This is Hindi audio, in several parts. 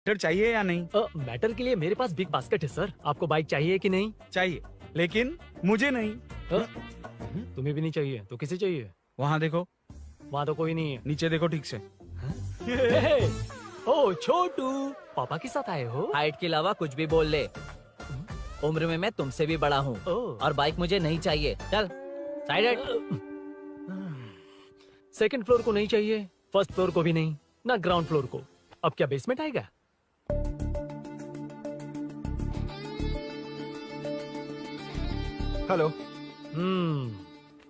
मैटर चाहिए या नहीं? मैटर के लिए मेरे पास बिग बास्केट है सर। आपको बाइक चाहिए कि नहीं? चाहिए, लेकिन मुझे नहीं। तुम्हें भी नहीं चाहिए तो किसे चाहिए? वहाँ देखो, वहाँ तो कोई नहीं है। नीचे देखो ठीक से। ओ छोटू, पापा के साथ आए हो? हाइट के अलावा कुछ भी बोल ले। उम्र में मैं तुमसे भी बड़ा हूँ और बाइक मुझे नहीं चाहिए। चल साइड। सेकंड फ्लोर को नहीं चाहिए, फर्स्ट फ्लोर को भी नहीं, ना ग्राउंड फ्लोर को। अब क्या बेसमेंट आएगा? हेलो।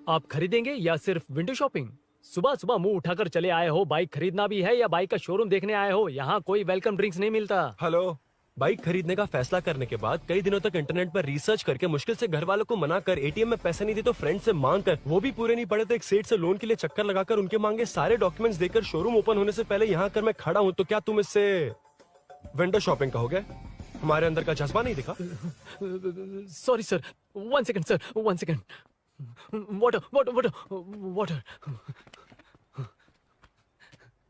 आप खरीदेंगे या सिर्फ विंडो शॉपिंग? सुबह सुबह मुंह उठाकर चले आए हो। बाइक खरीदना भी है या बाइक का शोरूम देखने आए हो? यहाँ कोई वेलकम ड्रिंक्स नहीं मिलता। हेलो, बाइक खरीदने का फैसला करने के बाद कई दिनों तक इंटरनेट पर रिसर्च करके मुश्किल से घर वालों को मना कर, एटीएम में पैसे नहीं दी तो फ्रेंड से मांग कर, वो भी पूरे नहीं पड़े तो एक सेठ से लोन के लिए चक्कर लगाकर उनके मांगे सारे डॉक्यूमेंट्स देकर शोरूम ओपन होने से पहले यहाँ कर मैं खड़ा हूँ, तो क्या तुम इससे विंडो शॉपिंग कहोगे? हमारे अंदर का जज्बा नहीं दिखा? Sorry sir, 1 second sir, 1 second. Water water water water.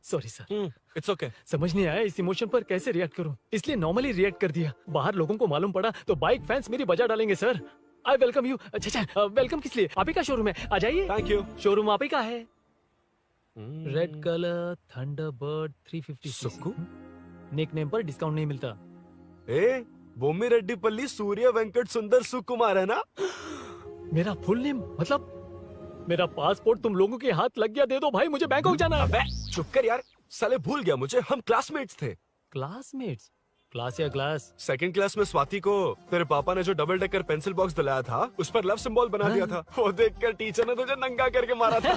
Sorry sir. It's okay. समझ नहीं आया इस इमोशन पर कैसे रिएक्ट करूं, इसलिए नॉर्मली रिएक्ट कर दिया। बाहर लोगों को मालूम पड़ा तो बाइक फैंस मेरी बजा डालेंगे सर। I welcome you. अच्छा, वेलकम किस लिए? आप ही का शोरूम है, आ जाइए। Thank you. शोरूम आप ही का है। Red colour Thunderbird 350 Sukku? Nickname पर डिस्काउंट नहीं मिलता। ए, बोम्मी रेड्डी पल्ली सूर्य वेंकट सुंदर सुकुमार है ना? मेरा फुल नेम मतलब? मेरा पासपोर्ट तुम लोगों के हाथ लग गया, दे दो भाई, मुझे बैंकॉक जाना है। अबे चुप कर यार, साले भूल गया मुझे, हम क्लासमेट्स थे। क्लासमेट्स? क्लास या क्लास? सेकंड क्लास में स्वाति को तेरे पापा ने जो डबल डेकर पेंसिल बॉक्स दिलाया था, उस पर लव सिंबल बना दिया था। वो देखकर टीचर ने तुझे नंगा करके मारा था।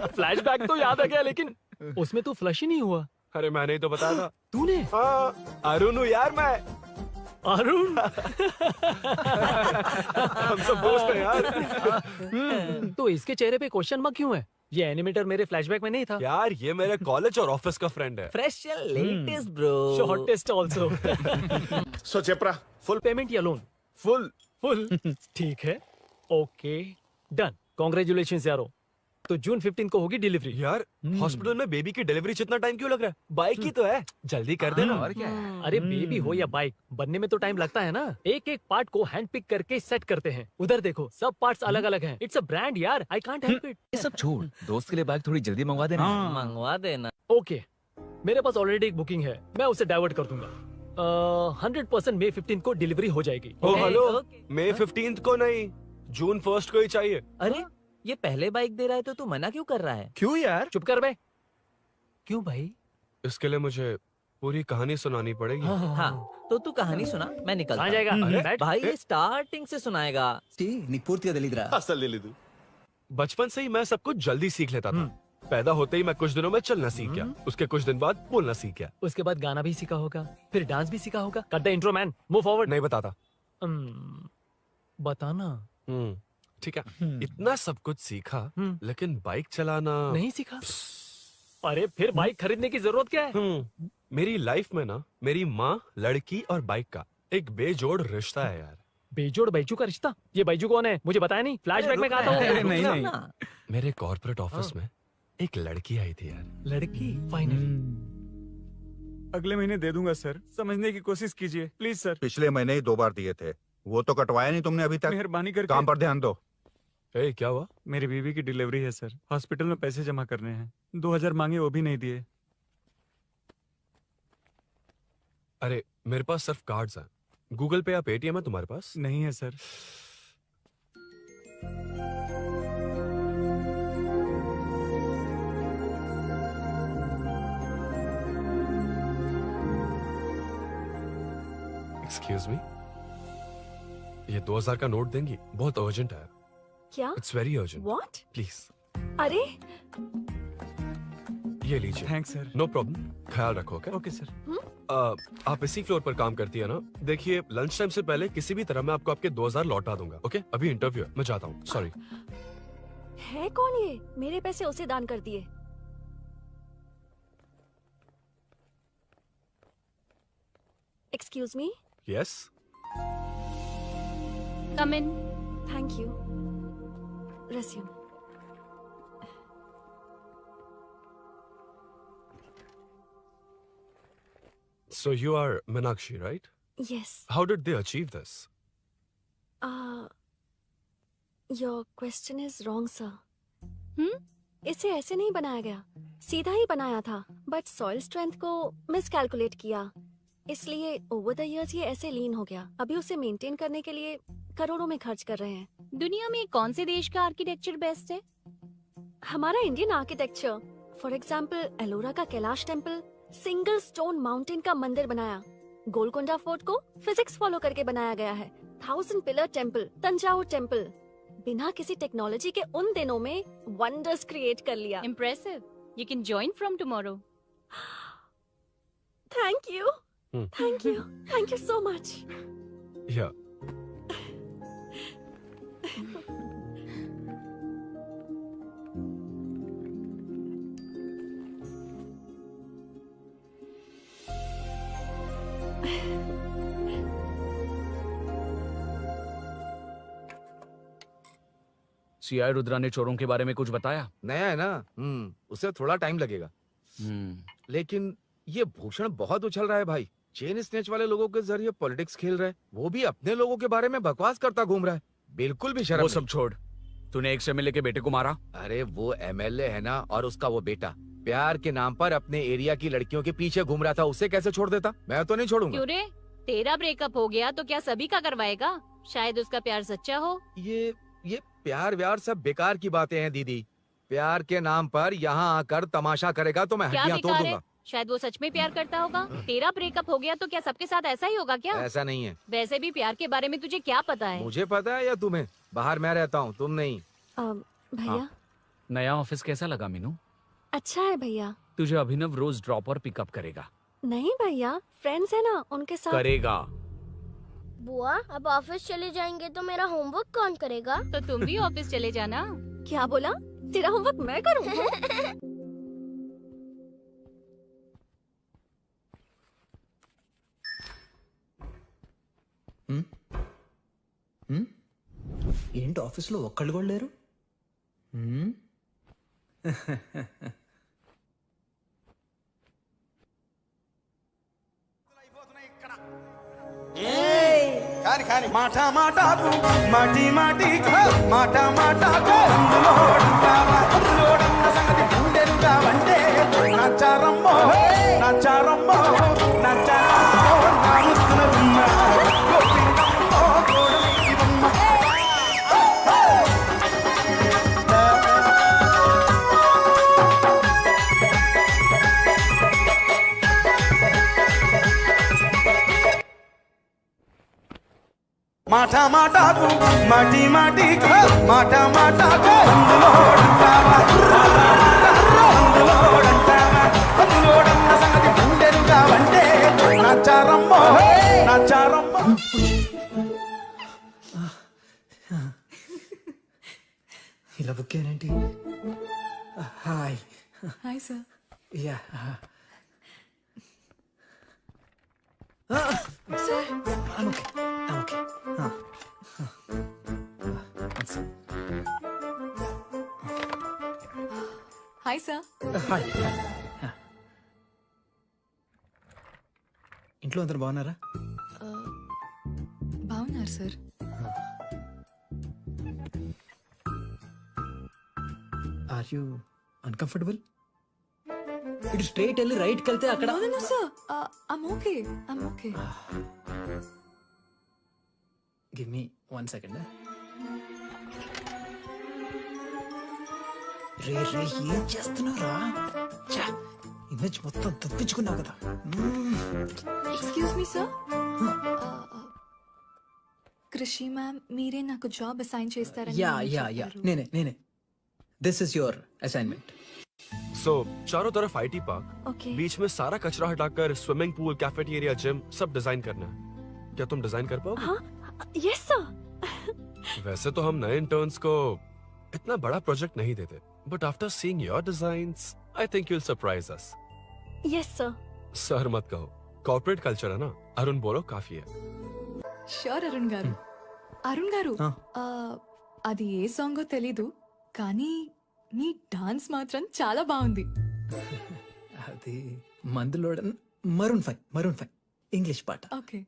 फ्लैशबैक तो याद आ गया, लेकिन उसमें तो फ्लश ही नहीं हुआ। अरे मैंने ही तो बताया था। तूने? हाँ, अरुण हूँ यार मैं। अरुण? हम सब दोस्त हैं यार। तो इसके चेहरे पे क्वेश्चन मार्क क्यों है? ये एनिमेटर मेरे फ्लैशबैक में नहीं था। यार ये मेरे कॉलेज और ऑफिस का फ्रेंड है। Fresh latest bro. Shortest also. So चेपरा, फुल पेमेंट या लोन? फुल। ठीक है, ओके डन। कांग्रेचुलेशंस यारो। तो जून 15 को होगी डिलीवरी। यार हॉस्पिटल में बेबी की डिलीवरी जितना टाइम क्यों लग रहा है? बाइक ही तो है, जल्दी कर देना। और क्या है? अरे बेबी हो या बाइक, बनने में तो टाइम लगता है ना। एक एक पार्ट को हैंड पिक करके सेट करते हैं। उधर देखो, सब पार्ट्स अलग अलग हैं। इट्स अ ब्रांड यार, आई कांट हेल्प इट। ये सब छोड़, दोस्त के लिए बाइक थोड़ी जल्दी मंगवा देना। मंगवा देना। ओके, मेरे पास ऑलरेडी एक बुकिंग है, मैं उसे डाइवर्ट कर दूंगा। 100% मई 15 को डिलीवरी हो जाएगी। ओ हेलो, ओके। मई 15 को नहीं, जून 1 को ही चाहिए। अरे ये पहले बाइक दे रहा है तो तू मना क्यों कर रहा है? क्यों यार? चुप कर बे। क्यों भाई? इसके लिए मुझे पूरी कहानी सुनानी पड़ेगी। हाँ, तो तू कहानी सुना, मैं निकलता कहाँ हूँ। जाएगा? अरे, बैठ। भाई ये स्टार्टिंग से सुनाएगा। नी पूर्तिया दलिद्रा। असल लिलिदु। बचपन से ही मैं सब कुछ जल्दी सीख लेता था। पैदा होते ही मैं कुछ दिनों में चलना सीख गया, उसके कुछ दिन बाद बोलना सीख गया। उसके बाद गाना भी सीखा होगा, फिर डांस भी सीखा होगा। Cut the intro man, move forward. नहीं बताता। बताना। ठीक है, इतना सब कुछ सीखा, लेकिन बाइक चलाना नहीं सीखा? अरे फिर बाइक खरीदने की जरूरत क्या है? मेरी लाइफ में ना, मेरी माँ, लड़की और बाइक का एक बेजोड़ रिश्ता है यार। बेजोड़ बैजू का रिश्ता? ये बैजू कौन है? मुझे बताया नहीं। फ्लैशबैक में कहा था अरे वो। नहीं। मेरे कॉर्पोरेट ऑफिस में एक लड़की आई थी यार। लड़की? फाइनली। अगले महीने दे दूंगा सर, समझने की कोशिश कीजिए प्लीज सर। पिछले महीने ही 2 बार दिए थे, वो तो कटवाया नहीं तुमने अभी तक। मेहरबानी करके। काम पर ध्यान दो। ए, क्या हुआ? मेरी बीवी की डिलीवरी है सर, हॉस्पिटल में पैसे जमा करने हैं। 2000 मांगे, वो भी नहीं दिए। अरे मेरे पास सिर्फ कार्ड्स हैं। गूगल पे या पेटीएम है तुम्हारे पास? नहीं है सर। एक्सक्यूज मी, ये 2000 का नोट देंगी? बहुत अर्जेंट है। क्या? It's very urgent. What? Please अरे ये लीजिए। Thanks sir. नो प्रॉब्लम, ख्याल रखो। Okay okay sir. आप इसी फ्लोर पर काम करती है ना? देखिए लंच टाइम से पहले किसी भी तरह मैं आपको आपके 2000 लौटा दूंगा। ओके, अभी इंटरव्यू है, मैं जाता हूँ। सॉरी। है कौन ये? मेरे पैसे उसे दान कर दिए। Excuse me. Yes. Come in. Thank you. Resume. So you are Meenakshi, right? Yes. How did they achieve this? Your question is wrong, sir. इसे ऐसे नहीं बनाया गया, सीधा ही बनाया था, बट सॉइल स्ट्रेंथ को मिसकैलकुलेट किया, इसलिए ओवर द इयर्स ये ऐसे लीन हो गया। अभी उसे मेंटेन करने के लिए करोड़ों में खर्च कर रहे हैं। दुनिया में कौन से देश का आर्किटेक्चर बेस्ट है? हमारा Indian architecture, for example Ellora का Kailash temple, single stone mountain का मंदिर बनाया। गोलकोंडा फोर्ट को फिजिक्स फॉलो करके बनाया गया है। 1000 पिलर टेम्पल, तंजावुर टेम्पल, बिना किसी टेक्नोलॉजी के उन दिनों में वंडर्स क्रिएट कर लिया। Impressive. You can join from tomorrow. Thank you, thank you so much. Yeah. CI Rudra ने चोरों के बारे में कुछ बताया? नया है ना, उसे थोड़ा टाइम लगेगा। लेकिन ये भूषण बहुत उछल रहा है भाई। चेन स्नेच वाले लोगों के जरिए पॉलिटिक्स खेल रहा है, वो भी अपने लोगों के बारे में बकवास करता घूम रहा है। बिल्कुल भी शर्म वो नहीं। सब छोड़, तूने एक एमएलए के बेटे को मारा। अरे वो एमएलए है ना, और उसका वो बेटा प्यार के नाम पर अपने एरिया की लड़कियों के पीछे घूम रहा था, उसे कैसे छोड़ देता? मैं तो नहीं छोड़ूंगा। क्यों रे? तेरा ब्रेकअप हो गया तो क्या सभी का करवाएगा? शायद उसका प्यार सच्चा हो। ये प्यार व्यार सब बेकार की बातें हैं दीदी। प्यार के नाम पर यहाँ आकर तमाशा करेगा तो मैं क्या हड्डियां तोड़ बेकार है? दूंगा। शायद वो सच में प्यार करता होगा। तेरा ब्रेकअप हो गया तो क्या सबके साथ ऐसा ही होगा क्या? ऐसा नहीं है। वैसे भी प्यार के बारे में तुझे क्या पता है? मुझे पता है या तुम्हें? बाहर मैं रहता हूँ, तुम नहीं। भैया नया ऑफिस कैसा लगा मीनू? अच्छा है भैया। तुझे अभिनव रोज ड्रॉप और पिकअप करेगा। नहीं भैया, फ्रेंड्स है ना, उनके साथ करेगा। बुआ अब ऑफिस चले जाएंगे तो मेरा होमवर्क कौन करेगा? तो तुम भी ऑफिस चले जाना। क्या बोला? तेरा होमवर्क मैं करूँ? ఏంటి ఆఫీస్లో ఒక్కళ్ళు కూడా లేరు? కాని కాని మాట మాటకు మాటి మాటికి మాట మాటకు అందులోడన్న సంగతి గుండెలుగా వంటే నచ్చారమ్మో నచ్చారమ్మో నచ్చారమ్మో నా ముక్కున ఉమ్మ గోపింగమ్మో గోడలివమ్మ మాట మాటకు మాటి మాటికి మాట మాటకు అందులోడన్న సంగతి గుండెలుగా వంటే నచ్చారమ్మో నచ్చారమ్మో. ఇలా బుక్ అయ్యానేంటి? Hi hi sir. Yeah okay. Hi sir. Hi. ఇంట్లో అందరు బాగున్నారా? బాగున్నారు సార్. Are you uncomfortable? ఇటు స్ట్రైట్ వెళ్ళి రైట్కి వెళ్తే అక్కడ. No, sir. I'm okay. I'm okay. Give me 1 second. రే ఏం చేస్తున్నారా? ఇమేజ్ మొత్తం తప్పించుకున్నావు కదా. Excuse me, sir. కృషి మ్యామ్ మీరే నాకు జాబ్ అసైన్ చేస్తారని యా నేనే. This is your assignment. So चारों तरफ आईटी पार्क, Okay. बीच में सारा कचरा हटाकर स्विमिंग पूल, कैफेटेरिया, जिम सब डिजाइन करना है। क्या तुम डिजाइन कर पाओगे? हाँ, यस सर. वैसे तो हम नए इंटर्न्स को इतना बड़ा प्रोजेक्ट नहीं देते, but after seeing your designs I think you will surprise us. Yes sir. Sir मत कहो, कॉर्पोरेट कल्चर है ना। अरुण बोलो काफी है। షూర్ అరుణ్ గారు. అరుణ్ గారు అది ఏ సాంగో తెలీదు కానీ మీ డాన్స్ మాత్రం చాలా బాగుంది. అది మందులోడన్ Maroon 5 English part. Okay.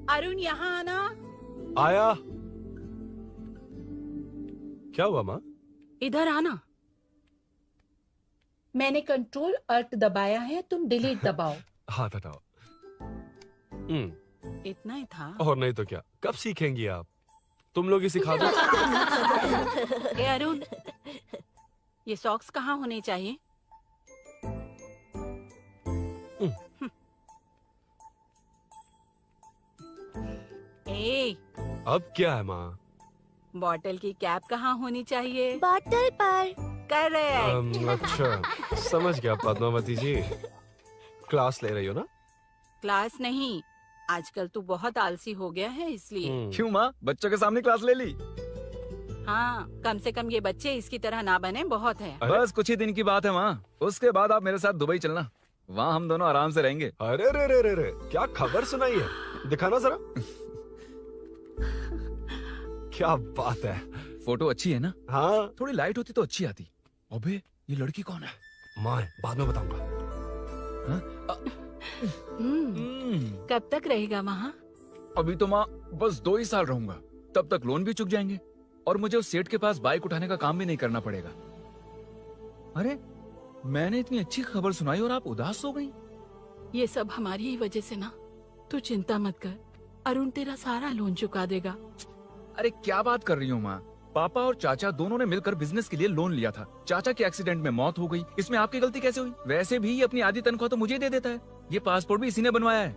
Arun यहाँ आना। आया। क्या हुआ माँ? इधर आना। मैंने कंट्रोल अल्ट दबाया है, तुम डिलीट दबाओ। हाथ हटाओ। इतना ही था। और नहीं तो क्या, कब सीखेंगी आप? तुम लोग ही सिखा दो। ए अरुण, ये सॉक्स कहाँ होने चाहिए? ए, अब क्या है माँ? बॉटल की कैप कहाँ होनी चाहिए? बॉटल पर। करेक्ट। अच्छा, समझ गया पद्मावती जी। क्लास ले रही हो ना? क्लास नहीं, आजकल तू बहुत आलसी हो गया है इसलिए। क्यों माँ, बच्चों के सामने क्लास ले ली? हाँ, कम से कम ये बच्चे इसकी तरह ना बने, बहुत है। बस कुछ ही दिन की बात है माँ, उसके बाद आप मेरे साथ दुबई चलना, वहाँ हम दोनों आराम से रहेंगे। अरे रे रे रे रे, क्या खबर सुनाई है, दिखाना जरा। क्या बात है। फोटो अच्छी है ना? हाँ। थोड़ी लाइट होती तो अच्छी आती। अबे ये लड़की कौन है? माँ, बाद में बताऊंगा। कब तक रहेगा वहाँ? अभी तो माँ बस 2 ही साल रहूंगा, तब तक लोन भी चुक जाएंगे और मुझे उस सेठ के पास बाइक उठाने का काम भी नहीं करना पड़ेगा। अरे मैंने इतनी अच्छी खबर सुनाई और आप उदास हो गई। ये सब हमारी ही वजह से ना, तू चिंता मत कर, अरुण तेरा सारा लोन चुका देगा। अरे क्या बात कर रही हो माँ, पापा और चाचा दोनों ने मिलकर बिजनेस के लिए लोन लिया था। चाचा के एक्सीडेंट में मौत हो गई, इसमें आपकी गलती कैसे हुई? वैसे भी ये अपनी आधी तनख्वाह तो मुझे दे देता है। ये पासपोर्ट भी इसी ने बनवाया है।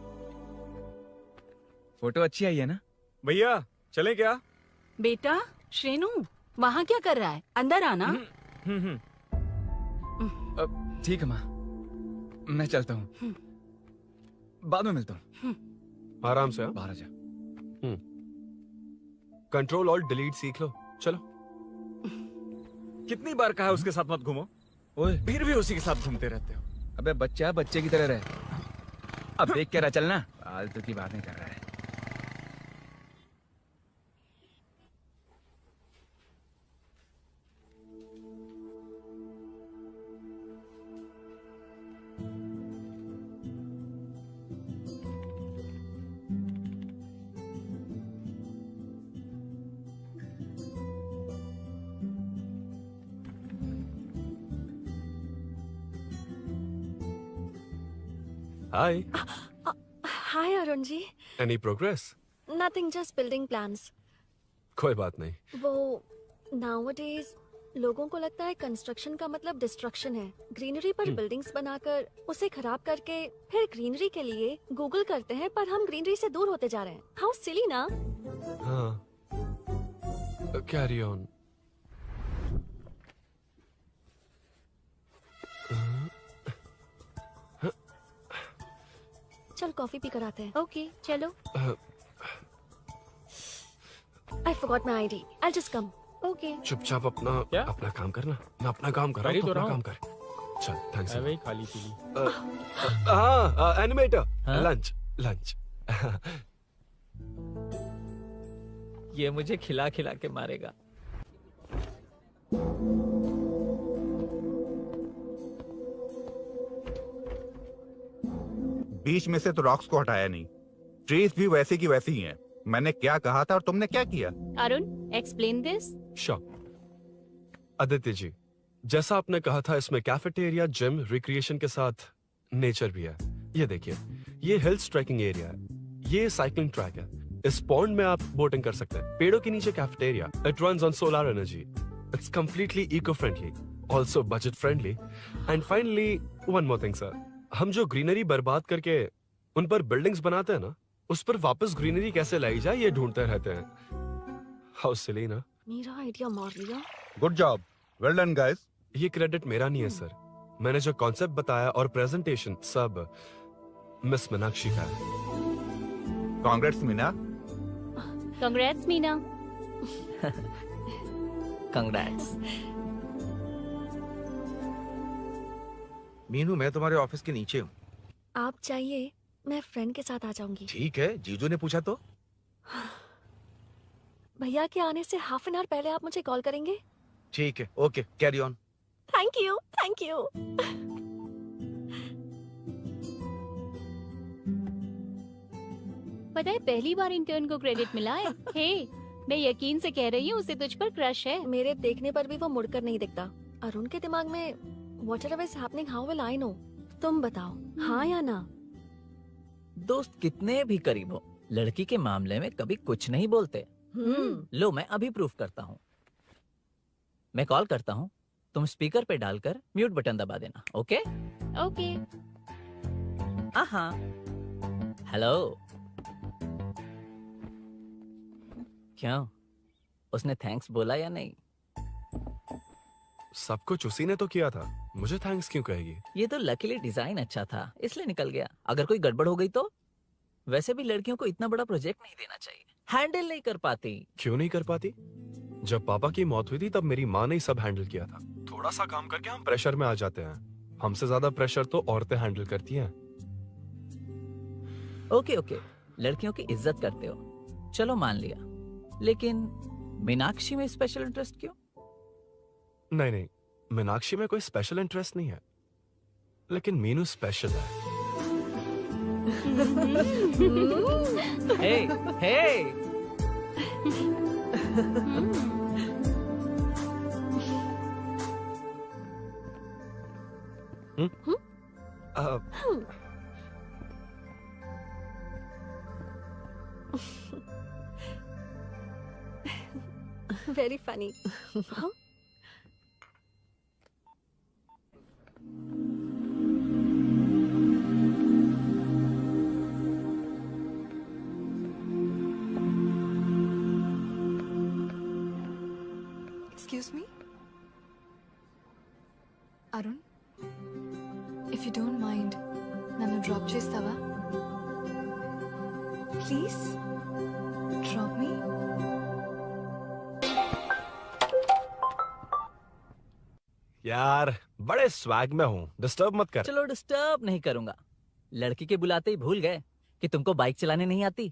फोटो अच्छी आई है ना? भैया चले क्या? बेटा श्रेनु, वहाँ क्या कर रहा है? अंदर आना। ठीक है माँ, मैं चलता हूँ, बाद में मिलता हूँ। आराम से। बाहर आ जा। कंट्रोल और डिलीट सीख लो, चलो। कितनी बार कहा उसके साथ मत घूमो, ओए फिर भी उसी के साथ घूमते रहते हो। अबे बच्चा बच्चे की तरह रहे, अब देख के रहा चलना, फालतू की बातें कर रहा है। Hi. Hi Arun ji. Any progress? Nothing, just building plans. कोई बात नहीं। वो नाउअडेज लोगों को लगता है कंस्ट्रक्शन का मतलब डिस्ट्रक्शन है। ग्रीनरी पर बिल्डिंग्स बनाकर उसे खराब करके फिर ग्रीनरी के लिए गूगल करते हैं, पर हम ग्रीनरी से दूर होते जा रहे हैं। हाउ सिली ना? हाँ, कैरी ऑन। चल कॉफी पी कर आते हैं। ओके चलो। I forgot my ID, I just come. Okay. चुपचाप अपना काम करना। मैं अपना काम कर रहा हूँ, तो अपना काम कर। चल, थैंक्स। वही खाली पीली। हाँ, एनिमेटर, लंच। ये मुझे खिला खिला के मारेगा। बीच में से तो रॉक्स को हटाया नहीं, ट्रीज भी वैसी की वैसी ही हैं। मैंने क्या कहा था और तुमने क्या किया? Arun explain this. आदित्य जी, जैसा आपने कहा था, इसमें कैफेटेरिया, जिम, रिक्रिएशन के साथ नेचर भी है। ये देखिए, ये हिल्स ट्रैकिंग एरिया है, ये साइकिलिंग ट्रैक है। इस पॉन्ड में आप बोटिंग कर सकते हैं। पेड़ों के नीचे cafeteria, it runs on solar energy. It's completely eco friendly, also budget friendly. And finally one more thing sir, हम जो ग्रीनरी बर्बाद करके उन पर बिल्डिंग्स बनाते हैं ना, उस पर वापस ग्रीनरी कैसे लाई जाए ये ढूंढते रहते हैं। हाउ सिली ना? मेरा आइडिया मार लिया। Good job, well done guys. ये क्रेडिट मेरा नहीं है सर, मैंने जो कॉन्सेप्ट बताया और प्रेजेंटेशन सब मिस मीनाक्षी का है। Congrats Meena. Congrats Meena. Congrats. Meenu, मैं तुम्हारे ऑफिस के नीचे हूँ। आप चाहिए मैं फ्रेंड के साथ आ जाऊंगी। ठीक है, जीजू ने पूछा तो। भैया के आने से हाफ एन आवर पहले आप मुझे कॉल करेंगे? ठीक है, okay, carry on. Thank you, thank you. पता है पहली बार इंटर्न को क्रेडिट मिला है। हे, मैं यकीन से कह रही हूँ उसे तुझ पर क्रश है। मेरे देखने पर भी वो मुड़कर नहीं दिखता। अरुण के दिमाग में whatever is happening, how will I know? तुम बताओ, हाँ या ना? दोस्त कितने भी करीब हो, लड़की के मामले में कभी कुछ नहीं बोलते। लो मैं अभी प्रूफ करता हूँ। मैं कॉल करता हूँ, तुम स्पीकर पे डालकर म्यूट बटन दबा देना। Okay okay. हाँ। हेलो। क्यों, उसने थैंक्स बोला या नहीं? सब कुछ उसी ने तो किया था, मुझे थैंक्स क्यों कहेगी? ये तो लकीली डिजाइन अच्छा था इसलिए निकल गया। अगर कोई गड़बड़ हो गई तो? वैसे भी लड़कियों को इतना बड़ा प्रोजेक्ट नहीं देना चाहिए, हैंडल नहीं कर पाती। क्यों नहीं कर पाती? जब पापा की मौत हुई थी तब मेरी माँ ने ही सब हैंडल किया था। थोड़ा सा काम करके हम प्रेशर में आ जाते हैं। हमसे ज्यादा प्रेशर तो औरतें हैंडल करती हैं। ओके ओके, लड़कियों की इज्जत करते हो, चलो मान लिया। लेकिन मीनाक्षी में स्पेशल इंटरेस्ट क्यों? नहीं, मीनाक्षी में कोई स्पेशल इंटरेस्ट नहीं है, लेकिन मीनू स्पेशल है। हे Very funny. Huh? Excuse me? Arun? If you don't mind, nanu drop chestava? Please? Drop me? यार बड़े स्वैग में हूँ, डिस्टर्ब मत कर। चलो डिस्टर्ब नहीं करूंगा। लड़की के बुलाते ही भूल गए कि तुमको बाइक चलाने नहीं आती।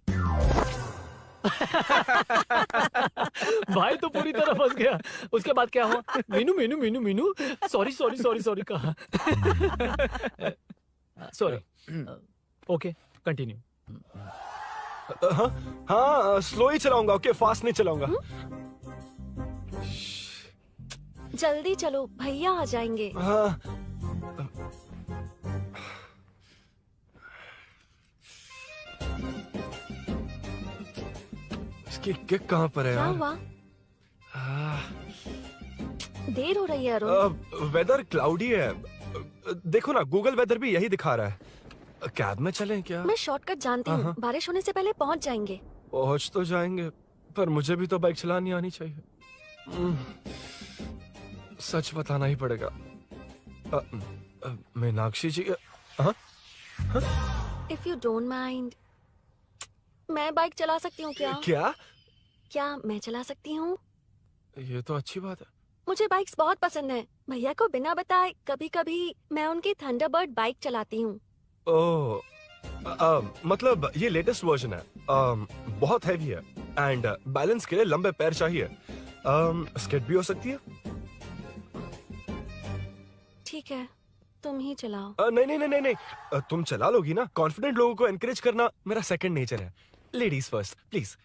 भाई तो पूरी तरह फंस गया। उसके बाद क्या हुआ? Meenu Meenu Meenu Meenu sorry sorry sorry sorry कहा। सॉरी। Okay continue. हाँ स्लो ही चलाऊंगा, ओके फास्ट नहीं चलाऊंगा। जल्दी चलो, भैया आ जाएंगे। हाँ। इसकी किक कहाँ पर है क्या यार? हुआ? देर हो रही है अरुण। वेदर क्लाउडी है, देखो ना गूगल वेदर भी यही दिखा रहा है। कैब में चलें क्या? मैं शॉर्टकट जानती हूँ, बारिश होने से पहले पहुँच जाएंगे। पहुँच तो जाएंगे, पर मुझे भी तो बाइक चलानी आनी चाहिए। सच बताना ही पड़ेगा। मीनाक्षी जी। If you don't mind, मैं बाइक चला सकती हूँ क्या? क्या मैं चला सकती हूँ? ये तो अच्छी बात है। मुझे बाइक्स बहुत पसंद है। भैया को बिना बताए कभी कभी मैं उनकी थंडरबर्ड बाइक चलाती हूँ। मतलब ये लेटेस्ट वर्जन है, बहुत हैवी है एंड बैलेंस के लिए लंबे पैर चाहिए। स्किड भी हो सकती है। ठीक है, तुम ही चलाओ। नहीं, तुम चला लोगी ना। कॉन्फिडेंट लोगों को एनकरेज करना मेरा सेकंड नेचर है। Ladies first please.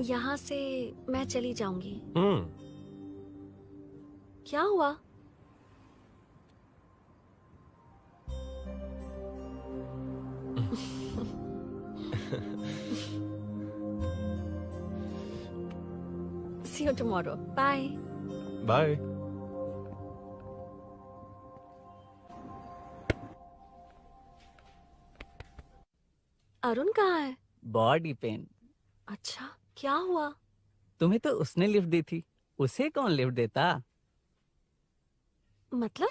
यहाँ से मैं चली जाऊंगी। क्या हुआ? See you tomorrow. Bye. Bye. Arun कहाँ है? Body pain. अच्छा, क्या हुआ? तुम्हें तो उसने लिफ्ट दी थी, उसे कौन लिफ्ट देता? मतलब?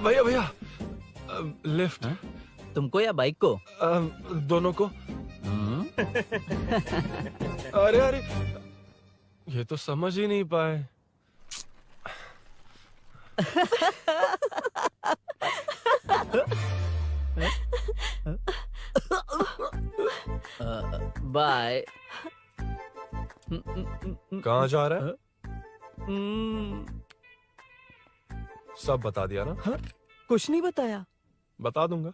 भैया लिफ्ट। तुमको या बाइक को? दोनों को। अरे अरे, ये तो समझ ही नहीं पाए। बाय। कहाँ जा रहा है? सब बता दिया ना? कुछ नहीं बताया। बता दूंगा।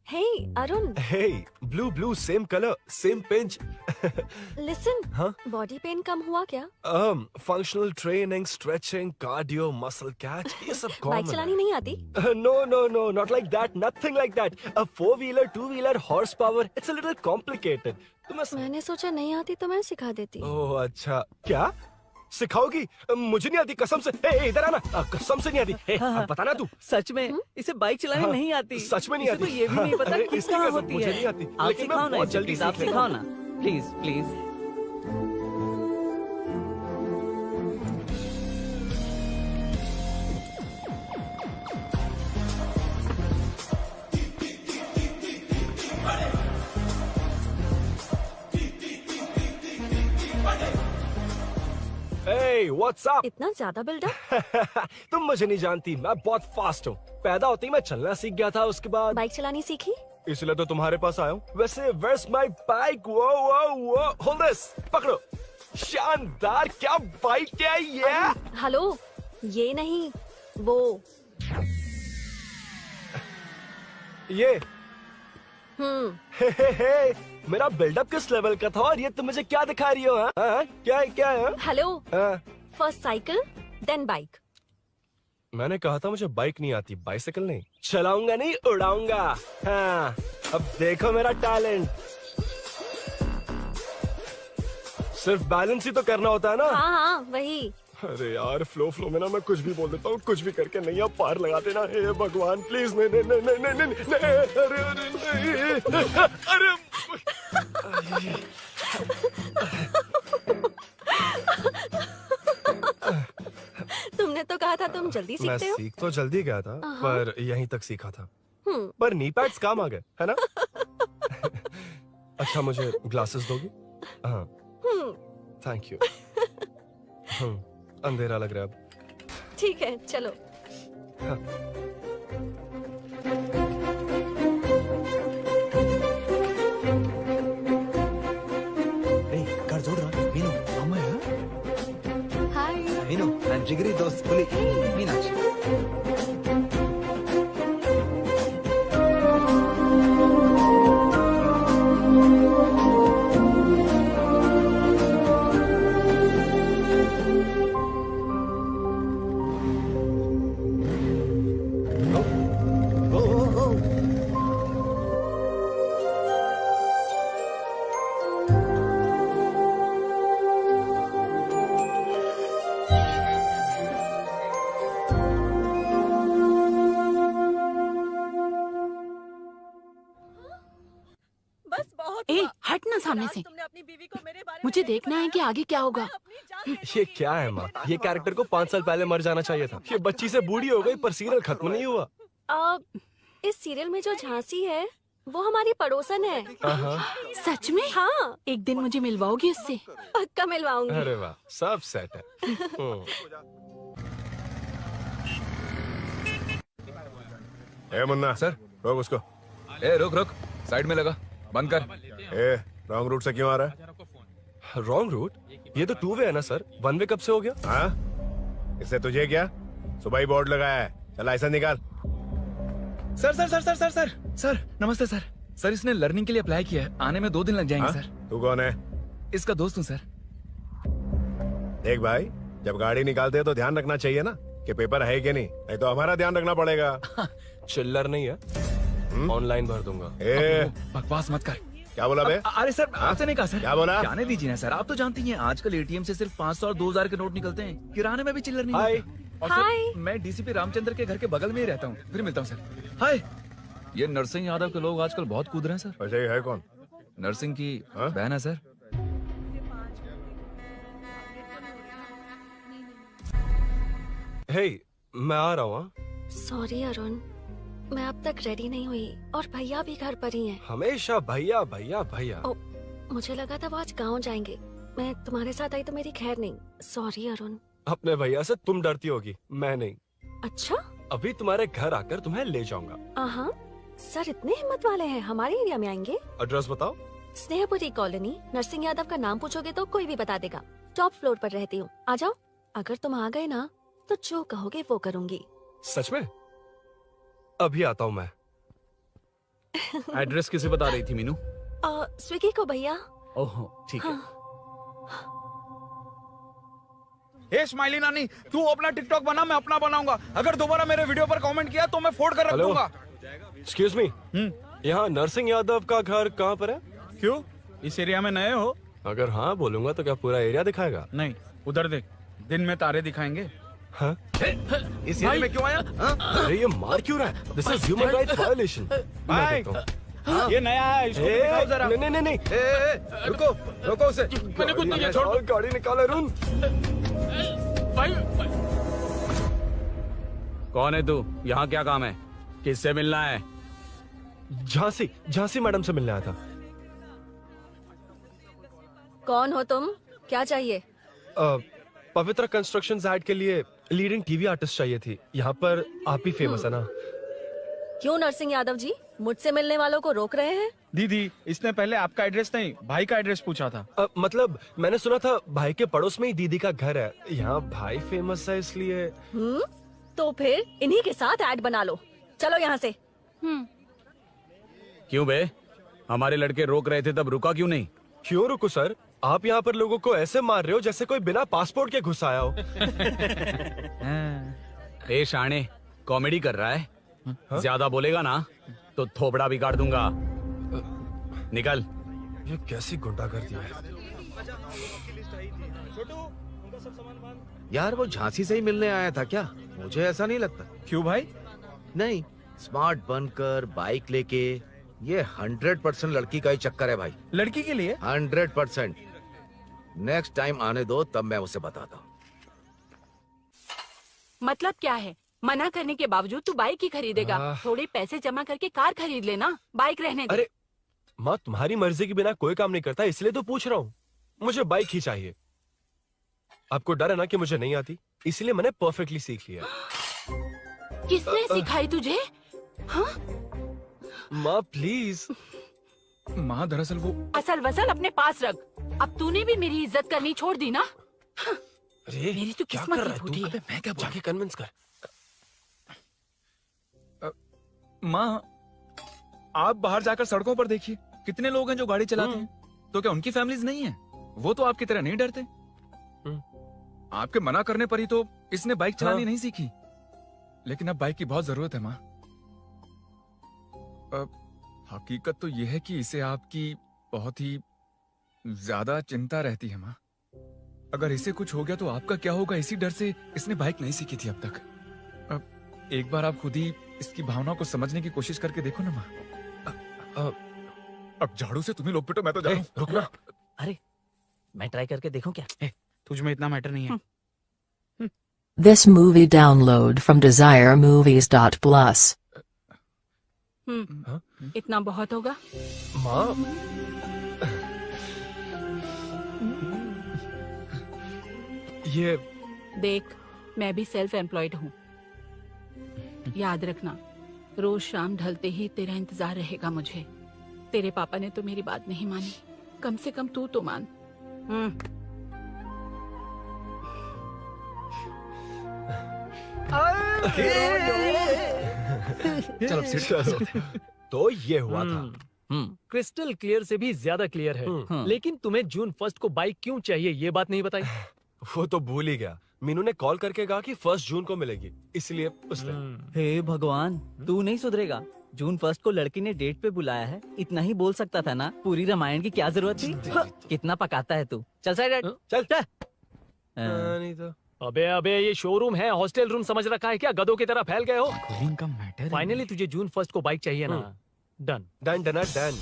Hey, Arun. Hey, blue, same color, same pinch. Listen. हाँ? बॉडी पेन कम हुआ क्या? Functional training, stretching, cardio, muscle catch, ये सब common बाइक चलानी नहीं आती? No, not like that, nothing like that. A 4-wheeler, 2-wheeler, horsepower, it's a little complicated. मैंने सोचा नहीं आती तो मैं सिखा देती। ओह अच्छा, क्या सिखाओगी? मुझे नहीं आती कसम से। ए, इधर आना, कसम से नहीं आती। ए, अब बताना तू। सच में इसे बाइक चलानी नहीं आती। सच में नहीं इसे आती। तो ये भी नहीं पता अरे, कि इसकी कहाँ कसम, होती मुझे है। नहीं आती, आप लेकिन मैं सिखाओ ना बहुत इसे, जल्दी प्लीज, आप सीख सिखाओ लेता ना, प्लीज। Hey, what's up? इतना ज्यादा बिल्डअप? तुम मुझे नहीं जानती, मैं बहुत फास्ट हूँ। पैदा होते ही मैं चलना सीख गया था, उसके बाद बाइक चलानी सीखी? इसलिए तो तुम्हारे पास आया हूँ। वैसे where's my bike? वो hold this, पकड़ो। शानदार, क्या बाइक है ये? हेलो, ये नहीं, वो। ये हे, मेरा बिल्डअप किस लेवल का था और ये तुम मुझे क्या दिखा रही हो? क्या है? Hello, first cycle then bike. मैंने कहा था मुझे बाइक नहीं आती, बाइसाइकिल नहीं। चलाऊंगा नहीं, उड़ाऊंगा। हाँ, अब देखो मेरा टैलेंट। सिर्फ बैलेंस ही तो करना होता है ना? हाँ, वही। अरे यार, फ्लो में ना मैं कुछ भी बोल देता हूँ, कुछ भी करके नहीं आप पार लगा देना। हे भगवान प्लीज, नहीं, अरे तुमने तो कहा था तुम जल्दी मैं सीखते हो। सीख तो जल्दी गया था, पर यहीं तक सीखा था। हम्म। पर नी पैड्स काम आ गए, है ना? अच्छा, मुझे ग्लासेस दोगी? हाँ, थैंक यू। अंधेरा लग रहा है अब। ठीक है, चलो। हाँ। कर जोड़ रहा मीनू, अम्मा है? हाय मीनू, ನನ್ನ ಜಿಗರಿ ದೋಸ್ತ್ ಹುಲಿ ಮೀನಾಕ್ಷಿ. ए, हट ना सामने से। मुझे देखना है कि आगे क्या होगा। ये क्या है माँ? ये कैरेक्टर को 5 साल पहले मर जाना चाहिए था। ये बच्ची से बूढ़ी हो गई पर सीरियल खत्म नहीं हुआ। इस सीरियल में जो झांसी है वो हमारी पड़ोसन है। सच में? हाँ। एक दिन मुझे मिलवाओगी उससे? पक्का मिलवाऊंगी। अरे वाह, सब सेट है। ए मुन्ना सर, रोक उसको। ए रुक, साइड में लगा, बंद कर। ए, रॉन्ग रूट से क्यों आ रहा है? Wrong route? ये तो 2 वे है ना सर, 1 वे कब से हो गया? हाँ, इससे तुझे क्या? सुबह ही बोर्ड लगाया है, चल लाइसेंस निकाल। सर, नमस्ते सर। सर, इसने लर्निंग के लिए अप्लाई किया है, आने में 2 दिन लग जाएंगे। सर, तू कौन है? इसका दोस्त हूँ सर। देख भाई, जब गाड़ी निकालते हैं तो ध्यान रखना चाहिए ना कि पेपर है कि नहीं तो हमारा ध्यान रखना पड़ेगा। चिल्लर नहीं है, ऑनलाइन भर दूंगा। बकवास मत कर। क्या बोला बे? अरे सर, आपसे नहीं कहा सर। क्या बोला? जाने दीजिए ना सर, आप तो जानती हैं आजकल एटीएम से सिर्फ 500 और 2000 के नोट निकलते हैं, किराने में भी चिल्लर नहीं मिलता। और सर, मैं डीसीपी रामचंद्र के घर के बगल में ही रहता हूँ, फिर मिलता हूँ सर। हाय, ये नरसिंह यादव के लोग आजकल बहुत कूद रहे हैं सर। अच्छा, ये है कौन? नरसिंह की बहन है सर। हे, मैं आ रहा हूँ। सॉरी अरुण, मैं अब तक रेडी नहीं हुई और भैया भी घर पर ही हैं। हमेशा भैया भैया भैया। मुझे लगा था वो आज गाँव जाएंगे। मैं तुम्हारे साथ आई तो मेरी खैर नहीं। सॉरी अरुण। अपने भैया से तुम डरती होगी, मैं नहीं। अच्छा? अभी तुम्हारे घर आकर तुम्हें ले जाऊंगा। हाँ, सर इतने हिम्मत वाले हैं, हमारे एरिया में आएंगे? एड्रेस बताओ। स्नेहपुरी कॉलोनी। नरसिंह यादव का नाम पूछोगे तो कोई भी बता देगा। टॉप फ्लोर पर रहती हूँ, आ जाओ। अगर तुम आ गए ना तो जो कहोगे वो करूँगी। सच में? अभी आता हूँ मैं। एड्रेस किसे बता रही थी मीनू? स्विगी को भैया। ओहो ठीक है। हे स्माइली नानी, तू अपना टिकटॉक बना, मैं अपना बनाऊंगा। अगर दोबारा मेरे वीडियो पर कमेंट किया तो मैं फोड़ कर रख दूंगा। एक्सक्यूज मी, यहाँ नरसिंह यादव का घर कहाँ पर है? क्यों, इस एरिया में नए हो? अगर हाँ बोलूंगा तो क्या पूरा एरिया दिखाएगा? नहीं, उधर देख, दिन में तारे दिखाएंगे। हाँ? इस एरिया में क्यों आया? अरे ये मार क्यों रहा है? This is human rights violation. भाई, ये नया है, इसको दिखाओ जरा। नहीं। रुको, रुको उसे। मैंने कुछ नहीं किया, छोड़ दो। गाड़ी निकाल अरुण। कौन है तू? यहाँ क्या काम है? किससे मिलना है? झांसी मैडम से मिलने आया था। कौन हो तुम? क्या चाहिए? पवित्र कंस्ट्रक्शन ऐड के लिए लीडिंग टीवी आर्टिस्ट चाहिए थी। यहाँ पर आप ही फेमस है ना? क्यों नरसिंह यादव जी मुझसे मिलने वालों को रोक रहे हैं? दीदी, इसने पहले आपका एड्रेस नहीं, भाई का एड्रेस पूछा था। मतलब मैंने सुना था भाई के पड़ोस में ही दीदी का घर है। यहाँ भाई फेमस है इसलिए। तो फिर इन्हीं के साथ ऐड बना लो। चलो यहाँ से। क्यों बे? हमारे लड़के रोक रहे थे तब रुका क्यों नहीं? क्यों रुको सर? आप यहाँ पर लोगों को ऐसे मार रहे हो जैसे कोई बिना पासपोर्ट के घुस आया हो। ए शाणे, कॉमेडी कर रहा है? ज्यादा बोलेगा ना तो थोबड़ा भी काट दूंगा। निकल। ये कैसी गुंडागर्दी है? यार वो झांसी से ही मिलने आया था क्या? मुझे ऐसा नहीं लगता। क्यों भाई? नहीं, स्मार्ट बनकर बाइक लेके, ये 100% लड़की का ही चक्कर है भाई। लड़की के लिए? 100%। नेक्स्ट टाइम आने दो, तब मैं उसे बताता हूँ। मतलब क्या है? मना करने के बावजूद तू बाइक ही खरीदेगा? थोड़े पैसे जमा करके कार खरीद लेना, बाइक रहने दे। अरे माँ, तुम्हारी मर्जी के बिना कोई काम नहीं करता, इसलिए तो पूछ रहा हूँ। मुझे बाइक ही चाहिए। आपको डर है ना कि मुझे नहीं आती, इसलिए मैंने परफेक्टली सीख लिया। किसने सिखाई तुझे? हाँ? माँ प्लीज। माँ दरअसल वो असल वसल अपने पास रख। अब तूने भी मेरी इज्जत करनी छोड़ दी ना? अरे मेरी तो क्या किस्मत कर ही रहा है फूटी तू? है। मैं क्या जाके कन्विंस कर। माँ, आप बाहर जाकर सड़कों पर देखिए, कितने लोग हैं जो गाड़ी चलाते हैं। तो क्या उनकी फैमिलीज नहीं है? वो तो आपकी तरह नहीं डरते। आपके मना करने पर ही तो इसने बाइक चलानी नहीं सीखी। लेकिन अब बाइक की बहुत जरूरत है माँ। हकीकत तो यह है कि इसे आपकी बहुत ही ज्यादा चिंता रहती है माँ। अगर इसे कुछ हो गया तो आपका क्या होगा, इसी डर से इसने बाइक नहीं सीखी थी अब तक। अब एक बार आप खुद ही इसकी भावना को समझने की कोशिश करके देखो ना माँ। अब झाड़ू से तुम्हें लोग पिटो, मैं तो जा रहा हूं। रुकना। अरे मैं ट्राई करके देखूं क्या? तुझ में इतना मैटर नहीं है। This movie download from desiremovies.plus. इतना बहुत होगा? माँ, ये देख, मैं भी सेल्फ एम्प्लॉयड हूँ। याद रखना, रोज शाम ढलते ही तेरा इंतजार रहेगा मुझे। तेरे पापा ने तो मेरी बात नहीं मानी, कम से कम तू तो मान। चलो। तो ये हुआ था। क्रिस्टल क्लियर से भी ज्यादा क्लियर है। लेकिन तुम्हें जून 1 को बाइक क्यों चाहिए, ये बात नहीं बताई। वो तो भूल ही गया। मीनू ने कॉल करके कहा कि 1 जून को मिलेगी, इसलिए उसने। हे भगवान, तू नहीं सुधरेगा। जून 1 को लड़की ने डेट पे बुलाया है, इतना ही बोल सकता था ना। पूरी रामायण की क्या जरूरत थी? कितना पकाता है तू। चल साइड, चल। नहीं तो अबे ये शोरूम है, हॉस्टल रूम समझ रखा है क्या? गधों की तरह फैल गए हो। का मैटर। फाइनली तुझे जून 1 को बाइक चाहिए ना? Done done done done.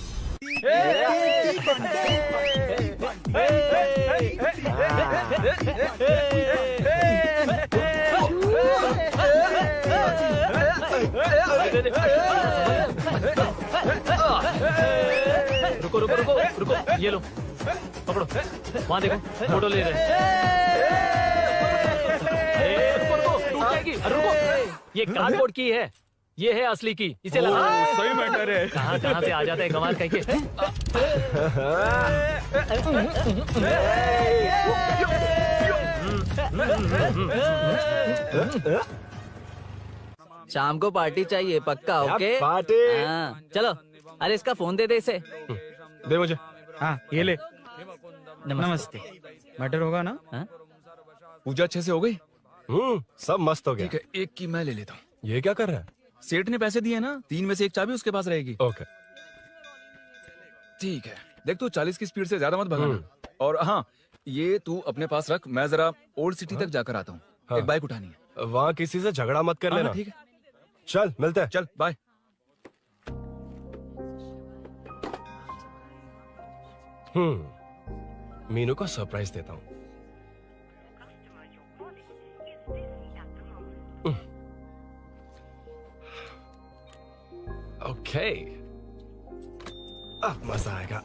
रुको रुको रुको रुको, ये लो पकड़ो, वहाँ देखो फोटो ले रहे हैं। रुको रुको, टूट जाएगी, रुको। ये कार्डबोर्ड की है, ये है असली की, इसे लगा। सही मैटर है। कहाँ कहाँ से आ जाता है कमाल कह के। शाम को पार्टी चाहिए पक्का, ओके? पार्टी। हाँ, चलो। अरे इसका फोन दे दे इसे। दे मुझे। हाँ ये ले। नमस्ते। मैटर होगा ना? पूजा अच्छे से हो गई? सब मस्त हो गया। ठीक है, एक की मैं ले लेता हूँ। ये क्या कर रहा है? सेठ ने पैसे दिए ना, 3 में से 1 चाबी उसके पास रहेगी। ओके ठीक है, देख तू 40 की स्पीड से ज्यादा मत भगाना। और हाँ, ये तू अपने पास रख, मैं जरा ओल्ड सिटी तक जाकर आता हूँ। एक बाइक उठानी है। वहाँ किसी से झगड़ा मत कर लेना। ठीक है, चल मिलते हैं। चल बाय। मीनू को सरप्राइज देता हूँ। ओके, अब मजा आएगा।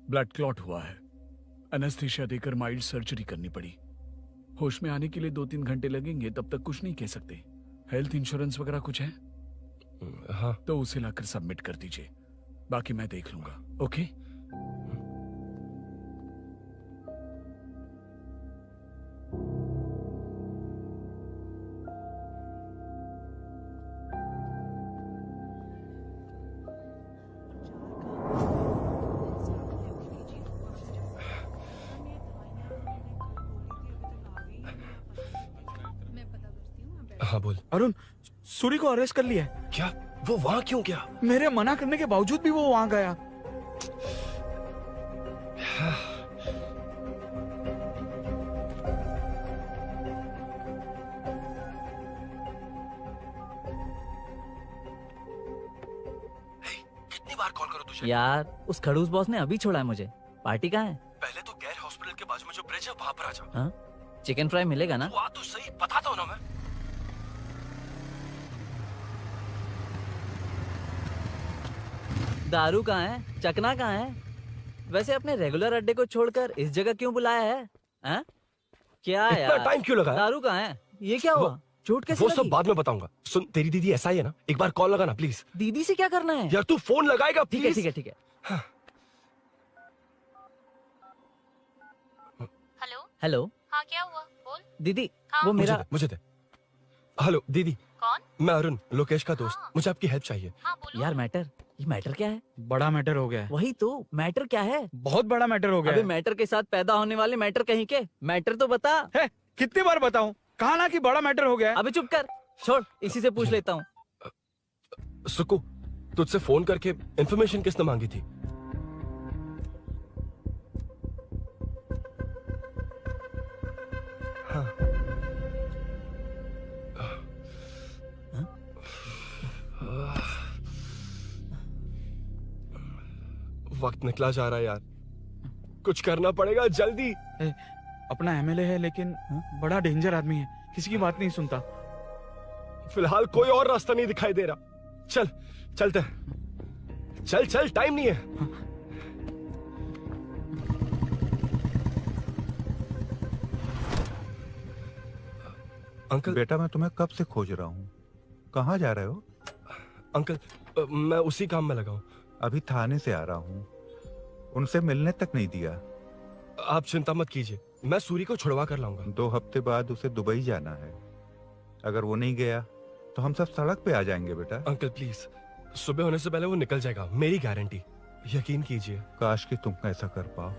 ब्लड क्लॉट हुआ है। एनेस्थीसिया देकर माइल्ड सर्जरी करनी पड़ी। होश में आने के लिए 2-3 घंटे लगेंगे, तब तक कुछ नहीं कह सकते। हेल्थ इंश्योरेंस वगैरह कुछ है? हाँ। तो उसे लाकर सबमिट कर दीजिए, बाकी मैं देख लूंगा। ओके? हाँ बोल। अरुण, सूरी को अरेस्ट कर लिया है। क्या? वो वहाँ क्यों गया? मेरे मना करने के बावजूद भी वो वहाँ गया। कितनी बार कॉल करो तुझे? यार उस खड़ूस बॉस ने अभी छोड़ा है मुझे। पार्टी कहाँ है? पहले तो गैर हॉस्पिटल के बाजू में जो ब्रिज है वहाँ पर आ जा। हाँ? चिकन फ्राई मिलेगा ना? वहाँ तो सही, बताता हूँ ना मैं। दारू कहाँ है? चकना कहाँ है? वैसे अपने रेगुलर अड्डे को छोड़कर इस जगह क्यों बुलाया है? हाँ? क्या इतना यार? टाइम क्यों लगा? दारू कहाँ है? ये क्या हुआ? चोट कैसे वो लगी? सब बाद में बताऊंगा। सुन, तेरी दीदी ऐसा ही है ना, एक बार कॉल लगाना प्लीज। दीदी से क्या करना है? यार तू फोन लगाएगा ठीक है प्लीज? ठीक है ठीक है। Hello hello. हाँ क्या हुआ बोल। दीदी हाँ? वो मेरा मुझे दे। हेलो दीदी। कौन? मैं अरुण, लोकेश का दोस्त। मुझे आपकी हेल्प चाहिए। यार मैटर, ये मैटर क्या है? बड़ा मैटर हो गया है। वही तो, मैटर क्या है? बहुत बड़ा मैटर हो गया अबे है। मैटर के साथ पैदा होने वाले मैटर कहीं के, मैटर तो बता। है, कितनी बार बताऊं? कहा ना कि बड़ा मैटर हो गया है। अबे चुप कर, छोड़, इसी से पूछ लेता हूँ। सुकू, तुझसे फोन करके इन्फॉर्मेशन किसने मांगी थी? हाँ। वक्त निकला जा रहा है यार, कुछ करना पड़ेगा जल्दी। अपना एमएलए है लेकिन बड़ा डेंजर आदमी है, किसी की बात नहीं सुनता। फिलहाल कोई और रास्ता नहीं दिखाई दे रहा। चल चलते हैं। चल चल, टाइम नहीं है। अंकल। बेटा मैं तुम्हें कब से खोज रहा हूँ, कहाँ जा रहे हो? अंकल मैं उसी काम में लगा हूँ। अभी थाने से आ रहा हूँ, उनसे मिलने तक नहीं दिया। आप चिंता मत कीजिए, मैं सूरी को छुड़वा कर लाऊंगा। 2 हफ्ते बाद उसे दुबई जाना है। अगर वो नहीं गया तो हम सब सड़क पे आ जाएंगे बेटा। अंकल प्लीज, सुबह होने से पहले वो निकल जाएगा, मेरी गारंटी, यकीन कीजिए। काश कि तुम ऐसा कर पाओ।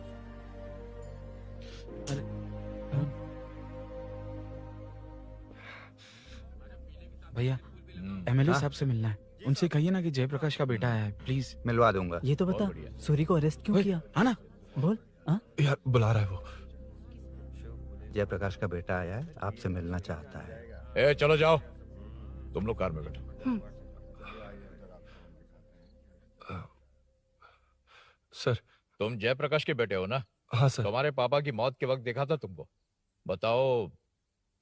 भैया एमएलए साहब से मिलना है। उनसे कहिए ना कि जयप्रकाश का बेटा है, प्लीज। मिलवा दूंगा। ये तो बता, सूरी को अरेस्ट क्यों किया? हाँ ना, बोल। यार बुला रहा है वो। जयप्रकाश का बेटा आया है, आपसे मिलना चाहता है। ए चलो जाओ, तुम लोग कार में बैठो। सर, तुम जयप्रकाश के बेटे हो ना? हाँ सर। तुम्हारे पापा की मौत के वक्त देखा था तुमको। बताओ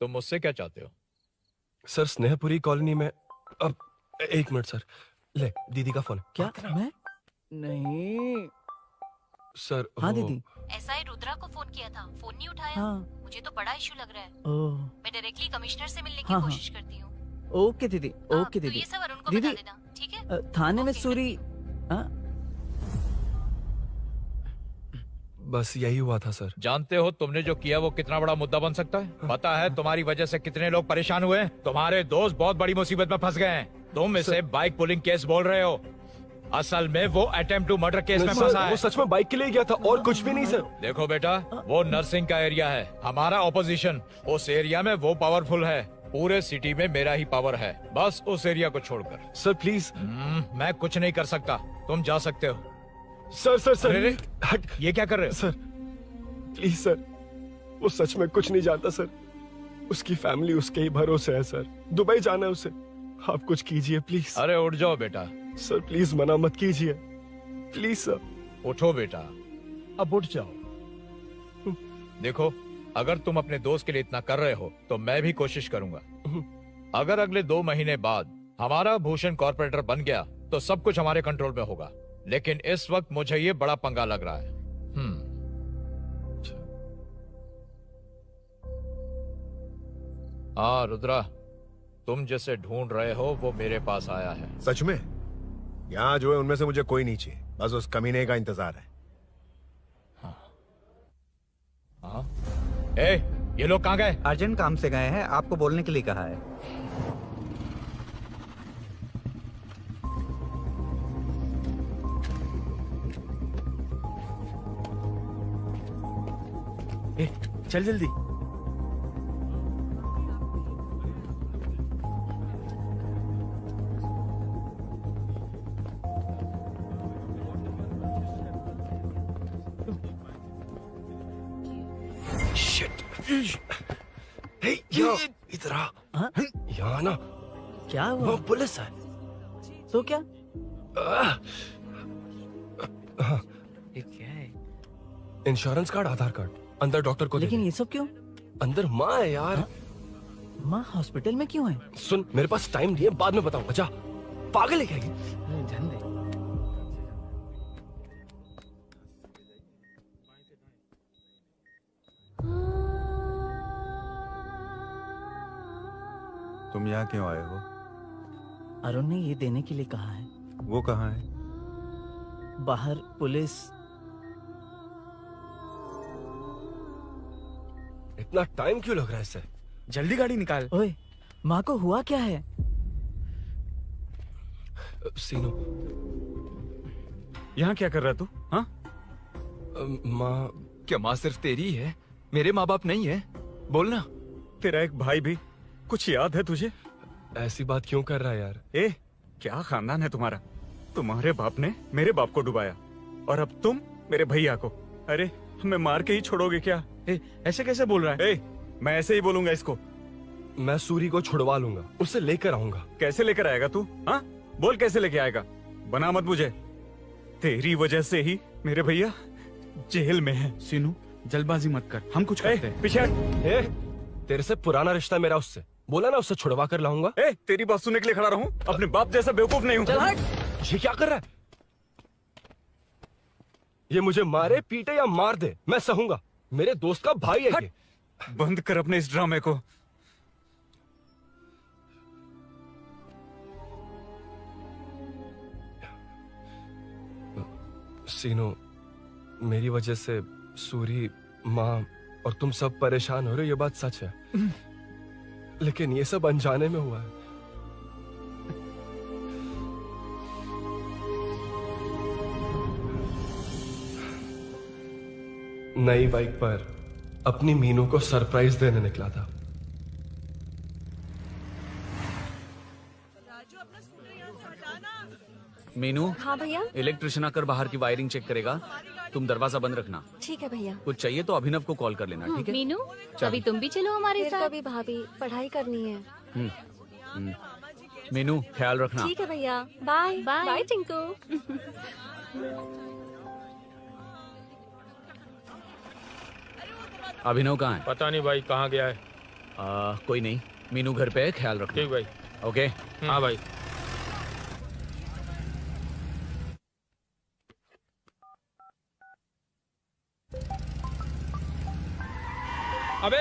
तुम मुझसे क्या चाहते हो? सर, स्नेहपुरी कॉलोनी में। अब 1 मिनट सर, ले दीदी का फोन। क्या? मैं नहीं सर। हाँ दीदी। एसआई रुद्रा को फोन किया था, फोन नहीं उठाया। हाँ। मुझे तो बड़ा इशू लग रहा है। ओह। मैं डायरेक्टली कमिश्नर से मिलने की हाँ, कोशिश करती हूँ। ओके दीदी, ओके तो दीदी। ये सब अरुण को दीदी, बता देना, ठीक है? थाने में सूरी। बस यही हुआ था सर। जानते हो तुमने जो किया वो कितना बड़ा मुद्दा बन सकता है? पता है तुम्हारी वजह से कितने लोग परेशान हुए? तुम्हारे दोस्त बहुत बड़ी मुसीबत में फंस गए हैं। तुम इसे बाइक पुलिंग केस बोल रहे हो, असल में वो अटेम्प्ट टू मर्डर केस में फंसा है। वो सच में बाइक के लिए गया था और कुछ भी नहीं सर। देखो बेटा, वो नर्सिंग का एरिया है, हमारा ऑपोजिशन उस एरिया में वो पावरफुल है। पूरे सिटी में मेरा ही पावर है, बस उस एरिया को छोड़कर। Sir please. मैं कुछ नहीं कर सकता, तुम जा सकते हो। सर सर सर, अरे हट, ये क्या कर रहे हो? सर प्लीज सर, वो सच में कुछ नहीं जानता सर। उसकी फैमिली उसके ही भरोसे है सर। दुबई जाना है उसे, आप कुछ कीजिए प्लीज। अरे उठ जाओ बेटा। सर प्लीज मना मत कीजिए, प्लीज सर। उठो बेटा, अब उठ जाओ। देखो, अगर तुम अपने दोस्त के लिए इतना कर रहे हो तो मैं भी कोशिश करूंगा। अगर अगले 2 महीने बाद हमारा भूषण कॉर्पोरेटर बन गया तो सब कुछ हमारे कंट्रोल में होगा, लेकिन इस वक्त मुझे ये बड़ा पंगा लग रहा है। हाँ रुद्रा, तुम जैसे ढूंढ रहे हो वो मेरे पास आया है। सच में? यहाँ जो है उनमें से मुझे कोई नहीं चाहिए, बस उस कमीने का इंतजार है। हाँ? ए, ये लोग कहाँ गए? अर्जेंट काम से गए हैं, आपको बोलने के लिए कहा है। चल जल्दी। इधर आ। यहाँ ना क्या हुआ? वो पुलिस है। तो क्या? ये क्या है? इंश्योरेंस कार्ड, आधार कार्ड, अंदर डॉक्टर को। लेकिन ये सब क्यों? अंदर माँ है यार। माँ हॉस्पिटल में क्यों है? सुन, मेरे पास टाइम नहीं है, बाद में बताऊंगा। जा, पागल है क्या ये? ध्यान दे। तुम यहाँ क्यों आए हो? अरुण ने ये देने के लिए कहा है। वो कहाँ है? बाहर पुलिस। इतना टाइम क्यों लग रहा है इससे? जल्दी गाड़ी निकाल। ओए, माँ को हुआ क्या है? सीनू, यहाँ क्या कर रहा तू? हाँ? माँ। क्या माँ सिर्फ तेरी ही है? मेरे माँ बाप नहीं है? बोलना। तेरा एक भाई भी। कुछ याद है तुझे? ऐसी बात क्यों कर रहा है यार? ए, क्या खानदान है तुम्हारा? तुम्हारे बाप ने मेरे बाप को डुबाया और अब तुम मेरे भैया को। अरे हमें मार के ही छोड़ोगे क्या? ऐसे कैसे बोल रहा है? मैं ऐसे ही बोलूंगा इसको। मैं सूरी को छुड़वा लूंगा, उसे लेकर आऊंगा। कैसे लेकर आएगा तू? हाँ, बोल कैसे लेके आएगा? बना मत मुझे। तेरी वजह से ही मेरे भैया जेल में है। सीनू, जल्दबाजी मत कर, हम कुछ करते हैं। पीछे तेरे से पुराना रिश्ता मेरा उससे। बोला ना उससे छुड़वा कर लाऊंगा। तेरी बात सुनने के लिए खड़ा रहूं? अपने बाप जैसा बेवकूफ नहीं हूं। चल हट। ये क्या कर रहा है? ये मुझे मारे, पीटे या मार दे, मैं सहूंगा। मेरे दोस्त का भाई है ये। बंद कर अपने इस ड्रामे को। सीनू, मेरी वजह से सूरी, माँ और तुम सब परेशान हो रहे हो, ये बात सच है। लेकिन ये सब अनजाने में हुआ है। नई बाइक पर अपनी मीनू को सरप्राइज देने निकला था। मीनू। हाँ भैया। इलेक्ट्रिशियन आकर बाहर की वायरिंग चेक करेगा, तुम दरवाजा बंद रखना। ठीक है भैया। कुछ चाहिए तो अभिनव को कॉल कर लेना, ठीक है? मीनू, चल। कभी तुम भी चलो हमारे फिर साथ। कभी भाभी, पढ़ाई करनी है। मीनू ख्याल रखना। ठीक है भैया, बाय बाय। बाय टिंकू। अभिनव कहाँ है? पता नहीं भाई, कहाँ गया है। कोई नहीं, मीनू घर पे है, ख्याल रखना। ठीक भाई। ओके। हाँ भाई। अबे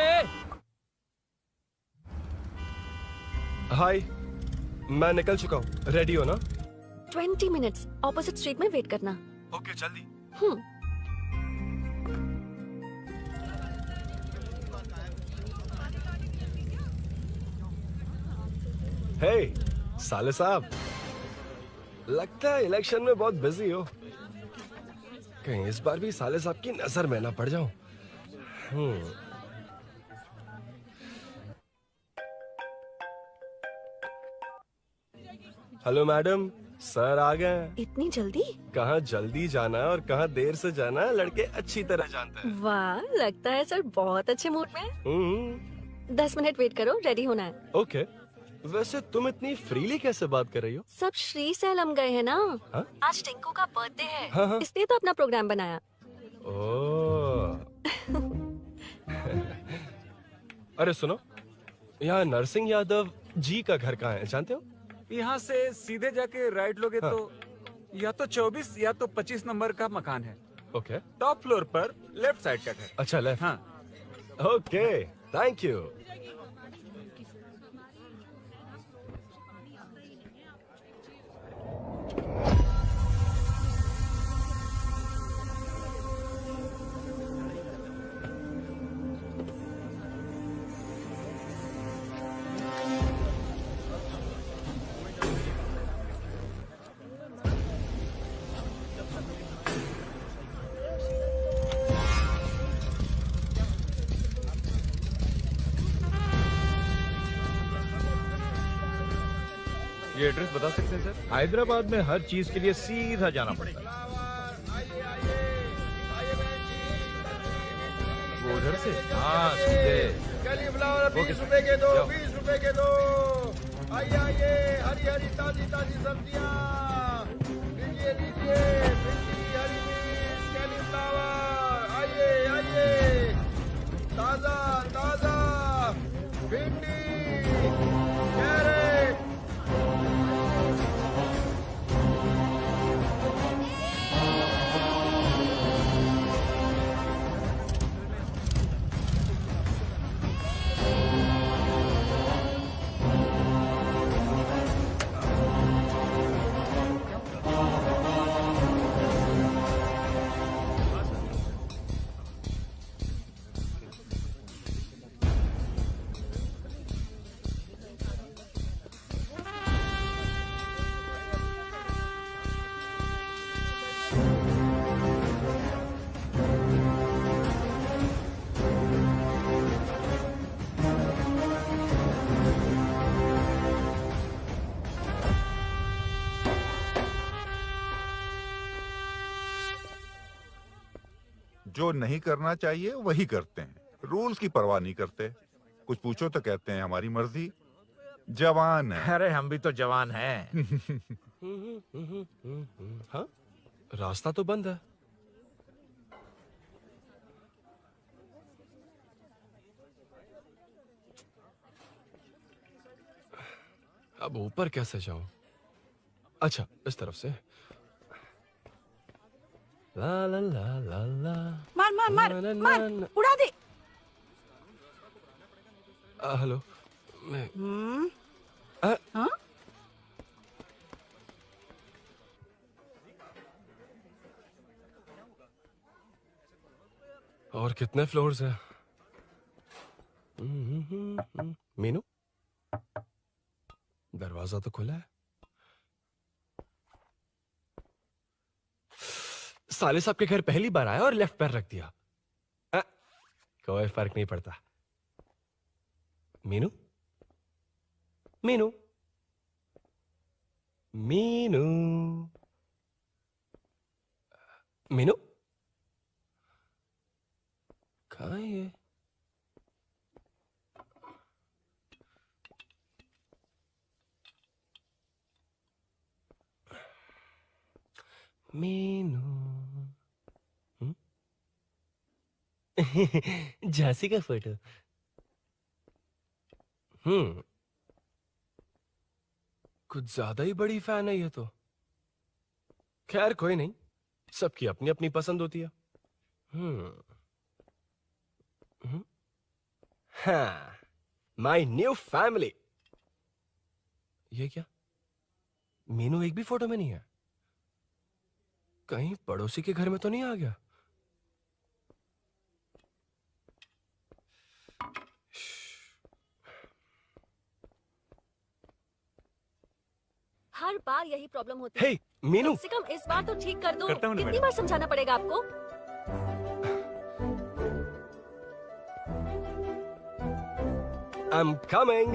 हाय, मैं निकल चुका हूँ, रेडी हो ना? 20 मिनट्स ऑपोजिट स्ट्रीट में वेट करना। ओके जल्दी। हे साले साहब, लगता है इलेक्शन में बहुत बिजी हो। कहीं इस बार भी साले साहब की नजर में ना पड़ जाऊं। हेलो मैडम, सर आ गए। इतनी जल्दी? कहाँ जल्दी जाना है और कहाँ देर से जाना है, लड़के अच्छी तरह जानते हैं। वाह, लगता है सर बहुत अच्छे मूड में हैं। 10 मिनट वेट करो, रेडी होना है। ओके। वैसे तुम इतनी फ्रीली कैसे बात कर रही हो? सब श्री सैलम गए हैं ना। हाँ? आज टिंकू का बर्थडे है, हाँ, हाँ। इसलिए तो अपना प्रोग्राम बनाया। ओह। अरे सुनो, यहाँ नरसिंह यादव जी का घर कहाँ है, जानते हो? यहाँ से सीधे जाके राइट लोगे तो या तो 24 या तो 25 नंबर का मकान है। ओके। टॉप फ्लोर पर लेफ्ट साइड का घर। अच्छा लेफ्ट। हाँ। Okay, thank you. ये एड्रेस बता सकते हैं सर? हैदराबाद में हर चीज के लिए सीधा जाना पड़ेगा। वो उधर से? हाँ सीधे। कैलीफ्लावर 20 रुपए के दो, 20 रुपए के दो। आइए आइए, हरी हरी ताजी ताजी सब्जियाँ लीजिए लीजिए। भिंडी, हरी मिर्च, कैलीफ्लावर, आइए आइए। ताजा ताजा भिंडी, कैरेट। जो नहीं करना चाहिए वही करते हैं, रूल्स की परवाह नहीं करते। कुछ पूछो तो कहते हैं हमारी मर्जी। जवान है। अरे हम भी तो जवान हैं। हाँ, रास्ता तो बंद है। अब ऊपर कैसे जाऊं? अच्छा, इस तरफ से। ला ला ला ला ला। मार मार मार मार, उड़ा दे। हेलो, मैं हाँ? और कितने फ्लोर्स हैं? दरवाजा तो खुला है। साले साहब के घर पहली बार आया और लेफ्ट पैर रख दिया। कोई फर्क नहीं पड़ता। मीनू, मीनू, मीनू, मीनू, कहाँ है ये? मीनू, झांसी का फोटो। कुछ ज्यादा ही बड़ी फैन है ये तो। खैर कोई नहीं, सबकी अपनी अपनी पसंद होती है। हाँ, माई न्यू फैमिली। ये क्या? मीनू एक भी फोटो में नहीं है। कहीं पड़ोसी के घर में तो नहीं आ गया? हर बार यही प्रॉब्लम होती है। हे, मीनू। कम से कम इस बार तो ठीक कर दो। करता हूँ ना कितनी मैडम। बार समझाना पड़ेगा आपको? I'm coming.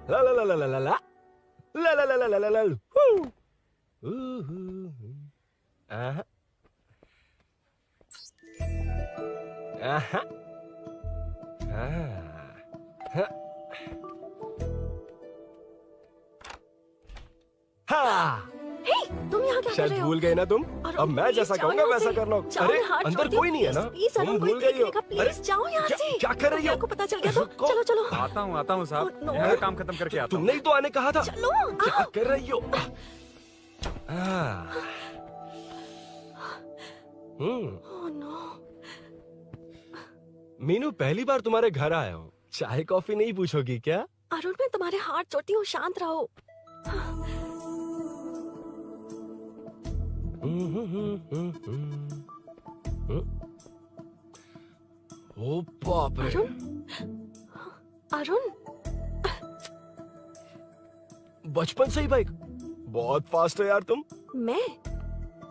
La la la la la la la. La la la la la la la. Woo. Aha. Aha. हाँ। हे, तुम यहाँ क्या कर शायद रहे हो? भूल गए ना तुम। अरुण, अब मैं प्लीज जैसा जाओ कहूंगा यहाँ वैसा से। करना। जाओ, अरे मैं हाथ अंदर छोड़ती कोई हूँ, नहीं है ना? प्लीज, अरुण, तुम कोई भूल गई हो। देख लेगा, प्लीज जाओ यहाँ से। क्या कर रही हो? आपको पता चल गया तो चलो चलो। आता हूँ साहब। मैं काम खत्म करके आता हूँ। तुमने ही तो आने कहा था। चलो, क्या कर रही हो? Oh no. मीनू, पहली बार तुम्हारे घर आया हूँ। चाय कॉफी नहीं पूछोगी क्या? अरुण, मैं तुम्हारे हाथ जोड़ती हूँ, शांत रहो। ओ बाप रे। अरुण, बचपन से ही बाइक। बहुत फास्ट हो यार तुम। मैं?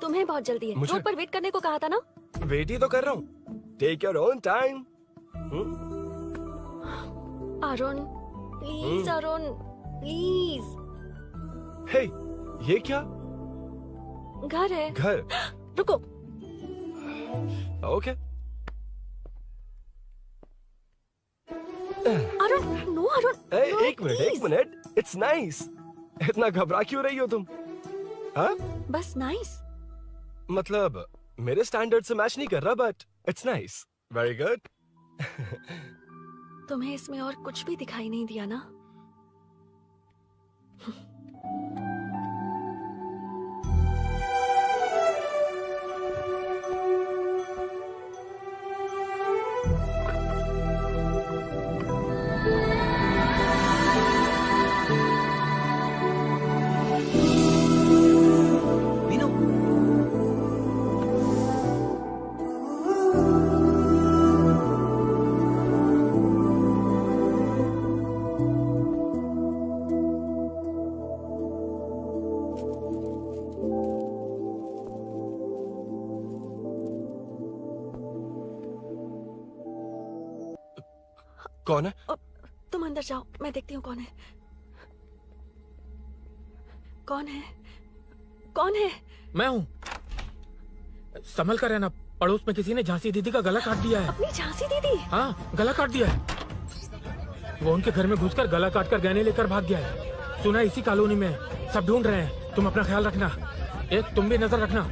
तुम्हें बहुत जल्दी है। मुझे- रोड पर वेट करने को कहा था ना? वेट ही तो कर रहा हूँ। Take your own time. Arun, please Arun, please. Hey, ये क्या? घर है। घर? रुको। Okay. Arun, no Arun. No, एक मिनट। It's nice. इतना घबरा क्यों रही हो तुम? हाँ? बस नाइस। मतलब मेरे स्टैंडर्ड से मैच नहीं कर रहा, but it's nice. Very good. तुम्हें इसमें और कुछ भी दिखाई नहीं दिया ना? कौन है? तुम अंदर जाओ, मैं देखती हूँ कौन है। कौन है? कौन है? मैं हूँ। संभल कर रहना। पड़ोस में किसी ने झांसी दीदी का गला काट दिया है। अपनी झांसी दीदी? हाँ, गला काट दिया है। वो उनके घर में घुसकर गला काट कर गहने लेकर भाग गया है। सुना इसी कॉलोनी में। सब ढूंढ रहे हैं। तुम अपना ख्याल रखना। एक तुम भी नजर रखना।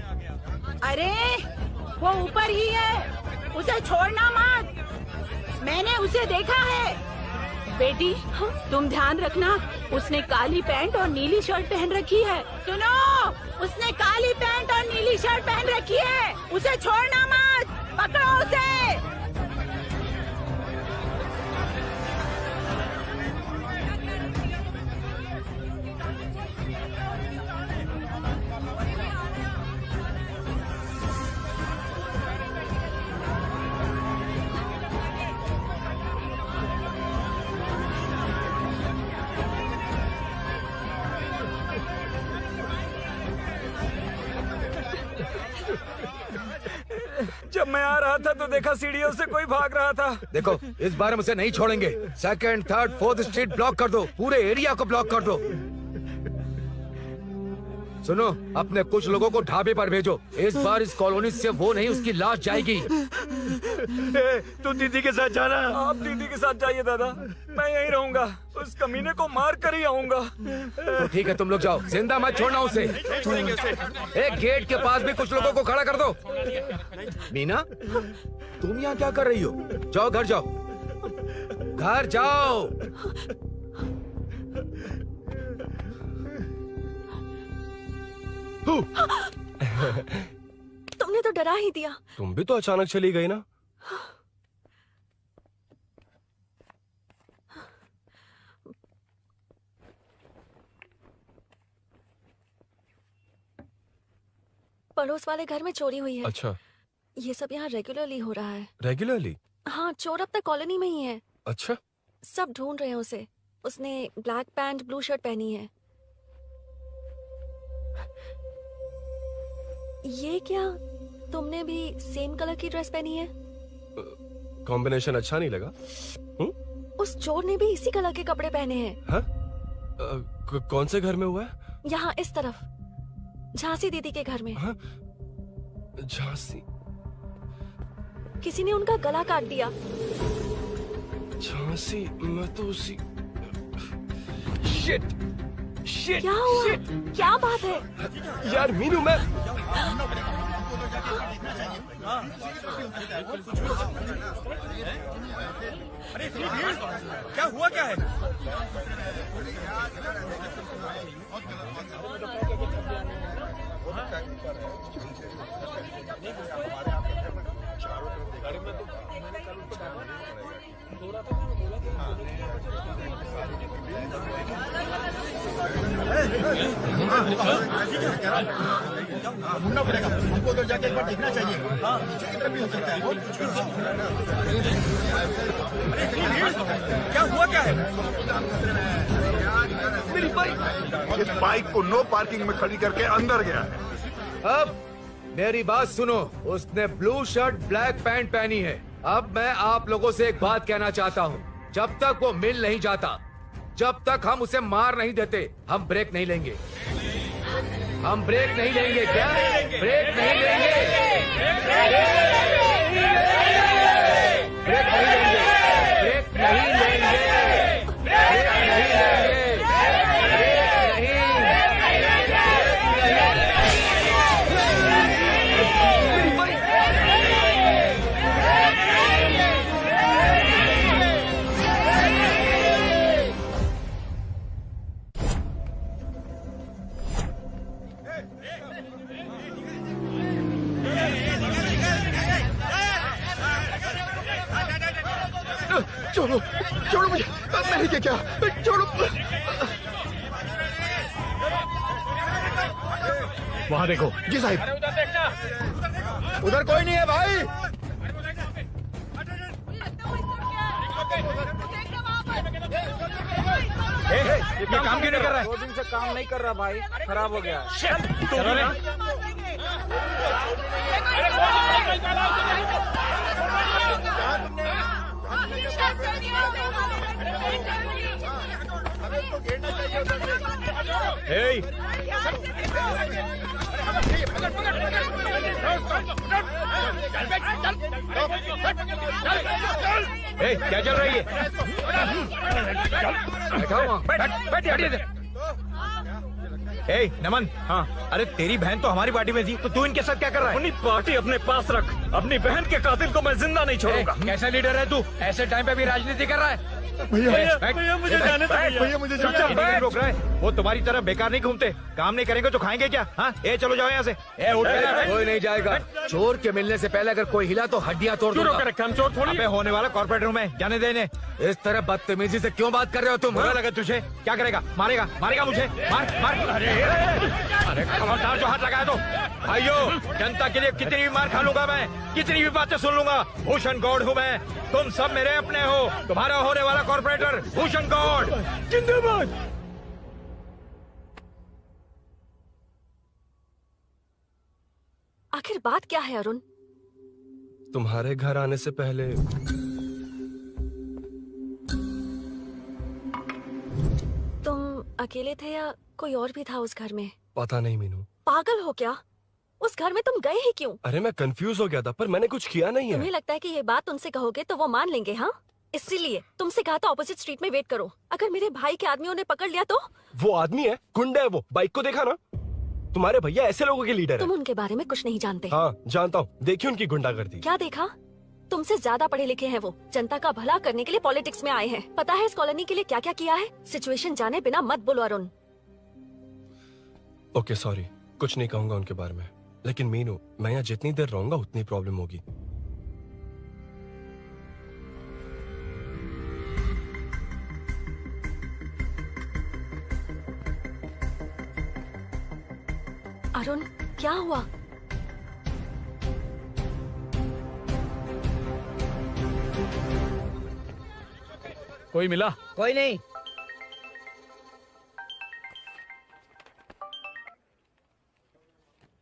अरे वो ऊपर ही है, उसे छोड़ना मत। मैंने उसे देखा है। बेटी, तुम ध्यान रखना, उसने काली पैंट और नीली शर्ट पहन रखी है। सुनो, उसने काली पैंट और नीली शर्ट पहन रखी है। उसे छोड़ना मत, पकड़ो उसे। था तो देखा सीढ़ियों से कोई भाग रहा था। देखो इस बार हम उसे नहीं छोड़ेंगे। Second, third, fourth street block कर दो, पूरे एरिया को ब्लॉक कर दो। सुनो, अपने कुछ लोगों को ढाबे पर भेजो। इस बार इस कॉलोनी से वो नहीं, उसकी लाश जाएगी। तू दीदी के साथ जाना। आप दीदी के साथ जाइए दादा, मैं यहीं रहूंगा। उस कमीने को मार कर ही आऊंगा। तो ठीक है, तुम लोग जाओ, जिंदा मत छोड़ना उसे। एक गेट के पास भी कुछ लोगों को खड़ा कर दो। मीना, तुम यहाँ क्या कर रही हो? जाओ घर जाओ, घर जाओ। तुमने तो डरा ही दिया। तुम भी तो अचानक चली गई ना। पड़ोस वाले घर में चोरी हुई है। अच्छा, ये सब यहाँ रेगुलरली हो रहा है। रेगुलरली? हाँ, चोर अब तक कॉलोनी में ही है। अच्छा, सब ढूंढ रहे हैं उसे। उसने ब्लैक पैंट ब्लू शर्ट पहनी है। ये क्या, तुमने भी सेम कलर की ड्रेस पहनी है? कॉम्बिनेशन अच्छा नहीं लगा? उस चोर ने भी इसी कलर के कपड़े पहने हैं। हाँ? कौन से घर में हुआ है? यहाँ इस तरफ, झांसी दीदी के घर में। हाँ? झांसी? किसी ने उनका गला काट दिया। झांसी? मैं तो उसी... शिट! शिट! क्या हुआ? शिट! क्या बात है? यार मीनू, मैं... क्या हुआ, क्या है? ढूंढना पड़ेगा हमको, तो जाके एक बार देखना चाहिए। भी हो सकता है। क्या हुआ, क्या है? मेरी बाइक, इस बाइक को नो पार्किंग में खड़ी करके अंदर गया है। अब मेरी बात सुनो, उसने ब्लू शर्ट ब्लैक पैंट पहनी है। अब मैं आप लोगों से एक बात कहना चाहता हूँ, जब तक वो मिल नहीं जाता, जब तक हम उसे मार नहीं देते, हम ब्रेक नहीं लेंगे। हम ब्रेक नहीं लेंगे। क्या ब्रेक नहीं लेंगे? ब्रेक नहीं लेंगे। ब्रेक नहीं लेंगे। ब्रेक नहीं लेंगे। ब्रेक छोड़ो, छोड़ो मुझे, मैंने क्या, छोड़ो। वहाँ देखो। जी साहब। उधर कोई नहीं है भाई। ये काम क्यों नहीं कर रहा है? 2 दिन से काम नहीं कर रहा भाई, खराब हो गया। चलो रे। Hey! क्या चल रही है? नमन, हाँ, अरे तेरी बहन तो हमारी पार्टी में थी, तो तू इनके साथ क्या कर रहा है? अपनी पार्टी अपने पास रख, अपनी बहन के कातिल को मैं जिंदा नहीं छोड़ूंगा। कैसा लीडर है तू? ऐसे टाइम पे भी राजनीति कर रहा है? भैया मुझे जाने दो भैया, मुझे जाने रोक रहा है। वो तुम्हारी तरह बेकार नहीं घूमते, काम नहीं करेंगे तो खाएंगे क्या? हाँ, चलो जाओ यहाँ से। कोई नहीं जाएगा। चोर के मिलने से पहले अगर कोई हिला तो हड्डियां तोड़ दूंगा। हम चोर थोड़ी होने वाला कॉर्पोरेट रूम है, जाने देने। इस तरह बदतमीजी से क्यों बात कर रहे हो तुम? बुरा लगा तुझे? क्या करेगा? मारेगा? मारेगा मुझे? मार मार। अरे खबरदार जो हाथ लगाया तो। भाइयों, जनता के लिए कितनी भी मार खा लूंगा मैं, कितनी भी बातें सुन लूंगा। भूषण गौड़ हूँ मैं, तुम सब मेरे अपने हो। तुम्हारा होने वाला कॉर्पोरेटर भूषण गौड़ जिंदाबाद। आखिर बात क्या है अरुण? तुम्हारे घर आने से पहले तुम अकेले थे या कोई और भी था उस घर में? पता नहीं मीनू। पागल हो क्या? उस घर में तुम गए ही क्यों? अरे मैं कंफ्यूज हो गया था, पर मैंने कुछ किया नहीं तुम्हें है। लगता है कि ये बात उनसे कहोगे तो वो मान लेंगे? हाँ, इसीलिए तुमसे कहा था ऑपोजिट स्ट्रीट में वेट करो। अगर मेरे भाई के आदमियों ने पकड़ लिया तो? वो आदमी है, गुंडा है वो। बाइक को देखा ना? तुम्हारे भैया ऐसे लोगों के लीडर तुम है। उनके बारे में कुछ नहीं जानते। हाँ जानता हूँ, देखिए उनकी गुंडागर्दी। क्या देखा? तुमसे ज्यादा पढ़े लिखे हैं वो। जनता का भला करने के लिए पॉलिटिक्स में आए हैं। पता है इस कॉलोनी के लिए क्या क्या किया है? सिचुएशन जाने बिना मत बोलो अरुण। ओके सॉरी, कुछ नहीं कहूंगा उनके बारे में। लेकिन मीनू, मैं यहाँ जितनी देर रहूंगा उतनी प्रॉब्लम होगी। अरुण, क्या हुआ? कोई मिला? कोई नहीं।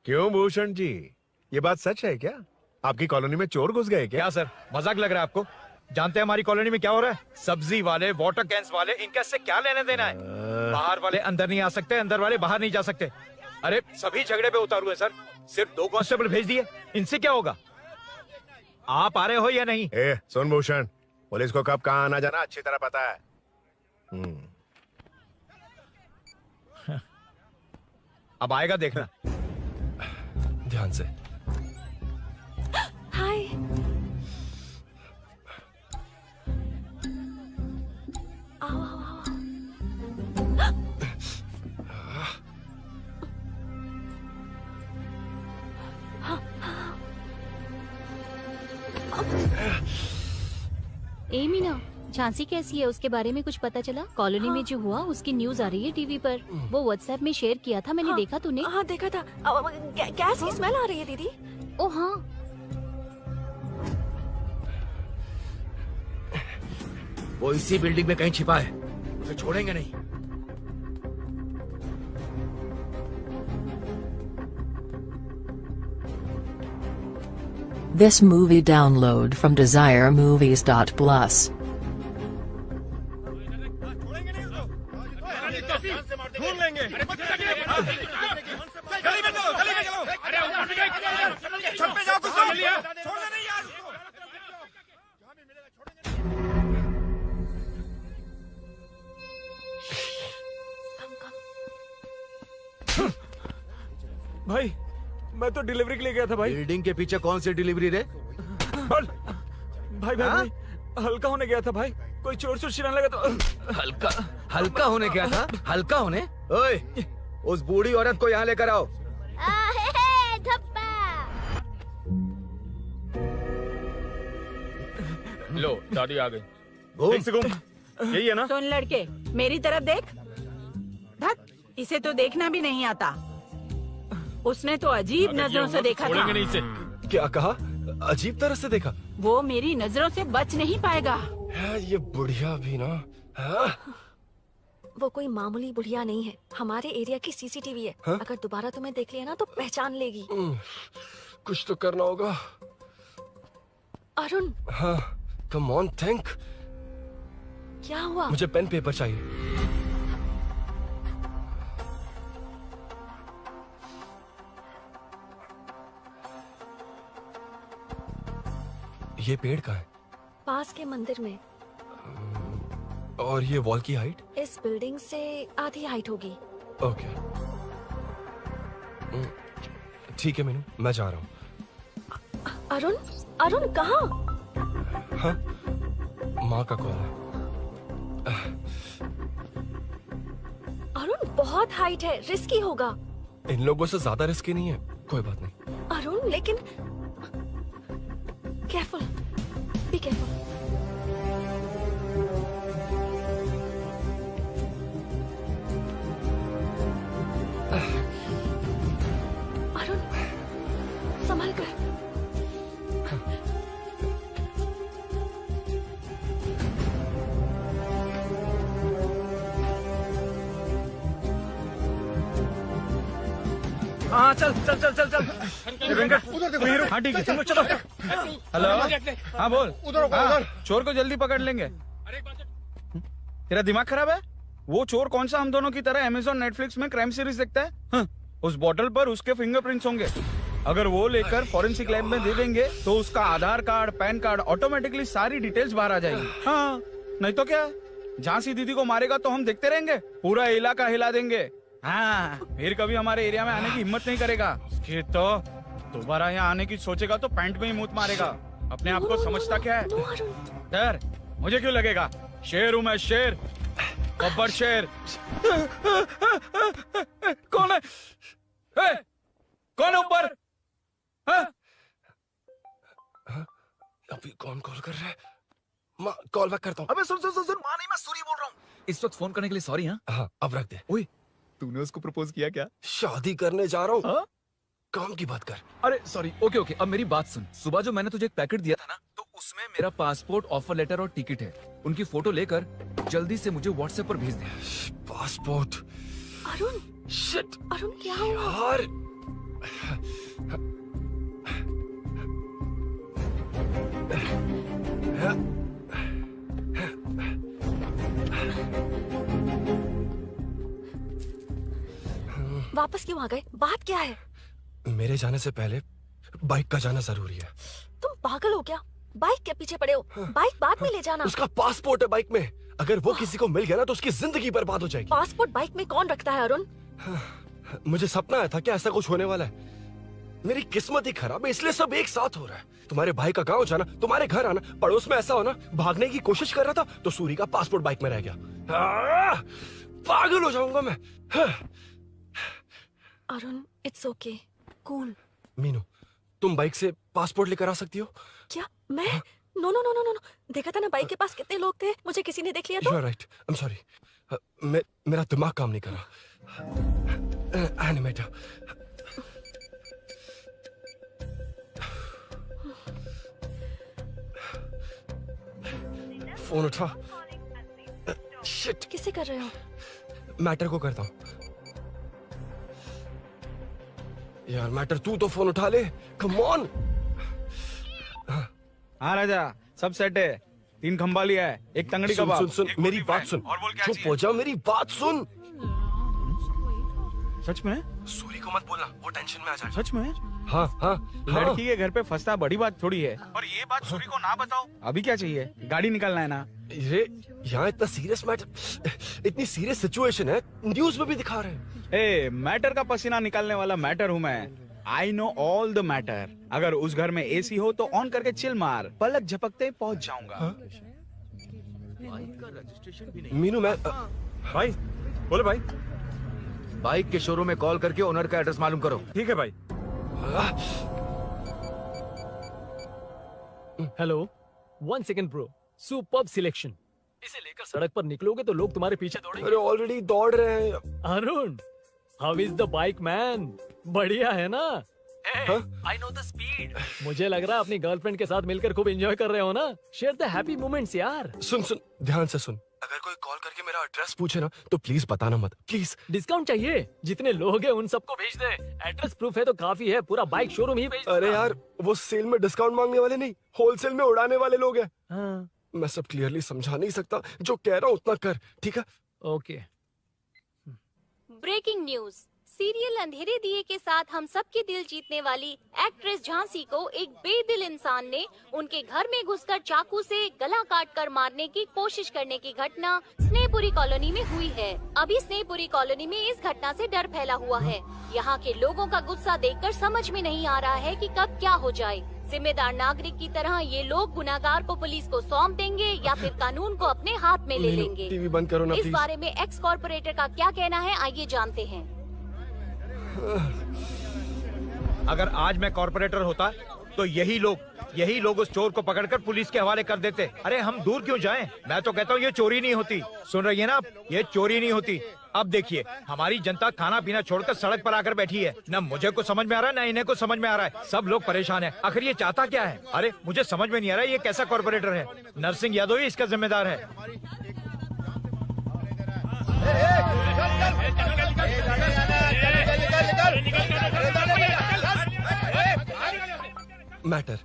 क्यों भूषण जी, ये बात सच है क्या? आपकी कॉलोनी में चोर घुस गए क्या? क्या सर, मजाक लग रहा है आपको? जानते हैं हमारी कॉलोनी में क्या हो रहा है? सब्जी वाले, वाटर कैंस वाले, इनका इससे क्या लेने देना है? बाहर वाले अंदर नहीं आ सकते, अंदर वाले बाहर नहीं जा सकते। अरे सभी झगड़े पे उतारू है सर। सिर्फ 2 कांस्टेबल भेज दिए, इनसे क्या होगा? आप आ रहे हो या नहीं? ए, सुन भूषण, पुलिस को कब कहाँ आना जाना अच्छी तरह पता है। अब आएगा देखना। ध्यान से। हाय। आओ आओ आओ। ए मीना, झांसी कैसी है? उसके बारे में कुछ पता चला? कॉलोनी में जो हुआ उसकी न्यूज आ रही है टीवी पर। वो व्हाट्सएप में शेयर किया था, मैंने देखा। तूने? हाँ देखा था। गैस की स्मेल आ रही है दीदी। ओ हाँ। वो इसी बिल्डिंग में कहीं छिपा है, उसे छोड़ेंगे नहीं। This movie download from DesireMovies.plus. ढूंढ लेंगे। गली में चलो, गली में चलो। अरे छत पे जाओ, कुछ छोड़ने नहीं यार। भाई, मैं तो डिलीवरी के लिए गया था भाई। बिल्डिंग के पीछे कौन सी डिलीवरी रे? भाई भाई, हल्का होने गया था भाई। कोई चोर चोर चिल्लाने लगा तो हल्का होने गया था? हल्का होने? ओए, उस बूढ़ी औरत को यहाँ लेकर आओ। लो, दादी आ गई। यही है ना? सुन लड़के, मेरी तरफ देख। धत, इसे तो देखना भी नहीं आता। उसने तो अजीब नजरों से देखा था। नहीं से। क्या कहा? अजीब तरह से देखा? वो मेरी नजरों से बच नहीं पाएगा। ये बुढ़िया भी ना। वो कोई मामूली बुढ़िया नहीं है, हमारे एरिया की सीसीटीवी है। अगर दोबारा तुम्हें देख लिया ना तो पहचान लेगी। कुछ तो करना होगा। अरुण। हाँ, कम ऑन थिंक। क्या हुआ? मुझे पेन पेपर चाहिए। ये पेड़ का है? पास के मंदिर में। और ये वॉल की हाइट? इस बिल्डिंग से आधी हाइट होगी। ओके, ठीक है मीनू, मैं जा रहा हूँ। अरुण, अरुण कहाँ? हाँ, माँ का कॉल है। अरुण बहुत हाइट है, रिस्की होगा। इन लोगों से ज्यादा रिस्की नहीं है। कोई बात नहीं। अरुण लेकिन केयरफुल, बी केयरफुल। अरुण संभल कर। हाँ चल चल चल चल चल। हाँ ठीक है चलो चलो। हेलो हाँ बोल। हाँ, चोर को जल्दी पकड़ लेंगे। तेरा दिमाग खराब है? वो चोर कौन सा हम दोनों की तरह अमेज़न नेटफ्लिक्स में क्राइम सीरीज देखता है? उस बॉटल पर उसके फिंगरप्रिंट्स होंगे। अगर वो लेकर फॉरेंसिक लैब में दे देंगे तो उसका आधार कार्ड, पैन कार्ड, ऑटोमेटिकली सारी डिटेल्स बाहर आ जाएगी। हाँ नहीं तो क्या, झांसी दीदी को मारेगा तो हम देखते रहेंगे, पूरा इलाका हिला देंगे। हाँ फिर कभी हमारे एरिया में आने की हिम्मत नहीं करेगा। फिर तो दोबारा यहाँ आने की सोचेगा तो पैंट में ही मूत मारेगा। अपने आप को समझता क्या है? डर मुझे क्यों लगेगा? शेर हूँ मैं, शेर, गब्बर शेर। कौन है? कौन है ऊपर? अभी कौन कॉल कर रहा है? माँ कॉल बैक करता हूँ। अबे सुन सुन सुन सुन, माँ नहीं, मैं सूरी बोल रहा हूँ। इस वक्त फोन करने के लिए सॉरी। हाँ अब रख दे। ओए तूने उसको प्रपोज किया क्या? शादी करने जा रहा हूँ। काम की बात कर। अरे सॉरी, ओके ओके, अब मेरी बात सुन। सुबह जो मैंने तुझे एक पैकेट दिया था ना, तो उसमें मेरा पासपोर्ट, ऑफर लेटर और टिकट है। उनकी फोटो लेकर जल्दी से मुझे व्हाट्सएप पर भेज दे। पासपोर्ट। अरुण शिट, अरुण क्या हुआ? यार वापस क्यों आ गए? बात क्या है? मेरे जाने से पहले बाइक का जाना जरूरी है। तुम पागल हो क्या? बाइक के पीछे पड़े हो? बाइक बाद में ले जाना। उसका पासपोर्ट है बाइक में, अगर वो किसी को मिल गया ना तो उसकी जिंदगी बर्बाद हो जाएगी। पासपोर्ट बाइक में कौन रखता है अरुण? मुझे सपना आया था कि ऐसा कुछ होने वाला है। मेरी किस्मत ही खराब है, इसलिए सब एक साथ हो रहा है। तुम्हारे भाई का गांव जाना, तुम्हारे घर आना, पड़ोस में ऐसा होना, भागने की कोशिश कर रहा था तो सूरी का पासपोर्ट बाइक में रह गया। पागल हो जाऊंगा मैं। Arun it's okay, cool. Meenu तुम बाइक से पासपोर्ट लेकर आ सकती हो? क्या मैं? No no no no no, देखा था ना बाइक के पास कितने लोग थे, मुझे किसी ने देख लिया तो। You are right, I am sorry. मेरा दिमाग काम नहीं कर रहा। एनिमेटर। फोन उठा। शिट, किसे कर रहे हो? मैटर को करता हूँ। यार मैटर, तू तो फोन उठा ले, कम ऑन। हाँ राजा, सब सेट है। 3 खंबा लिया है, एक तंगड़ी सुन, कबाब। सुन सुन मेरी बात सुन। चुप हो जा, मेरी बात सुन। सच में? सूरी को मत बोलना, वो टेंशन में आ जाए। सच में? हाँ हाँ। लड़की के घर पे फंसना बड़ी बात थोड़ी है। और ये बात सूरी को ना बताओ। अभी क्या चाहिए? गाड़ी निकालना है ना? ये यहाँ इतना सीरियस मैटर, इतनी सीरियस सिचुएशन है, न्यूज में भी दिखा रहे हैं। ए, मैटर का पसीना निकालने वाला मैटर हूँ मैं। I know all the matter. अगर उस घर में एसी हो तो ऑन करके चिल मार, पलक झपकते पहुंच जाऊंगा। मीनू मैं भाई बोलो भाई। बाइक के शोरूम में कॉल करके ओनर का एड्रेस मालूम करो। ठीक है भाई। Hello, 1 second bro, superb selection. इसे लेकर सड़क पर निकलोगे तो लोग तुम्हारे पीछे दौड़ेंगे। अरे ऑलरेडी दौड़ रहे हैं। Arun, how is the bike man? बढ़िया है ना? I know the speed. मुझे लग रहा है अपनी गर्लफ्रेंड के साथ मिलकर खूब एंजॉय कर रहे हो ना? शेयर द हैप्पी मोमेंट्स यार। सुन सुन ध्यान से सुन, अगर कोई कॉल करके मेरा एड्रेस पूछे ना तो प्लीज बताना मत, प्लीज। डिस्काउंट चाहिए? जितने लोग हैं उन सबको भेज दे। एड्रेस प्रूफ है तो काफी है, पूरा बाइक शोरूम ही भेज दे। अरे यार वो सेल में डिस्काउंट मांगने वाले नहीं, होलसेल में उड़ाने वाले लोग हैं। हाँ। मैं सब क्लियरली समझा नहीं सकता, जो कह रहा हूँ उतना कर, ठीक है? ओके। Breaking news. सीरियल अंधेरे दिए के साथ हम सबके दिल जीतने वाली एक्ट्रेस झांसी को एक बेदिल इंसान ने उनके घर में घुसकर चाकू से गला काटकर मारने की कोशिश करने की घटना स्नेहपुरी कॉलोनी में हुई है। अभी स्नेहपुरी कॉलोनी में इस घटना से डर फैला हुआ है। यहाँ के लोगों का गुस्सा देखकर समझ में नहीं आ रहा है कि कब क्या हो जाए। जिम्मेदार नागरिक की तरह ये लोग गुनाहगार को पुलिस को सौंप देंगे या फिर कानून को अपने हाथ में ले लेंगे। टीवी बंद करो ना इस प्लीज। बारे में एक्स कॉर्पोरेटर का क्या कहना है, आइए जानते हैं। अगर आज मैं कॉर्पोरेटर होता तो यही लोग उस चोर को पकड़कर पुलिस के हवाले कर देते। अरे हम दूर क्यों जाएं? मैं तो कहता हूँ ये चोरी नहीं होती। सुन रही है ना आप? ये चोरी नहीं होती। अब देखिए हमारी जनता खाना पीना छोड़कर सड़क पर आकर बैठी है। ना मुझे को समझ में आ रहा है, ना इन्हें को समझ में आ रहा है। सब लोग परेशान हैं। आखिर ये चाहता क्या है? अरे मुझे समझ में नहीं आ रहा है ये कैसा कॉर्पोरेटर है। नरसिंह यादव ही इसका जिम्मेदार है। मैटर।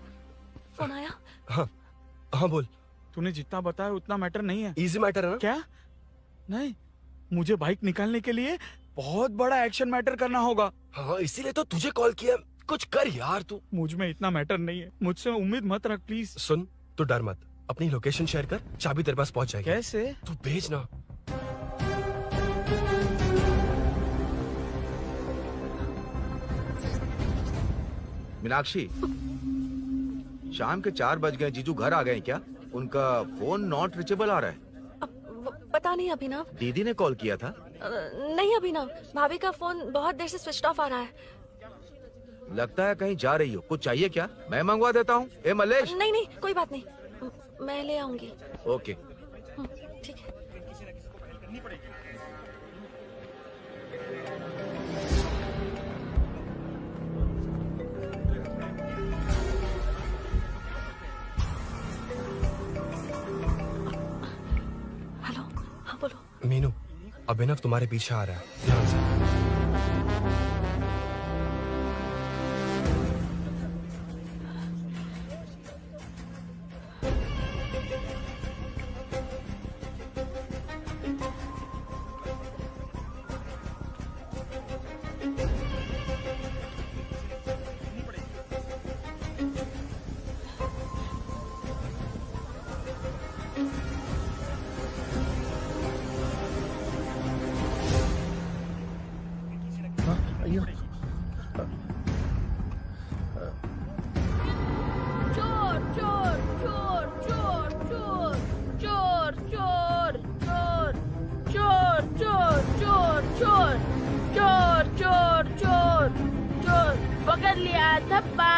फोन आया? हाँ हाँ बोल। तूने जितना बताया उतना मैटर नहीं है। इजी मैटर है ना? क्या? नहीं, मुझे बाइक निकालने के लिए बहुत बड़ा एक्शन मैटर करना होगा। हाँ इसीलिए तो तुझे कॉल किया। कुछ कर यार तू। मुझ में इतना मैटर नहीं है, मुझसे उम्मीद मत रख प्लीज। सुन, तू डर मत, अपनी लोकेशन शेयर कर, चाबी तेरे पास पहुंच जाएगी। कैसे? तू भेज ना। मीनाक्षी, शाम के 4 बज गए, जीजू घर आ गए क्या? उनका फोन नॉट रिचेबल आ रहा है। पता नहीं अभिनव। दीदी ने कॉल किया था? नहीं अभिनव, भाभी का फोन बहुत देर से स्विच ऑफ आ रहा है। लगता है कहीं जा रही हो। कुछ चाहिए क्या? मैं मंगवा देता हूँ। ए मलेश। नहीं नहीं कोई बात नहीं, मैं ले आऊंगी। ओके ठीक है। हेलो, हाँ बोलो। मीनू, अभिनव तुम्हारे पीछे आ रहा है, ध्यान से। चोर चोर चोर चोर चोर चोर चोर चोर चोर चोर चोर चोर चोर चोर चोर चोर पकड़ लिया धप्पा।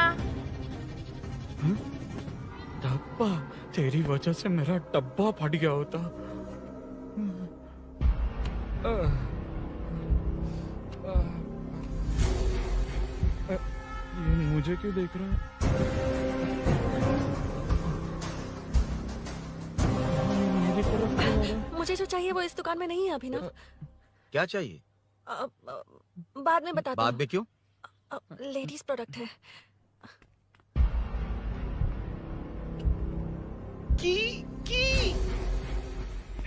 डब्बा? तेरी वजह से मेरा डब्बा फट गया होता। ये मुझे क्यों देख रहा है? मेरी तरफ क्यों आ रहा है? मुझे जो चाहिए वो इस दुकान में नहीं है अभिनव। क्या चाहिए? बाद में बताती बाद में क्यों? हूँ। लेडीज प्रोडक्ट है।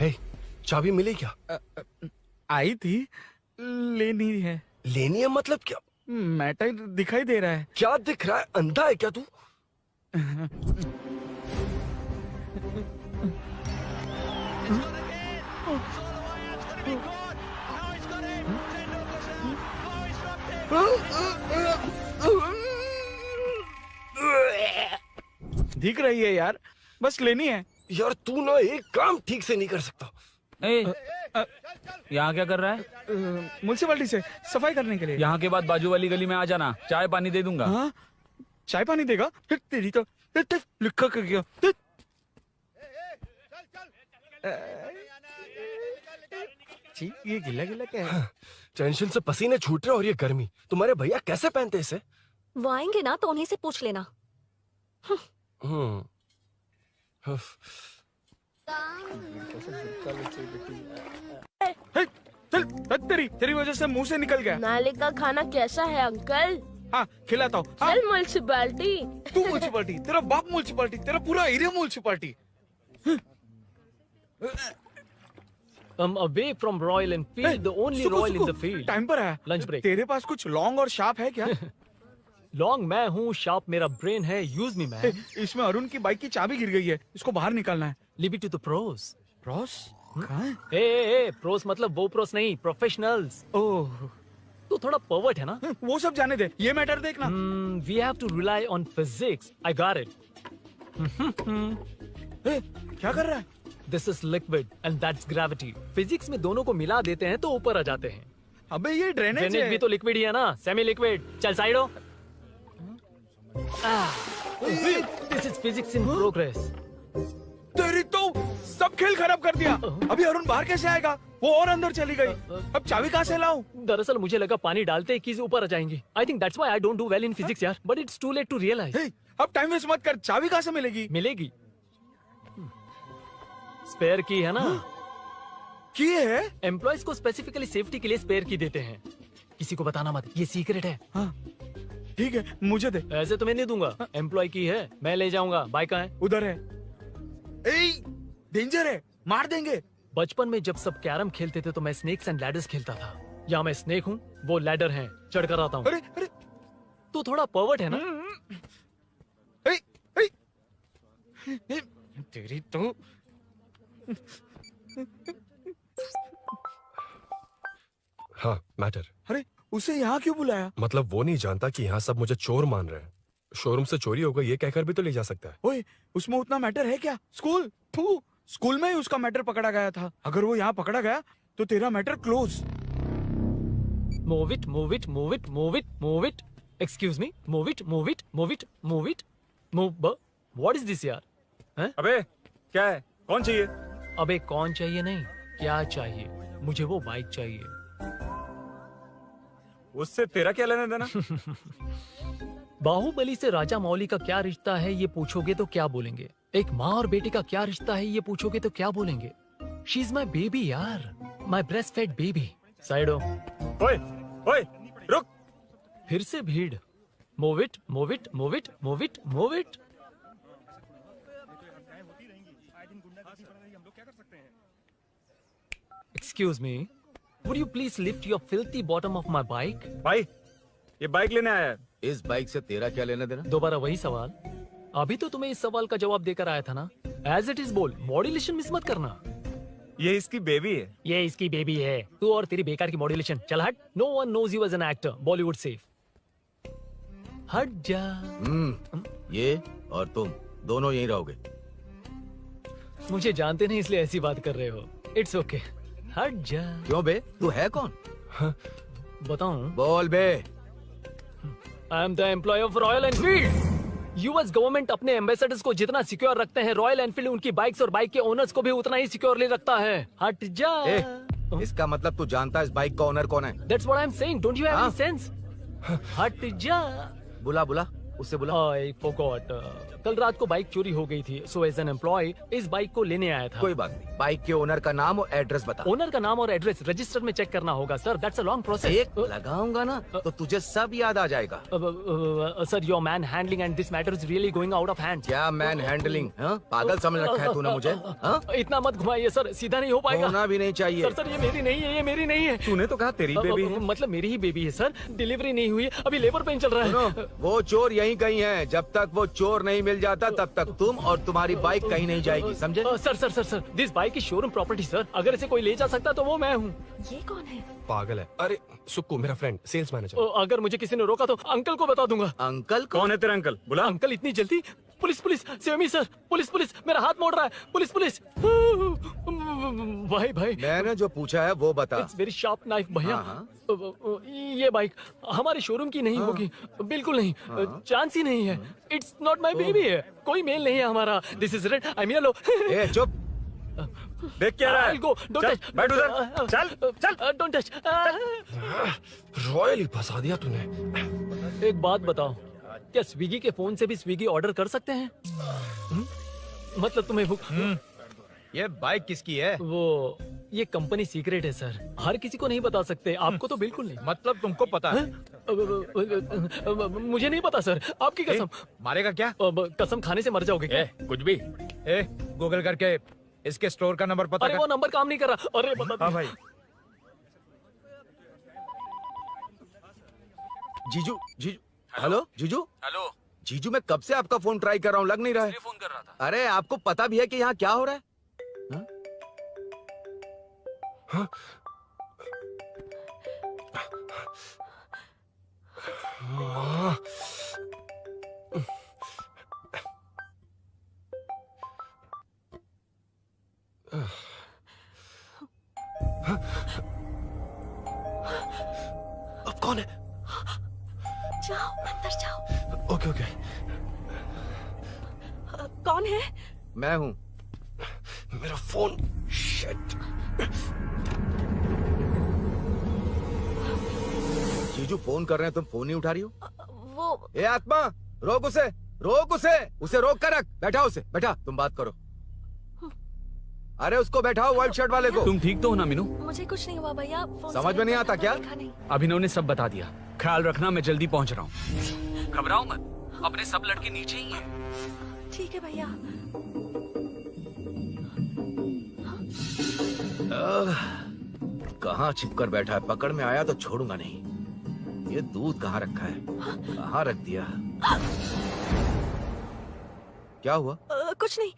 हे, चाबी मिली क्या? आई थी, लेनी है। लेनी है मतलब क्या? मैटर दिखाई दे रहा है। क्या दिख रहा है? अंधा है क्या तू? दिख रही है यार, बस लेनी है। यार तू ना एक काम ठीक से नहीं कर सकता। यहाँ क्या कर रहा है? म्युनिसिपैलिटी से सफाई करने के लिए। यहाँ के बाद बाजू वाली गली में आ जाना, चाय पानी दे दूंगा। हाँ? चाय पानी देगा? फिर तेरी तो लिखा कर गया। ये गिला गिला क्या है? टेंशन से पसीने छूट रहे और ये गर्मी, तुम्हारे भैया कैसे पहनते इसे? वो आएंगे ना तो उन्हीं से पूछ लेना। तेरी वजह से मुंह से निकल गया। नाले का खाना कैसा है अंकल? हाँ खिलाता हूँ। चल म्युनिसिपैलिटी। तू म्युनिसिपैलिटी, तेरा बाप म्युनिसिपैलिटी, तेरा पूरा area municipality. Away from Royal Enfield, the only Royal in the field. Time पर है। Lunch break. तेरे पास कुछ लॉन्ग और शार्प है क्या? लॉन्ग मैं हूँ, शार्प मेरा ब्रेन है। Use me man. इसमें अरुण की बाइक की चाबी गिर गई है, इसको बाहर निकालना है। Leave it to the pros. Pros? कहाँ है? ए प्रोस मतलब वो प्रोस नहीं, प्रोफेशनल्स। ओह, तू थोड़ा पर्वर्ट है ना? वो सब जाने दे, ये मैटर देखना। We have to rely on physics. I got it. क्या कर रहा है? This is liquid and that's gravity. Physics में दोनों को मिला देते हैं तो ऊपर आ जाते हैं। अबे ये ड्रेनेज है। भी तो लिक्विड ही है ना, सेमी लिक्विड। चल साइड हो। This is physics in progress. तेरी तो सब खेल खराब कर दिया। अभी अरुण बाहर कैसे आएगा? वो और अंदर चली गई। अब चाबी कहाँ से लाऊं? दरअसल मुझे लगा पानी डालते ही कीज ऊपर आ जाएंगी। I think that's why I don't do well in physics यार। But it's too late to realize. अब टाइम वेस्ट मत कर, चाबी कहाँ से मिलेगी? मिलेगी। स्पेयर की है ना? की है? एम्प्लॉयज को स्पेसिफिकली सेफ्टी के लिए स्पेयर की देते हैं। किसी को बताना मत, ये सीक्रेट है। हाँ। ठीक है, मुझे दे। ऐसे तो मैं नहीं दूंगा, एम्प्लॉय की है, मैं ले जाऊंगा। बाइक कहाँ है? उधर है। डेंजर है, मार देंगे। बचपन में जब सब कैरम खेलते थे तो मैं स्नेक्स एंड लैडर्स खेलता था। या मैं स्नेक हूँ, वो लैडर है, चढ़ कर आता हूँ। अरे अरे, तू थोड़ा पर्वर्ट है ना? तेरी तो हाँ, मैटर। अरे उसे यहाँ क्यों बुलाया? मतलब वो नहीं जानता कि यहाँ सब मुझे चोर मान रहे हैं। शोरूम से चोरी हो गई ये कहकर भी तो ले जा सकता है। ओए, उसमें उतना मैटर है क्या? स्कूल में ही उसका मैटर पकड़ा गया था। अगर वो यहाँ पकड़ा गया तो तेरा matter close. Move it, move it, move it, move it, move it. Excuse me, move it, move it, move it, move it, move. What is this यार? हैं? अबे क्या है? कौन चाहिए? अबे कौन चाहिए नहीं, क्या चाहिए? मुझे वो बाइक चाहिए। उससे तेरा क्या लेना देना? बाहुबली से राजा मौली का क्या रिश्ता है ये पूछोगे तो क्या बोलेंगे? एक माँ और बेटे का क्या रिश्ता है ये पूछोगे तो क्या बोलेंगे? शी इज माई बेबी यार, my breast fed baby. Side हो। ओए रुक। फिर से भीड़। Move it, move it, move it, move it, move it. Excuse me, would you please lift your filthy bottom of my bike? भाई, ये बाइक लेने आया है। इस बाइक से तेरा क्या लेना देना? दोबारा वही सवाल। अभी तो तुम्हें इस सवाल का जवाब देकर आया था ना। एज इट इज बोल, मॉड्यूलेशन मिस मत करना। ये इसकी बेबी है। ये इसकी बेबी है। तू और तेरी बेकार की मॉड्यूलेशन। चल हट। No one knows you as an actor. Bollywood safe. हट जा। ये और तुम दोनों यहीं रहोगे। मुझे जानते नहीं इसलिए ऐसी बात कर रहे हो। It's okay. हट जा। क्यों बे? तू है कौन? बताऊं? बोल बे। I am the employ of Royal Enfield. US government अपने एम्बेसडर्स को जितना सिक्योर रखते हैं, रॉयल एनफील्ड उनकी बाइक्स और बाइक के ओनर्स को भी उतना ही सिक्योरली रखता है। हट जा। इसका मतलब तू जानता है इस बाइक का ओनर कौन है? That's what I'm saying. Don't you have any sense? हट जा। बुला उससे बुला। I forgot. कल रात को बाइक चोरी हो गई थी, so as an employee इस बाइक को लेने आया था। कोई बात नहीं, बाइक के ओनर का नाम और एड्रेस बता। ओनर का नाम और एड्रेस रजिस्टर में चेक करना होगा sir. That's a long process. एक लगाऊंगा ना तो तुझे सब याद आ जाएगा। Sir, your man handling and this matter is really going out of hand. क्या मैन हैंडलिंग? पागल समझ रखा है तूने मुझे? इतना मत घुमाइए सर, सीधा नहीं हो पाएगा। होना भी नहीं चाहिए। सर ये मेरी नहीं है, ये मेरी नहीं है। तूने तो कहा तेरी बेबी है। मतलब मेरी ही बेबी है सर। डिलीवरी नहीं हुई, अभी लेबर पेन चल रहा है। वो चोर यहीं कहीं है। जब तक वो चोर नहीं मिल जाता तब तक तुम और तुम्हारी बाइक कहीं नहीं जाएगी, समझे? सर दिस बाइक की शोरूम प्रॉपर्टी सर। अगर इसे कोई ले जा सकता तो वो मैं हूँ। ये कौन है? पागल है। अरे सुक्कू, मेरा फ्रेंड, सेल्स मैनेजर। अगर मुझे किसी ने रोका तो अंकल को बता दूंगा। अंकल? कौन है तेरा अंकल? बुला। अंकल इतनी जल्दी? Police save me sir. Police मेरा हाथ मोड़ रहा है। पुलिस। भाई मैंने जो पूछा है वो बता। इट्स वेरी शार्प नाइफ भैया। ये बाइक हमारे शोरूम की नहीं होगी, बिल्कुल नहीं। चांस ही नहीं है। इट्स नॉट माई बेबी है। कोई मेल नहीं है हमारा। This is red. I am yellow. चुप। देख क्या रहा है? I'll go. Don't चल, touch. बैठ उधर। चल। Don't touch. रॉयल ही फंसा दिया तूने। एक बात बताओ, क्या स्विगी के फोन से भी स्विगी ऑर्डर कर सकते हैं? मतलब तुम्हें ये बाइक किसकी है? वो ये कंपनी सीक्रेट है सर। हर किसी को नहीं बता सकते। आपको तो बिल्कुल नहीं। मतलब तुमको पता है? मुझे नहीं पता सर, आपकी कसम। मारेगा क्या? कसम खाने से मर जाओगे क्या? कुछ भी। गूगल करके इसके स्टोर का नंबर पता अरे कर। वो नंबर काम नहीं कर रहा। अरे बता। हाँ भाई। जीजू। हेलो जीजू, मैं कब से आपका फोन ट्राई कर रहा हूँ, लग नहीं रहा है। फोन कर रहा था। अरे आपको पता भी है कि यहाँ क्या हो रहा है? अब कौन है? जाओ अंदर जाओ। ओके। कौन है? मैं हूँ। मेरा फोन। शिट। जीजू फोन कर रहे हैं, तुम फोन नहीं उठा रही हो? वो ए आत्मा, रोक उसे रोक कर रख। बैठा, तुम बात करो। अरे उसको बैठाओ, व्हाइट शर्ट वाले को। तुम ठीक तो हो ना मीनू? मुझे कुछ नहीं हुआ भैया। फोन समझ में नहीं आता क्या? अभिनव ने सब बता दिया। ख्याल रखना, मैं जल्दी पहुंच रहा हूँ। घबराओ मत, अपने सब लड़के नीचे ही हैं। ठीक है भैया। कहाँ छिपकर बैठा है, पकड़ में आया तो छोड़ूंगा नहीं। ये दूध कहाँ रखा है, कहाँ रख दिया? क्या हुआ? कुछ नहीं।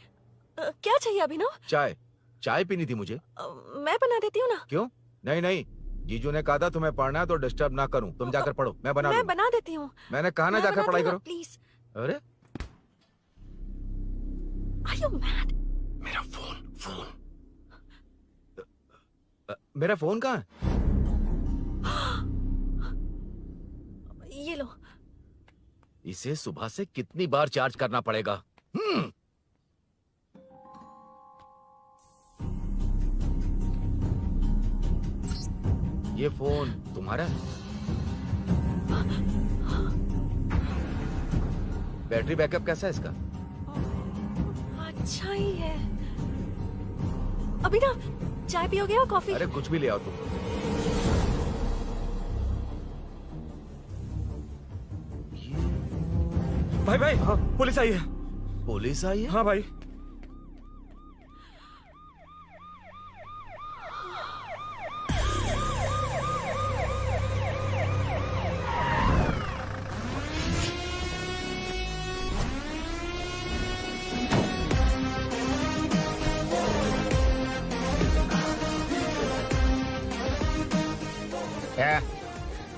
क्या चाहिए अभिनव? चाय, चाय पीनी थी मुझे। मैं बना देती हूँ ना। क्यों? नहीं नहीं, जीजू ने कहा था तुम्हें पढ़ना है तो डिस्टर्ब ना करूं, तुम जाकर पढ़ो, मैं बना देती हूँ। मैंने कहा ना जाकर पढ़ाई करो प्लीज। अरे Are you mad? मेरा फोन मेरा फोन कहाँ है? ये लो। इसे सुबह से कितनी बार चार्ज करना पड़ेगा? ये फोन तुम्हारा है? बैटरी बैकअप कैसा है इसका? अच्छा ही है। अभिनव, चाय पियोगे या कॉफी? अरे कुछ भी ले आओ तुम। भाई भाई, हाँ, पुलिस आई है। पुलिस आई है? हाँ भाई।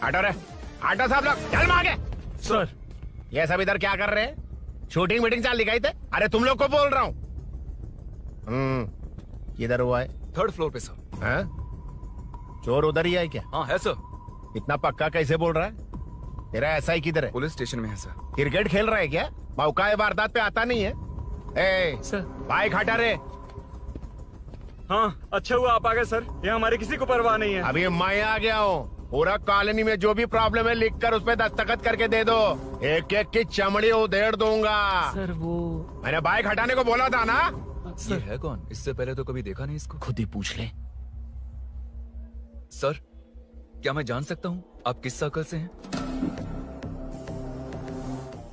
आटो रे, आटो साहब लोग चल मांगे। सर, ये सब इधर क्या कर रहे हैं? शूटिंग मीटिंग चाल दिखाई थे? अरे तुम लोग को बोल रहा हूँ। किधर हुआ है? 3rd फ्लोर पे सर। हैं? चोर उधर ही है क्या? हाँ है सर। इतना पक्का कैसे बोल रहा है? तेरा ऐसा ही किधर है? पुलिस स्टेशन में है सर। क्रिकेट खेल रहा है क्या? मौका वारदात पे आता नहीं है? ए सर, बाइक हटा रे। हाँ, अच्छा हुआ आप आ गए सर, ये हमारे किसी को परवाह नहीं है। अभी मैं आ गया हूँ। पूरा कॉलोनी में जो भी प्रॉब्लम है लिख कर उस पे दस्तखत करके दे दो। एक एक की चमड़ी उधेड़ दूंगा। सर वो मैंने बाइक हटाने को बोला था ना? ये है कौन? इससे पहले तो कभी देखा नहीं इसको। खुद ही पूछ ले। सर, क्या मैं जान सकता हूँ आप किस सर्कल से हैं?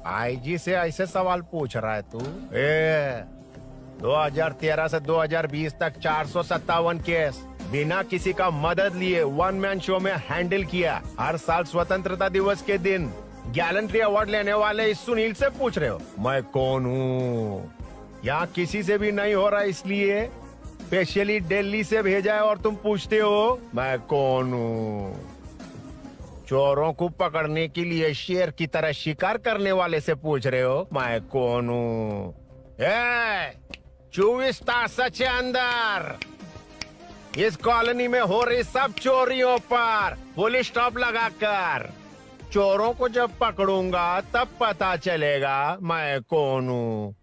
आईजी से ऐसे सवाल पूछ रहा है तू? 2013 से 2020 तक 457 केस बिना किसी का मदद लिए 1 मैन शो में हैंडल किया। हर साल स्वतंत्रता दिवस के दिन गैलेंट्री अवार्ड लेने वाले इस सुनील से पूछ रहे हो मैं कौन हूँ? यहाँ किसी से भी नहीं हो रहा, इसलिए स्पेशली दिल्ली से भेजा है और तुम पूछते हो मैं कौन हूँ? चोरों को पकड़ने के लिए शेर की तरह शिकार करने वाले से पूछ रहे हो मैं कौन हूँ? 24 तास के अंदर इस कॉलोनी में हो रही सब चोरियों पर पुलिस स्टॉप लगाकर चोरों को जब पकड़ूंगा तब पता चलेगा मैं कौन हूँ।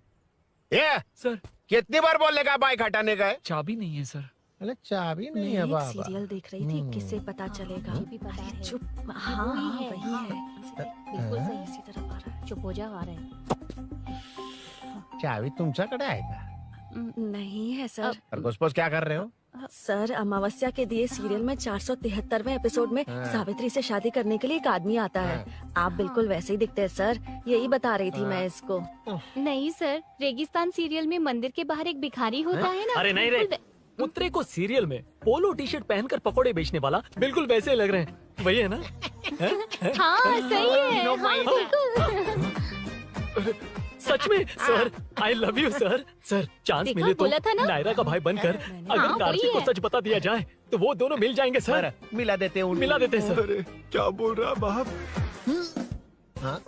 ये सर, कितनी बार बोलेगा बाइक हटाने का? चाबी नहीं है सर। अरे चाबी नहीं मैं है एक बाबा। सीरियल देख रही थी, किससे पता चलेगा? अरे चुप। हाँ वही है, वही है। बिल्कुल सही। इसी तरफ आ रहा है। चुप हो जा, आ रहा है। चाबी तुमच्याकडे आहे का? नहीं है सर। और घुसपौस क्या कर रहे हो? सर, अमावस्या के दिए सीरियल में 473वें एपिसोड में हाँ। सावित्री से शादी करने के लिए एक आदमी आता है। आप बिल्कुल वैसे ही दिखते हैं सर, यही बता रही थी मैं इसको। नहीं सर, रेगिस्तान सीरियल में मंदिर के बाहर एक भिखारी होता है ना। अरे नहीं रे, पुत्रे को सीरियल में पोलो टी शर्ट पहनकर पकोड़े बेचने वाला बिल्कुल वैसे लग रहे हैं। वही है ना? हाँ सही है। हाँ, बिल्कुल। सच में sir, I love you sir. Sir, chance देखा, मिले तो बोला था ना? नायरा का भाई बनकर अगर हाँ, कार्तिक वही को है। सच बता दिया जाए तो वो दोनों मिल जाएंगे सर। मिला देते हैं मिला देते हैं सर। अरे क्या बोल रहा बाप? हाँ?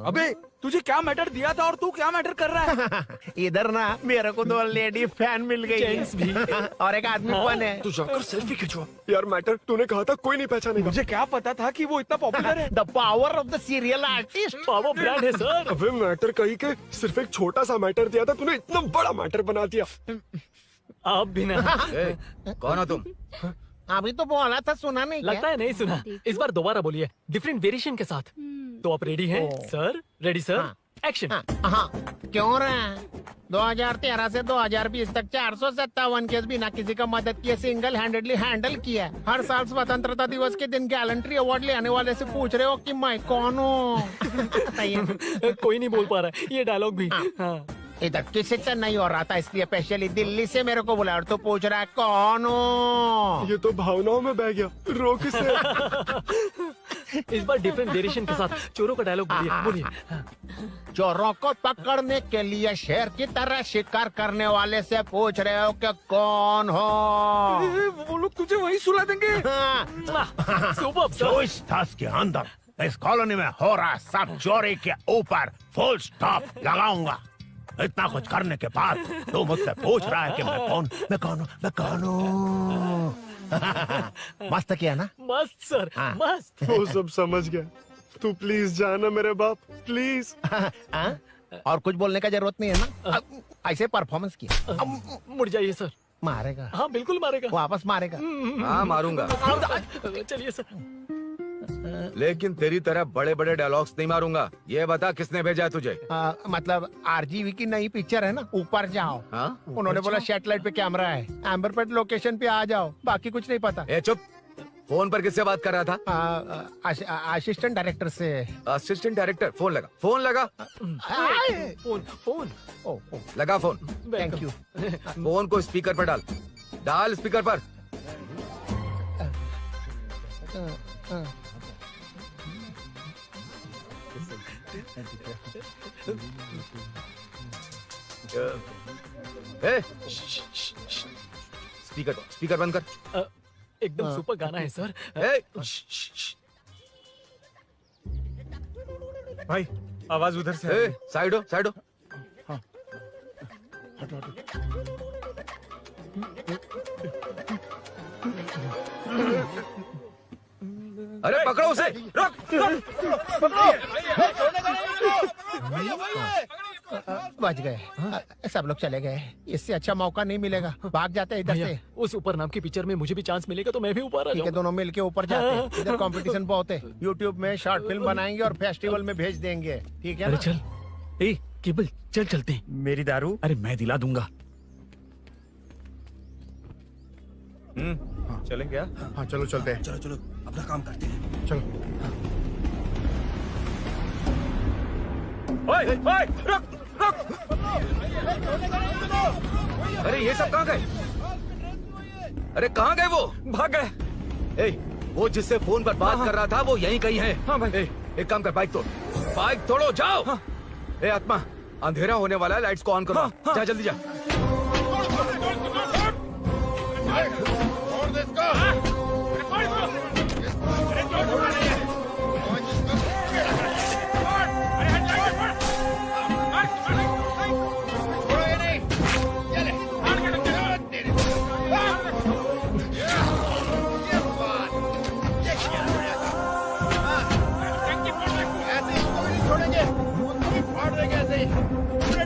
अबे तुझे क्या मैटर दिया था और तू क्या मैटर कर रहा है? इधर ना मेरे को 2 लेडी फैन मिल गई जेंट्स भी। है और एक आदमी कौन है? तू जाकर सेल्फी खिंचवा। यार मैटर तूने कहा था कोई नहीं पहचानेगा। मुझे क्या पता था कि वो इतना पॉपुलर है? The power of the serial artist. Power brand है सर। अबे मैटर कहीं के सिर्फ एक छोटा सा मैटर दिया था, तूने इतना बड़ा मैटर बना दिया। आप भी ना। कौन हो तुम? अभी तो बोला था, सुना नहीं क्या? लगता है नहीं सुना। इस बार दोबारा बोलिए, डिफरेंट वेरिएशन के साथ। तो आप रेडी हैं सर? Ready sir? एक्शन। हाँ, क्यों रहा? 2013 से 2020 तक 457 केस बिना किसी का मदद किए सिंगल हैंडेडली हैंडल किया है। हर साल स्वतंत्रता दिवस के दिन गैलेंट्री अवार्ड लेने वाले से पूछ रहे हो कि मैं कौन हूँ? कोई नहीं बोल पा रहा है ये डायलॉग भी। हाँ। इधर किसी से नहीं हो रहा था इसलिए स्पेशली दिल्ली से मेरे को बुलाया और तू पूछ रहा है कौन हूँ? ये तो भावनाओं में बह गया। रोक इसे। इस बार डिफरेंट वेरिएशन के साथ चोरों का डायलॉग बोलिए। चोरों को पकड़ने के लिए शेर की तरह शिकार करने वाले से पूछ रहे हो कि कौन हो? वो लोग तुझे वही सुला देंगे। जो इस थास के अंदर इस कॉलोनी में हो रहा सब चोरी के ऊपर फुल स्टॉप लगाऊंगा। इतना कुछ करने के बाद तू मुझसे पूछ रहा है कि मैं कौन हूँ? मस्त किया ना? मस्त सर, मस्त। वो सब समझ गया। तू प्लीज जाना मेरे बाप, प्लीज। और कुछ बोलने का जरूरत नहीं है ना? ऐसे परफॉर्मेंस किया। मुड़ जाइए सर। मारेगा? हाँ बिल्कुल मारेगा। वापस मारेगा? हाँ मारूंगा। चलिए सर। लेकिन तेरी तरह बड़े बड़े डायलॉग्स नहीं मारूंगा। ये बता किसने भेजा है तुझे? मतलब आरजीवी की नई पिक्चर है ना, ऊपर जाओ। उन्होंने बोला सैटेलाइट पे कैमरा है, एम्बर पेट लोकेशन पे आ जाओ, बाकी कुछ नहीं पता। ए चुप। फोन पर किससे बात कर रहा था? असिस्टेंट डायरेक्टर से। Assistant director? फोन लगा, फोन लगा। फोन लगा फोन। Thank you. फोन को स्पीकर पर डाल, डाल स्पीकर पर। स्पीकर बंद कर। एकदम सुपर गाना है सर। भाई आवाज उधर से। साइड हो, साइड हो। अरे पकड़ो उसे। रुक, बच गए। सब लोग चले गए। इससे अच्छा मौका नहीं मिलेगा। भाग जाते हैं इधर से। उस ऊपर नाम की पिक्चर में मुझे भी चांस मिलेगा तो मैं भी ऊपर आ जाऊंगा। दोनों मिलके ऊपर जाते हैं। इधर कंपटीशन बहुत है। यूट्यूब में शॉर्ट फिल्म बनाएंगे और फेस्टिवल में भेज देंगे। ठीक है अरे ना? चल, ए केबल चल चलते हैं। मेरी दारू? अरे मैं दिला दूंगा। चलें क्या? हाँ चलो चलते हैं। चलो अपना काम करते हैं। चलो। ओए, ओए, रुक, रुक। अरे ये सब कहाँ गए? अरे कहाँ गए वो? भाग गए। ए, वो जिससे फोन पर बात कर रहा था वो यहीं कहीं है। हाँ भाई। एक काम कर, बाइक तोड़, बाइक तोड़ो, जाओ। ए आत्मा, अंधेरा होने वाला है, लाइट्स को ऑन करो। जा जल्दी जा।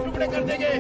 टुकड़े कर देंगे।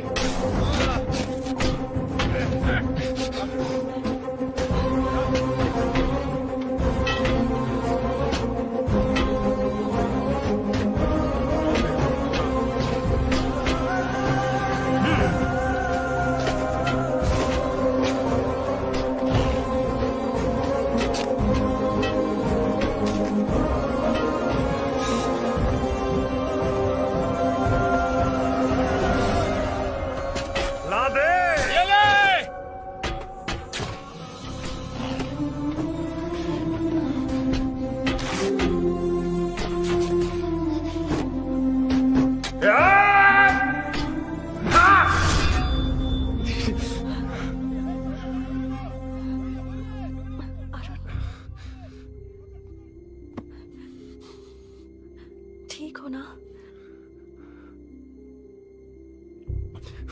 ठीक हो ना?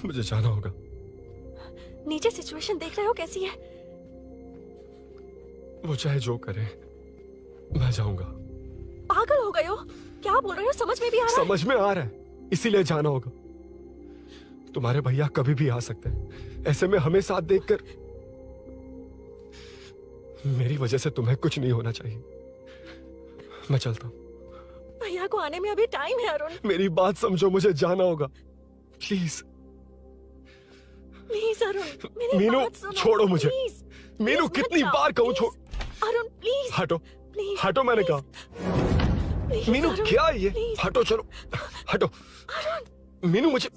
मुझे जाना होगा। नीचे सिचुएशन देख रहे हो कैसी है? वो चाहे जो करे, मैं जाऊंगा। पागल हो गए हो? क्या बोल रहे हो? समझ में भी आ रहा है? समझ में आ रहा है, इसीलिए जाना होगा। तुम्हारे भैया कभी भी आ सकते हैं। ऐसे में हमें साथ देखकर मेरी वजह से तुम्हें कुछ नहीं होना चाहिए। मैं चलता हूँ। भैया को आने में अभी टाइम है अरुण। मेरी बात समझो, मुझे जाना होगा, प्लीज। प्लीज अरुण, मेरी मीनू बात सुनो, छोड़ो मुझे। प्लीज, मीनू प्लीज कितनी मत जाओ, बार कहूँ छोड़। प्लीज। अरुण प्लीज। हटो प्लीज, हटो मैंने कहा। प्लीज, मीनू अरुण, क्या ये? प्लीज। हटो चलो हटो। मीनू मुझे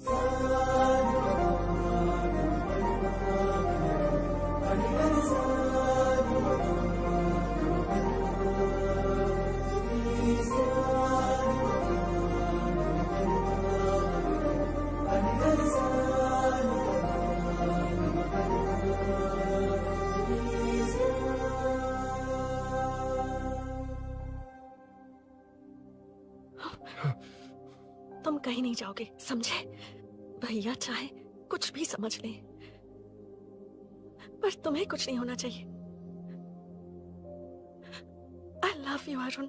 तुम कहीं नहीं जाओगे, समझे? भैया चाहे कुछ भी समझ ले, पर तुम्हें कुछ नहीं होना चाहिए। I love you Arun.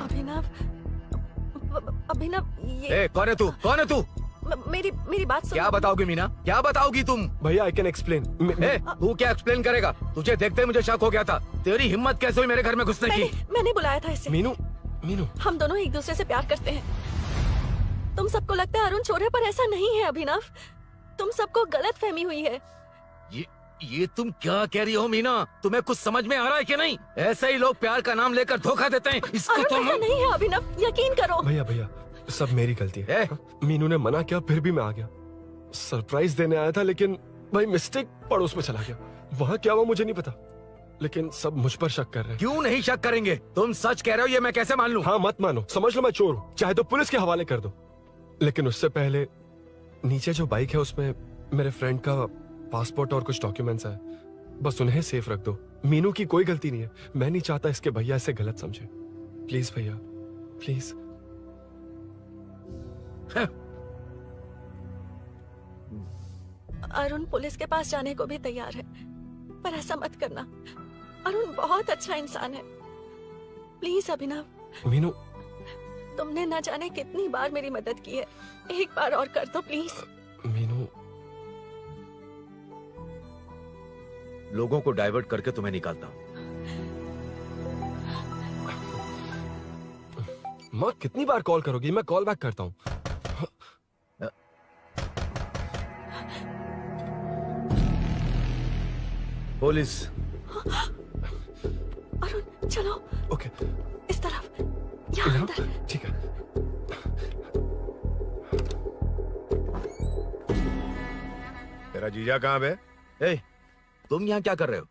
Abhinav, Abhinav, ये कौन है तू? कौन है तू? मेरी बात सुनो। क्या बताओगी मीना? क्या बताओगी तुम? भैया आई कैन एक्सप्लेन। तू क्या एक्सप्लेन करेगा? तुझे देखते ही मुझे शक हो गया था। तेरी हिम्मत कैसे हुई मेरे घर में घुसने की? मैंने बुलाया था इसे। मीनू, मीनू, हम दोनों एक दूसरे से प्यार करते हैं। तुम सबको लगता है अरुण चोर है, पर ऐसा नहीं है अभिनव। तुम सबको गलत फहमी हुई है। ये तुम क्या कह रही हो मीना? तुम्हें कुछ समझ में आ रहा है कि नहीं? ऐसे ही लोग प्यार का नाम लेकर धोखा देते हैं। इसको अरुण तुम ऐसा नहीं है अभिनव, यकीन करो। भैया भैया सब मेरी गलती है। मीनू ने मना किया फिर भी मैं आ गया। सरप्राइज देने आया था लेकिन भाई मिस्टेक पड़ोस में चला गया। वहाँ क्या हुआ मुझे नहीं पता, लेकिन सब मुझ पर शक कर रहे हैं। क्यों नहीं शक करेंगे? तुम सच कह रहे हो, ये मैं कैसे मान लूं? हाँ मत मानो, समझ लो मैं चोर हूँ, चाहे तो पुलिस के हवाले कर दो। लेकिन उससे पहले नीचे जो बाइक है उसमें मेरे फ्रेंड का पासपोर्ट और कुछ डॉक्यूमेंट्स है, बस उन्हें सेफ रख दो। मीनू की कोई गलती नहीं है। मैं नहीं चाहता इसके भैया इसे गलत समझे। प्लीज भैया प्लीज। अरुण पुलिस के पास जाने को भी तैयार है, पर ऐसा मत करना। अरुण बहुत अच्छा इंसान है। प्लीज अभिनव। मीनू, तुमने न जाने कितनी बार मेरी मदद की है, एक बार और कर दो प्लीज। मीनू, लोगों को डाइवर्ट करके तुम्हें निकालता हूँ। माँ कितनी बार कॉल करोगी? मैं कॉल बैक करता हूँ। पुलिस। अरुण चलो। ओके। इस तरफ, यहाँ अंदर। ठीक है। तेरा जीजा कहाँ पे? तुम यहाँ क्या कर रहे हो?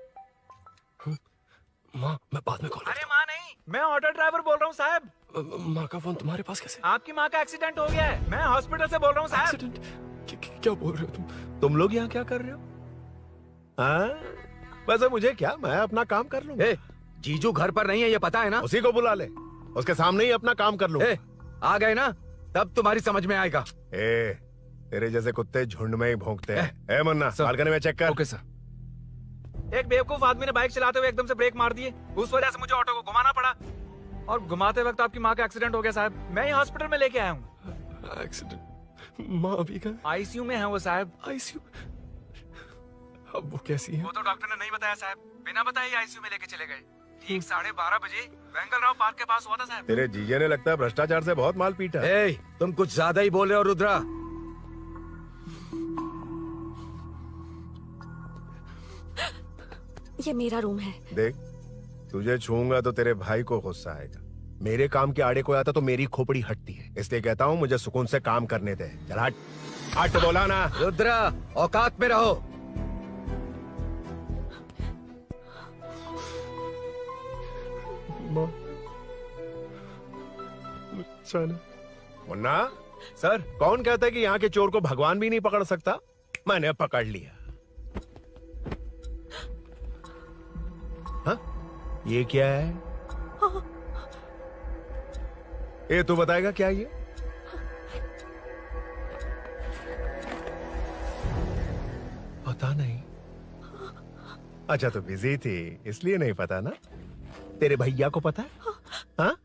माँ मैं बाद में कॉल। अरे माँ नहीं, मैं ऑटो ड्राइवर बोल रहा हूँ साहब। माँ का फोन तुम्हारे पास कैसे? आपकी माँ का एक्सीडेंट हो गया है, मैं हॉस्पिटल से बोल रहा हूँ साहब। क्या बोल रहे हो तुम लोग यहाँ क्या कर रहे हो? हाँ वैसे मुझे क्या, मैं अपना काम कर लूँ। जीजू घर पर नहीं है, ये पता है ना? उसी को बुला ले, उसके सामने ही अपना काम कर लूँ। आ गए ना, तब तुम्हारी समझ में आएगा। तेरे जैसे कुत्ते झुंड में ही भौंकते हैं। मुन्ना बालकनी में चेक कर। Okay sir. एक बेवकूफ आदमी ने बाइक चलाते हुए एकदम से ब्रेक मार दिए, उस वजह से मुझे ऑटो को घुमाना पड़ा और घुमाते वक्त आपकी माँ का एक्सीडेंट हो गया साहब। मैं ही हॉस्पिटल में लेके आया हूँ। एक्सीडेंट? माँ अभी कहाँ? आईसीयू में है वो साहब। आईसीयू? अब वो कैसी है? वो तो डॉक्टर ने नहीं बताया साहब, बिना बताए आईसीयू में लेके चले गए। ठीक 12:30 बजे वेंगल राव पार्क के पास हुआ था साहब। तेरे जीजे ने लगता है भ्रष्टाचार से बहुत माल पीटा। तुम कुछ ज्यादा ही बोल रहे हो रुद्रा। ये मेरा रूम है। देख, तुझे छूंगा तो तेरे भाई को गुस्सा आएगा। मेरे काम के आड़े को आता तो मेरी खोपड़ी हटती है, इसलिए कहता हूँ मुझे सुकून से काम करने दे। चल हट। हट बोला ना। रुद्रा औकात में रहो। मुन्ना सर, कौन कहता है कि यहाँ के चोर को भगवान भी नहीं पकड़ सकता? मैंने पकड़ लिया। हाँ? ये क्या है? ये तू बताएगा क्या ये? पता नहीं। अच्छा तो बिजी थी इसलिए नहीं पता ना? तेरे भैया को पता है? हाँ?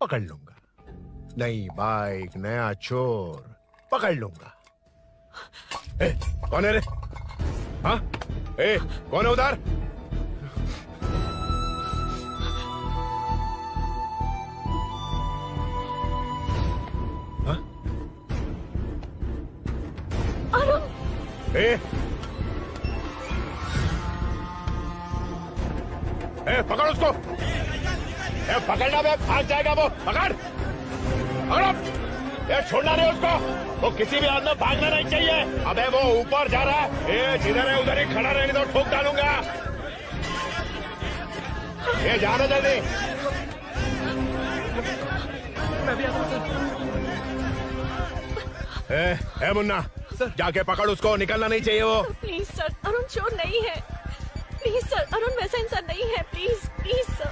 पकड़ लूंगा। नई बाइक, नया चोर, पकड़ लूंगा। कौन है रे? हाँ? कौन है उधर? हाँ? पकड़ उसको। पकड़ना बे, भाग जाएगा वो। पकड़, पकड़ो। छोड़ना नहीं उसको। वो किसी भी हाथ में भागना नहीं चाहिए। अबे वो ऊपर जा रहा है। जिधर है उधर ही खड़ा रहने दो, ठोक डालूंगा। जाना जल्दी। मैं भी आता हूं सर। मुन्ना, जाके पकड़ उसको, निकलना नहीं चाहिए वो। प्लीज सर, अरुण चोर नहीं है। प्लीज सर, अरुण वैसा इंसान नहीं है। Please please sir.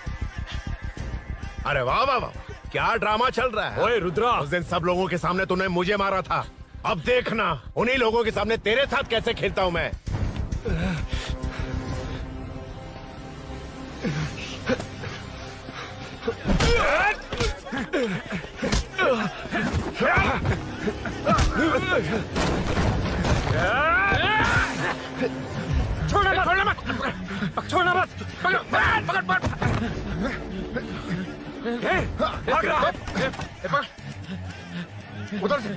अरे वाह वाह वाह, क्या ड्रामा चल रहा है। ओए रुद्रा, उस दिन सब लोगों के सामने तूने मुझे मारा था। अब देखना उन्हीं लोगों के सामने तेरे साथ कैसे खेलता हूं मैं। छोड़ना मत, छोड़ना मत, पकड़, पकड़, पकड़, भाग रहा, उधर से,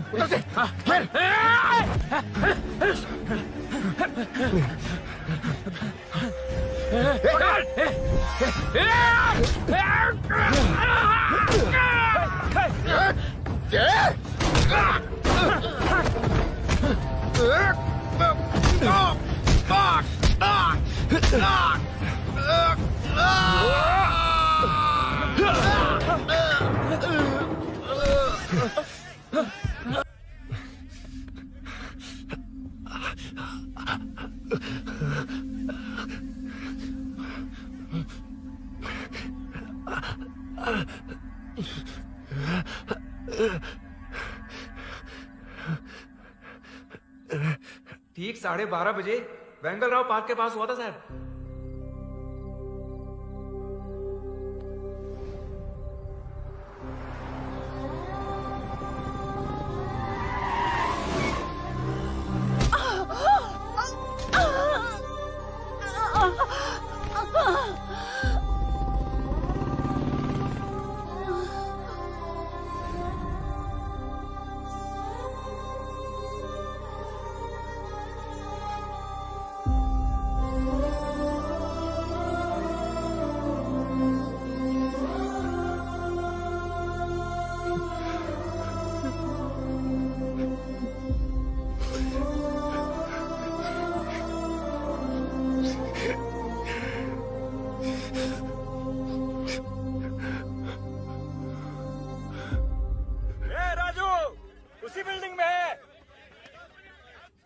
ठीक 12:30 बजे वेंगल राव पार्क के पास हुआ था साहब।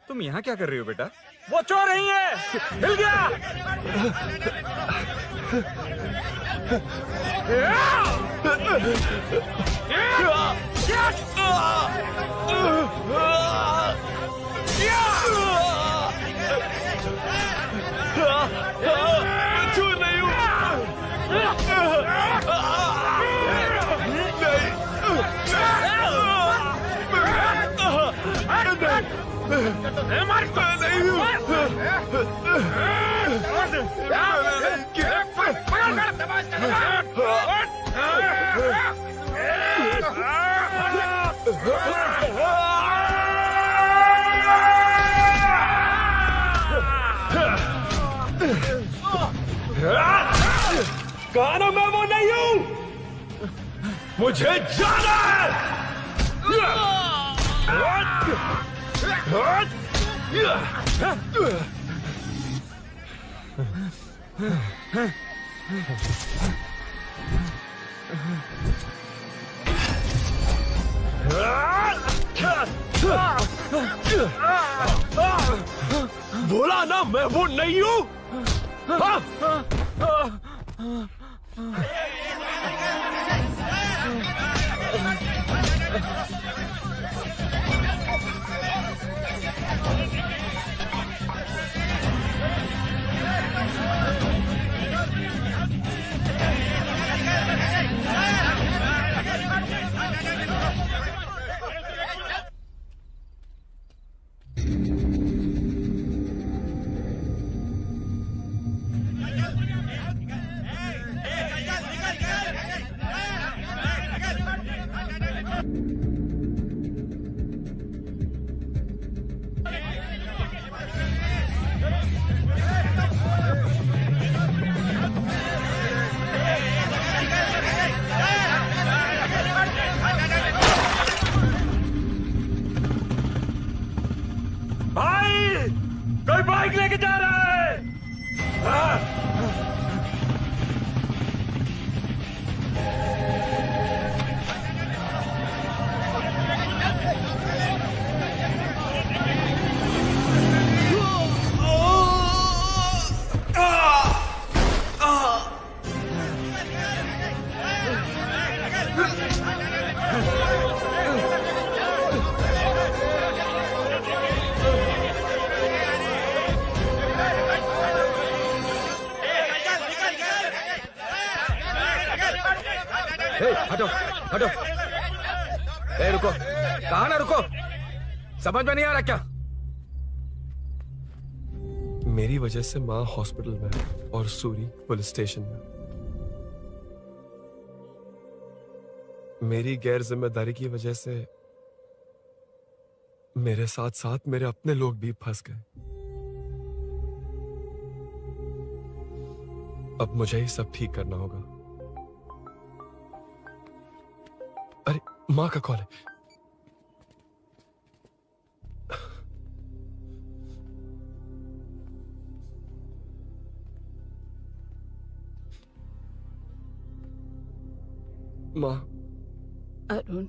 तुम यहाँ क्या कर रही हो बेटा? वो चोर नहीं है, हिल गया। चोर नहीं हूँ। कहा ना मैं वो नहीं हूँ, मुझे जाना है। बोला ना मैं वो नहीं हूँ। कोई बाइक लेके जा रहा है। हटो हटो। ए रुको, कहा ना रुको, समझ में नहीं आ रहा क्या? मेरी वजह से माँ हॉस्पिटल में और सूरी पुलिस स्टेशन में। मेरी गैर जिम्मेदारी की वजह से मेरे साथ साथ मेरे अपने लोग भी फंस गए। अब मुझे ही सब ठीक करना होगा। अरे माँ का कॉल है। माँ। अरुण,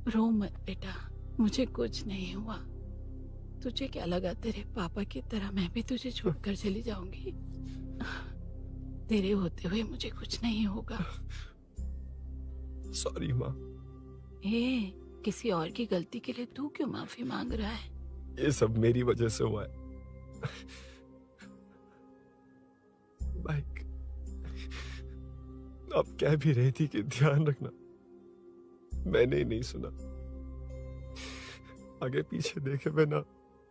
रो मत बेटा, मुझे कुछ नहीं हुआ। तुझे क्या लगा तेरे पापा की तरह मैं भी तुझे छोड़कर चली जाऊंगी? तेरे होते हुए मुझे कुछ नहीं होगा। सॉरी माँ। ए, किसी और की गलती के लिए तू क्यों माफी मांग रहा है? ये सब मेरी वजह से हुआ है। बाइक अब कह भी रही थी कि ध्यान रखना, मैंने ही नहीं सुना। आगे पीछे देखे बिना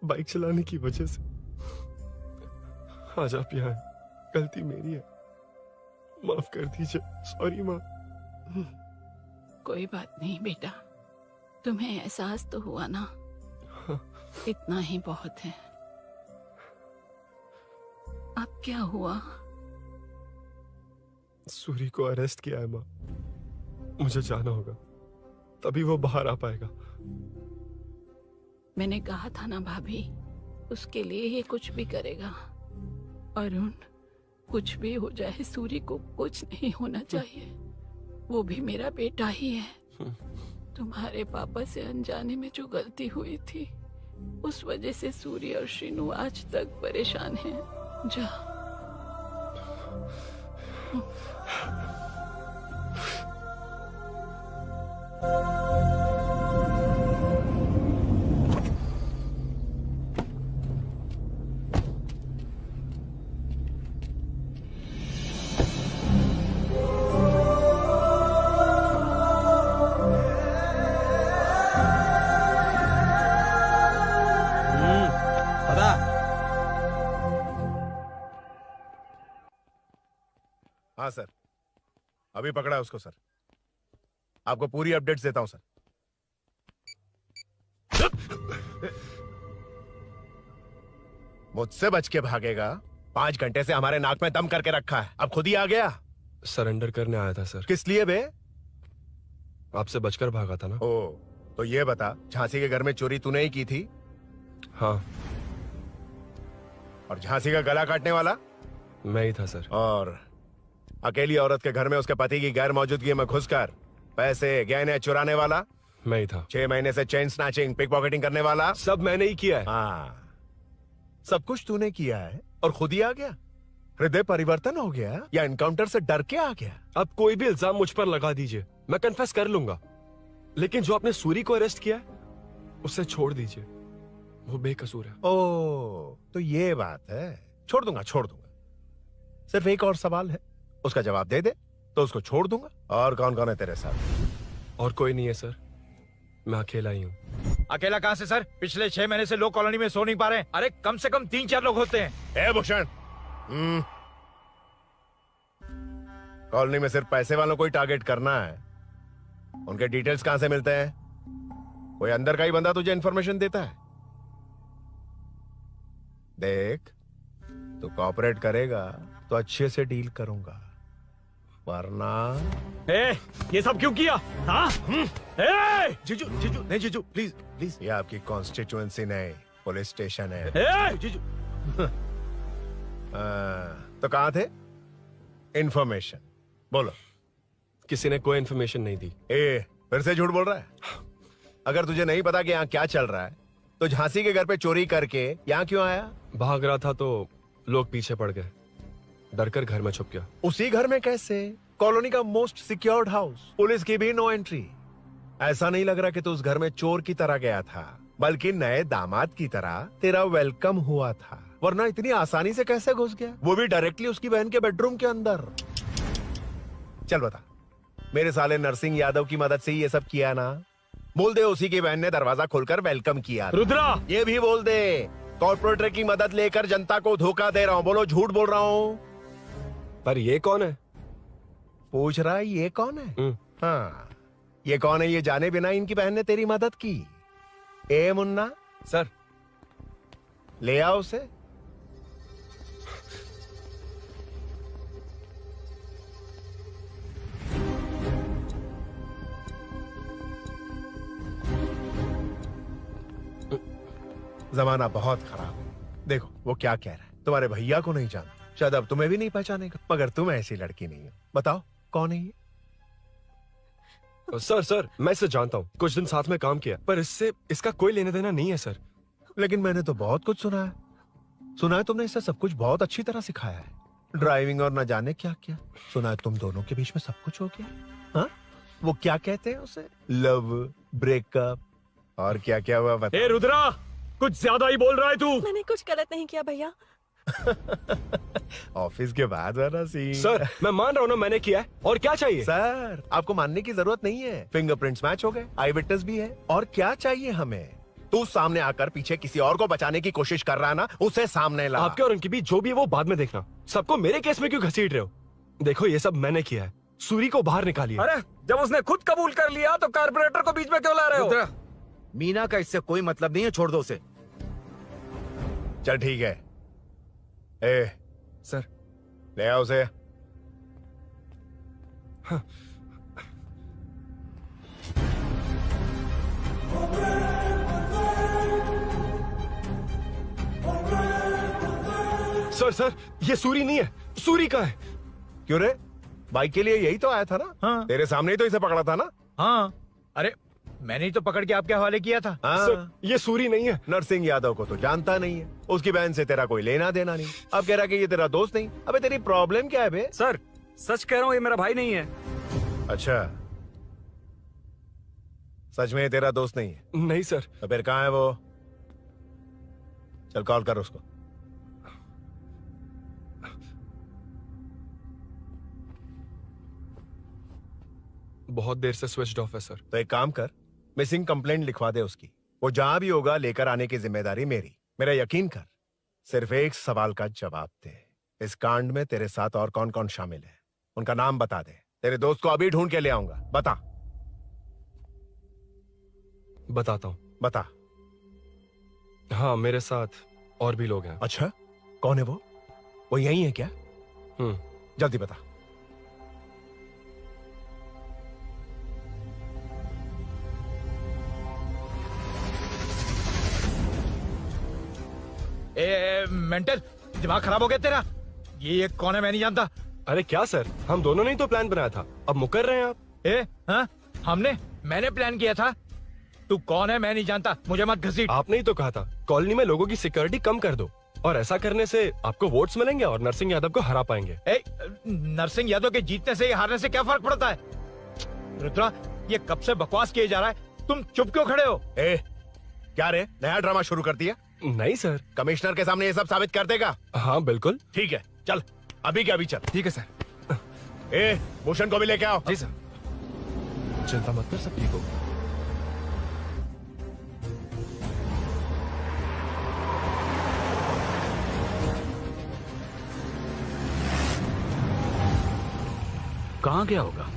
बाइक चलाने की वजह से आज आप यहाँ हैं। गलती मेरी है, माफ कर दीजिए। सॉरी माँ। कोई बात नहीं बेटा, तुम्हें एहसास तो हुआ ना, इतना ही बहुत है। अब क्या हुआ? सूरी को अरेस्ट किया है माँ, मुझे जाना होगा, तभी वो बाहर आ पाएगा। मैंने कहा था ना भाभी, उसके लिए ये कुछ भी करेगा। अरुण, कुछ भी हो जाए सूरी को कुछ नहीं होना चाहिए। वो भी मेरा बेटा ही है। तुम्हारे पापा से अनजाने में जो गलती हुई थी, उस वजह से सूरी और श्रीनु आज तक परेशान हैं। जा। हाँ सर, अभी पकड़ा है उसको सर। आपको पूरी अपडेट्स देता हूं सर। मुझसे बच के भागेगा? 5 घंटे से हमारे नाक में दम करके रखा है, अब खुद ही आ गया। सरेंडर करने आया था सर। किस लिए बे? आपसे बचकर भागा था ना। ओ, तो ये बता, झांसी के घर में चोरी तूने ही की थी? हाँ। और झांसी का गला काटने वाला? मैं ही था सर। और अकेली औरत के घर में उसके पति की गैर मौजूदगी में घुसकर पैसे गहने चुराने वाला? मैं ही था। 6 महीने से चेन स्नैचिंग, पिक पॉकेटिंग करने वाला? सब मैंने ही किया है। हाँ, सब कुछ तूने किया है और खुद ही आ गया? हृदय परिवर्तन हो गया या एनकाउंटर से डर के आ गया? अब कोई भी इल्जाम मुझ पर लगा दीजिए, मैं कन्फेस कर लूंगा, लेकिन जो आपने सूरी को अरेस्ट किया उसे छोड़ दीजिए, वो बेकसूर है। ओ, तो ये बात है। छोड़ दूंगा, छोड़ दूंगा। सिर्फ एक और सवाल है, उसका जवाब दे दे तो उसको छोड़ दूंगा। और कौन कौन है तेरे साथ? और कोई नहीं है सर, मैं अकेला ही हूँ। अकेला कहाँ से सर? पिछले 6 महीने से लोग कॉलोनी में सो नहीं पा रहे हैं। अरे कम से कम 3-4 लोग होते हैं। ए भूषण, कॉलोनी में सिर्फ पैसे वालों को ही टारगेट करना है। उनके डिटेल्स कहां से मिलते हैं? कोई अंदर का ही बंदा तुझे इंफॉर्मेशन देता है? देख, तू कोऑपरेट करेगा तो अच्छे से डील करूंगा, वरना ये सब क्यों किया? हाँ? जीजू, जीजू, नहीं जीजू, प्लीज प्लीज। ये आपकी कॉन्स्टिट्यूएंसी नहीं, पुलिस स्टेशन है। जीजू तो कहाँ थे? इंफॉर्मेशन बोलो। किसी ने कोई इन्फॉर्मेशन नहीं दी। फिर से झूठ बोल रहा है? अगर तुझे नहीं पता कि यहाँ क्या चल रहा है तो झांसी के घर पे चोरी करके यहाँ क्यों आया? भाग रहा था तो लोग पीछे पड़ गए, डरकर घर में छुप गया। उसी घर में कैसे? कॉलोनी का मोस्ट सिक्योर्ड हाउस, पुलिस की भी नो एंट्री। ऐसा नहीं लग रहा कि तू उस घर में चोर की तरह गया था, बल्कि नए दामाद की तरह तेरा वेलकम हुआ था। वरना इतनी आसानी से कैसे घुस गया, वो भी डायरेक्टली उसकी बहन के बेडरूम के अंदर? चल बता, मेरे साले नरसिंह यादव की मदद से ही ये सब किया ना? बोल दे उसी की बहन ने दरवाजा खोलकर वेलकम किया। रुद्रा, ये भी बोल दे कॉर्पोरेटर की मदद लेकर जनता को धोखा दे रहा हूँ। बोलो झूठ बोल रहा हूँ? पर ये कौन है? पूछ रहा है ये कौन है? हाँ, ये कौन है ये जाने बिना इनकी बहन ने तेरी मदद की। ए मुन्ना सर, ले आओ उसे। जमाना बहुत खराब है। देखो वो क्या कह रहा है, तुम्हारे भैया को नहीं जानता, शायद अब तुम्हें भी नहीं पहचानेगा, मगर तुम ऐसी लड़की नहीं हो। बताओ कौन है ये? सर मैं इसे जानता हूँ, कुछ दिन साथ में काम किया, पर इससे इसका कोई लेना देना नहीं है सर। लेकिन मैंने तो बहुत कुछ सुना है तुमने इसे सब कुछ बहुत अच्छी तरह सिखाया है, ड्राइविंग और न जाने क्या क्या। सुना है तुम दोनों के बीच में सब कुछ हो गया। हाँ, वो क्या कहते हैं उसे, लव, ब्रेकअप और क्या क्या हुआ बता। रुद्रा, कुछ ज्यादा ही बोल रहा है तू। मैंने कुछ गलत नहीं किया भैया। ऑफिस के बाद वाला सीन। सर मैं मान रहा हूँ ना मैंने किया है, और क्या चाहिए? सर आपको मानने की जरूरत नहीं है, फिंगरप्रिंट्स मैच हो गए, आई विटनेस भी है, और क्या चाहिए हमें? तू सामने आकर पीछे किसी और को बचाने की कोशिश कर रहा है ना, उसे सामने ला। आपके और उनके बीच जो भी है वो बाद में देखना, सबको मेरे केस में क्यों घसीट रहे हो? देखो ये सब मैंने किया है, सूरी को बाहर निकालिए। अरे जब उसने खुद कबूल कर लिया तो कारपोरेटर को बीच में क्यों ला रहे हो? मीना का इससे कोई मतलब नहीं है, छोड़ दो उसे। चल ठीक है। ए सर ले आओ उसे। हाँ। सर ये सूरी नहीं है, सूरी का है। क्यों रे, बाइक के लिए यही तो आया था ना? हाँ। तेरे सामने ही तो इसे पकड़ा था ना? हाँ, अरे मैंने ही तो पकड़ के आपके हवाले किया था। हाँ। सर ये सूरी नहीं है। नरसिंह यादव को तो जानता नहीं है, उसकी बहन से तेरा कोई लेना देना नहीं, अब कह रहा कि ये तेरा दोस्त नहीं। अबे तेरी प्रॉब्लम क्या है बे? सर सच कह रहा हूँ, ये मेरा भाई नहीं है। अच्छा, सच में ये तेरा दोस्त नहीं है? नहीं सर। तो फिर कहाँ है वो? चल कॉल कर उसको। बहुत देर से स्विच ऑफ है सर। तो एक काम कर, मिसिंग कंप्लेंट लिखवा दे उसकी, वो जहां भी होगा लेकर आने की जिम्मेदारी मेरी। मेरा यकीन कर, सिर्फ एक सवाल का जवाब दे, इस कांड में तेरे साथ और कौन कौन शामिल है, उनका नाम बता दे। तेरे दोस्त को अभी ढूंढ के ले आऊंगा। बता। बताता हूँ। बता। हाँ मेरे साथ और भी लोग हैं। अच्छा, कौन है वो यही है क्या? जल्दी बता। मेंटल, दिमाग खराब हो गया तेरा? ये कौन है, मैं नहीं जानता। अरे क्या सर, हम दोनों ने ही तो प्लान बनाया था, अब मुकर रहे हैं आप। हाँ? मैंने प्लान किया था। तू कौन है मैं नहीं जानता, मुझे मत घसीट। आपने ही तो कहा था कॉलोनी में लोगों की सिक्योरिटी कम कर दो, और ऐसा करने से आपको वोट्स मिलेंगे और नरसिंह यादव को हरा पाएंगे। नरसिंह यादव के जीतने से या हारने से क्या फर्क पड़ता है? रुद्रा, ये कब से बकवास किए जा रहा है, तुम चुप क्यों खड़े हो? क्या रे, नया ड्रामा शुरू कर दिया? नहीं सर। कमिश्नर के सामने ये सब साबित कर देगा? हाँ बिल्कुल। ठीक है, चल अभी के अभी चल। ठीक है सर। भूषण को भी लेके आओ। जी सर। चिंता मत कर, सब ठीक हो। कहाँ गया होगा?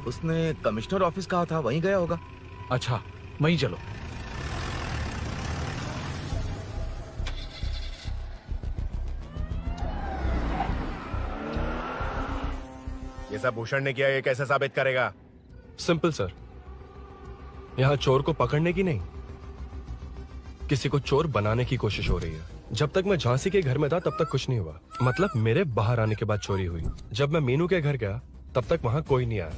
उसने कमिश्नर ऑफिस कहा था, वहीं गया होगा। अच्छा वहीं चलो। ये सब भूषण ने किया, ये कैसे साबित करेगा? सिंपल सर, यहाँ चोर को पकड़ने की नहीं, किसी को चोर बनाने की कोशिश हो रही है। जब तक मैं झांसी के घर में था तब तक कुछ नहीं हुआ, मतलब मेरे बाहर आने के बाद चोरी हुई। जब मैं मीनू के घर गया तब तक वहाँ कोई नहीं आया।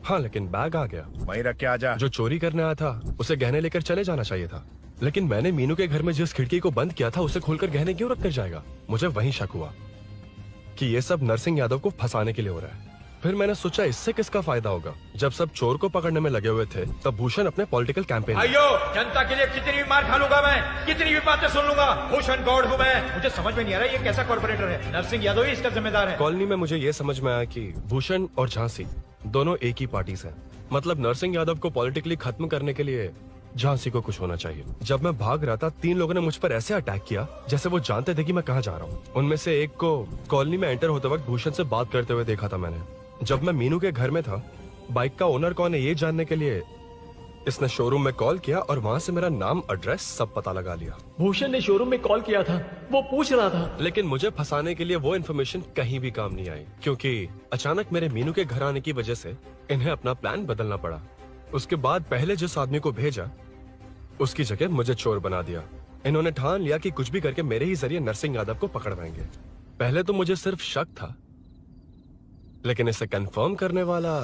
हाँ, लेकिन बैग आ गया। वहीं रख के आ जा। जो चोरी करने आया था उसे गहने लेकर चले जाना चाहिए था, लेकिन मैंने मीनू के घर में जिस खिड़की को बंद किया था उसे खोलकर गहने क्यों रख कर जाएगा। मुझे वहीं शक हुआ कि ये सब नरसिंह यादव को फंसाने के लिए हो रहा है। फिर मैंने सोचा इससे किसका फायदा होगा। जब सब चोर को पकड़ने में लगे हुए थे तब भूषण अपने पॉलिटिकल कैंपेन। भाइयों, जनता के लिए कितनी भी मार खा लूंगा मैं, कितनी भी बातें सुन लूंगा, भूषण गौड़ हूँ मैं। मुझे समझ में नहीं आ रहा ये कैसा कॉर्पोरेटर है। नरसिंह यादव ही इसका जिम्मेदार है। कॉलोनी में मुझे ये समझ में आया कि भूषण और झांसी दोनों एक ही पार्टी से, मतलब नरसिंह यादव को पॉलिटिकली खत्म करने के लिए झांसी को कुछ होना चाहिए। जब मैं भाग रहा था 3 लोगों ने मुझ पर ऐसे अटैक किया जैसे वो जानते थे कि मैं कहाँ जा रहा हूँ। उनमें से एक को कॉलोनी में एंटर होते वक्त भूषण से बात करते हुए देखा था मैंने। जब मैं मीनू के घर में था, बाइक का ओनर कौन है ये जानने के लिए इसने शोरूम में कॉल किया और वहाँ से मेरा नाम, एड्रेस सब पता लगा लिया। भूषण ने शोरूम में कॉल किया था, वो पूछ रहा था। लेकिन मुझे फंसाने के लिए वो इन्फॉर्मेशन कहीं भी काम नहीं आई, क्योंकि अचानक मेरे मीनू के घर आने की वजह से इन्हें अपना प्लान बदलना पड़ा। उसके बाद पहले जिस आदमी को भेजा उसकी जगह मुझे चोर बना दिया। इन्होंने ठान लिया कि कुछ भी करके मेरे ही जरिए नरसिंह यादव को पकड़वाएंगे। पहले तो मुझे सिर्फ शक था, लेकिन इसे कंफर्म करने वाला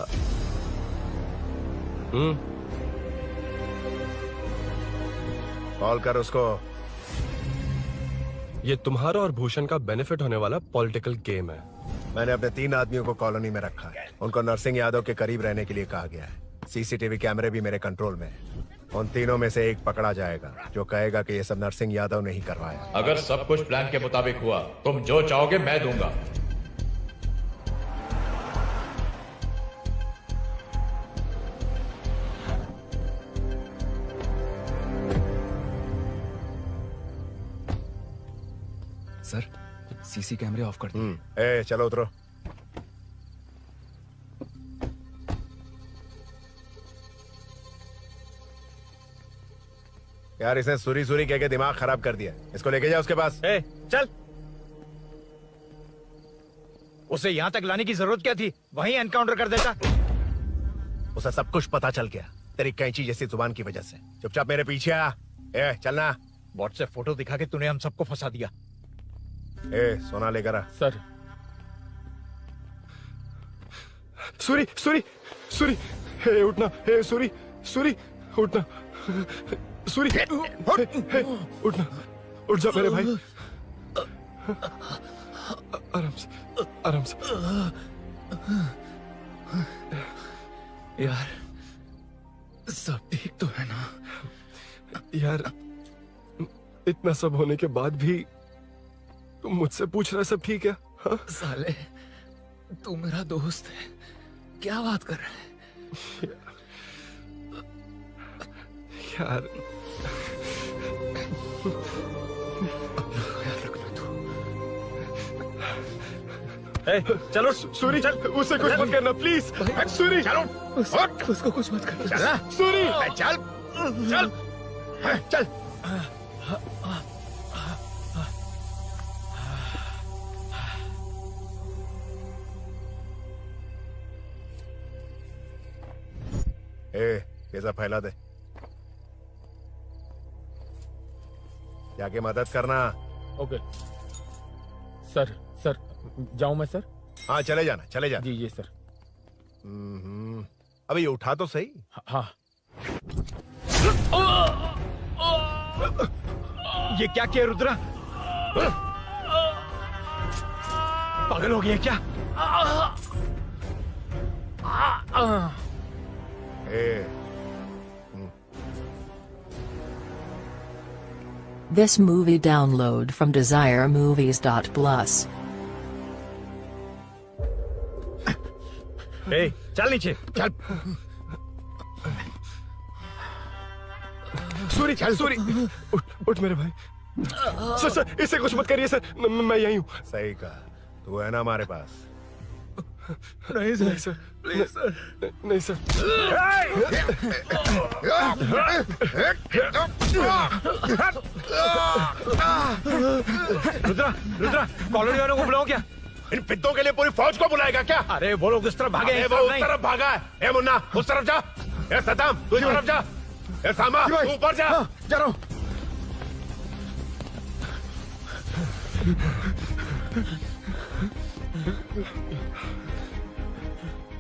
कॉल कर उसको। ये तुम्हारा और भूषण का बेनिफिट होने वाला पॉलिटिकल गेम है। मैंने अपने 3 आदमियों को कॉलोनी में रखा है। उनको नरसिंह यादव के करीब रहने के लिए कहा गया है। सीसीटीवी कैमरे भी मेरे कंट्रोल में है। उन तीनों में से एक पकड़ा जाएगा जो कहेगा कि ये सब नरसिंह यादव ने ही करवाया। अगर सब कुछ प्लान के मुताबिक हुआ, तुम जो चाहोगे मैं दूंगा। सर, सीसी कैमरे ऑफ कर दो। चलो उतरो। यार इसने सुरी सुरी कह के दिमाग खराब कर दिया। इसको लेके जा उसके पास। चल। उसे यहाँ तक लाने की जरूरत क्या थी? वहीं एनकाउंटर कर देता। उसे सब कुछ पता चल गया तेरी कैंची जैसी जुबान की वजह से। चुपचाप मेरे पीछे आ। चलना। व्हाट्सएप फोटो दिखा के तूने हम सबको फंसा दिया। सोना लेकर आ। सर। सूरी सूरी सूरी, उठना। सूरी सूरी उठना। सूरी उठना, उठ जा मेरे भाई। आराम से, आराम से। यार सब ठीक तो है ना? यार इतना सब होने के बाद भी तुम मुझसे पूछ रहा सब ठीक है? हाँ? साले तू मेरा दोस्त है, क्या बात कर रहा है? यार चलो सूरी, चल उसे कुछ मत करना प्लीज। सूरी चलो, उसको कुछ मत करना। चल सूरी, चल चल चल। ये सब फैला दे। जाके मदद करना। Okay sir. सर जाऊं मैं सर? हाँ चले जाना, चले जाना। जी सर। अभी उठा तो सही। हाँ। ये क्या किया रुद्रा? पागल हो गया क्या? This movie download from DesireMovies.plus. चल नीचे चल। सूरी, सूरी उठ मेरे भाई। सर सर इसे कुछ मत करिए सर, मैं यही हूँ। सही कहा, तू है ना हमारे पास। नहीं सर, नहीं सर, प्लीज सर, नहीं सर। रुद्रा, रुद्रा, कॉलोनी वालों को बुलाओ क्या? इन पिद्दों के लिए पूरी फौज को बुलाएगा क्या? अरे वो लोग उस तरफ भागे हैं। वो उस तरफ भागा है। ए मुन्ना उस तरफ जा। ए सदाम तू इस तरफ जा। ए सामा तू ऊपर जा। जा रहा हूँ।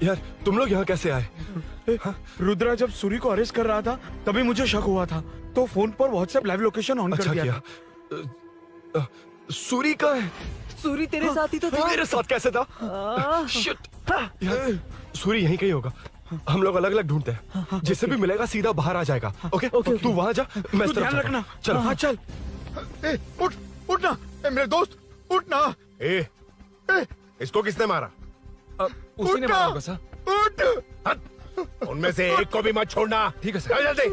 यार तुम लोग यहाँ कैसे आए? रुद्रा जब सूरी को अरेस्ट कर रहा था तभी मुझे शक हुआ था, तो फोन पर व्हाट्सएप लाइव लोकेशन ऑन कर दिया। सूरी का है? सूरी तेरे साथ ही तो था। मेरे साथ कैसे था? शिट। यार, सूरी यहीं कहीं होगा। हम लोग अलग अलग ढूंढते हैं, जिसे भी मिलेगा सीधा बाहर आ जाएगा। ओके तू वहां जा, मैं इस तरफ ध्यान जाता हूं। रखना। चल हाँ चल। उठ उठना मेरे दोस्त, उठना। इसको किसने मारा? उसी ने मारा होगा सर। उठ, उनमें से एक को भी मत छोड़ना। ठीक है सर। जल्दी।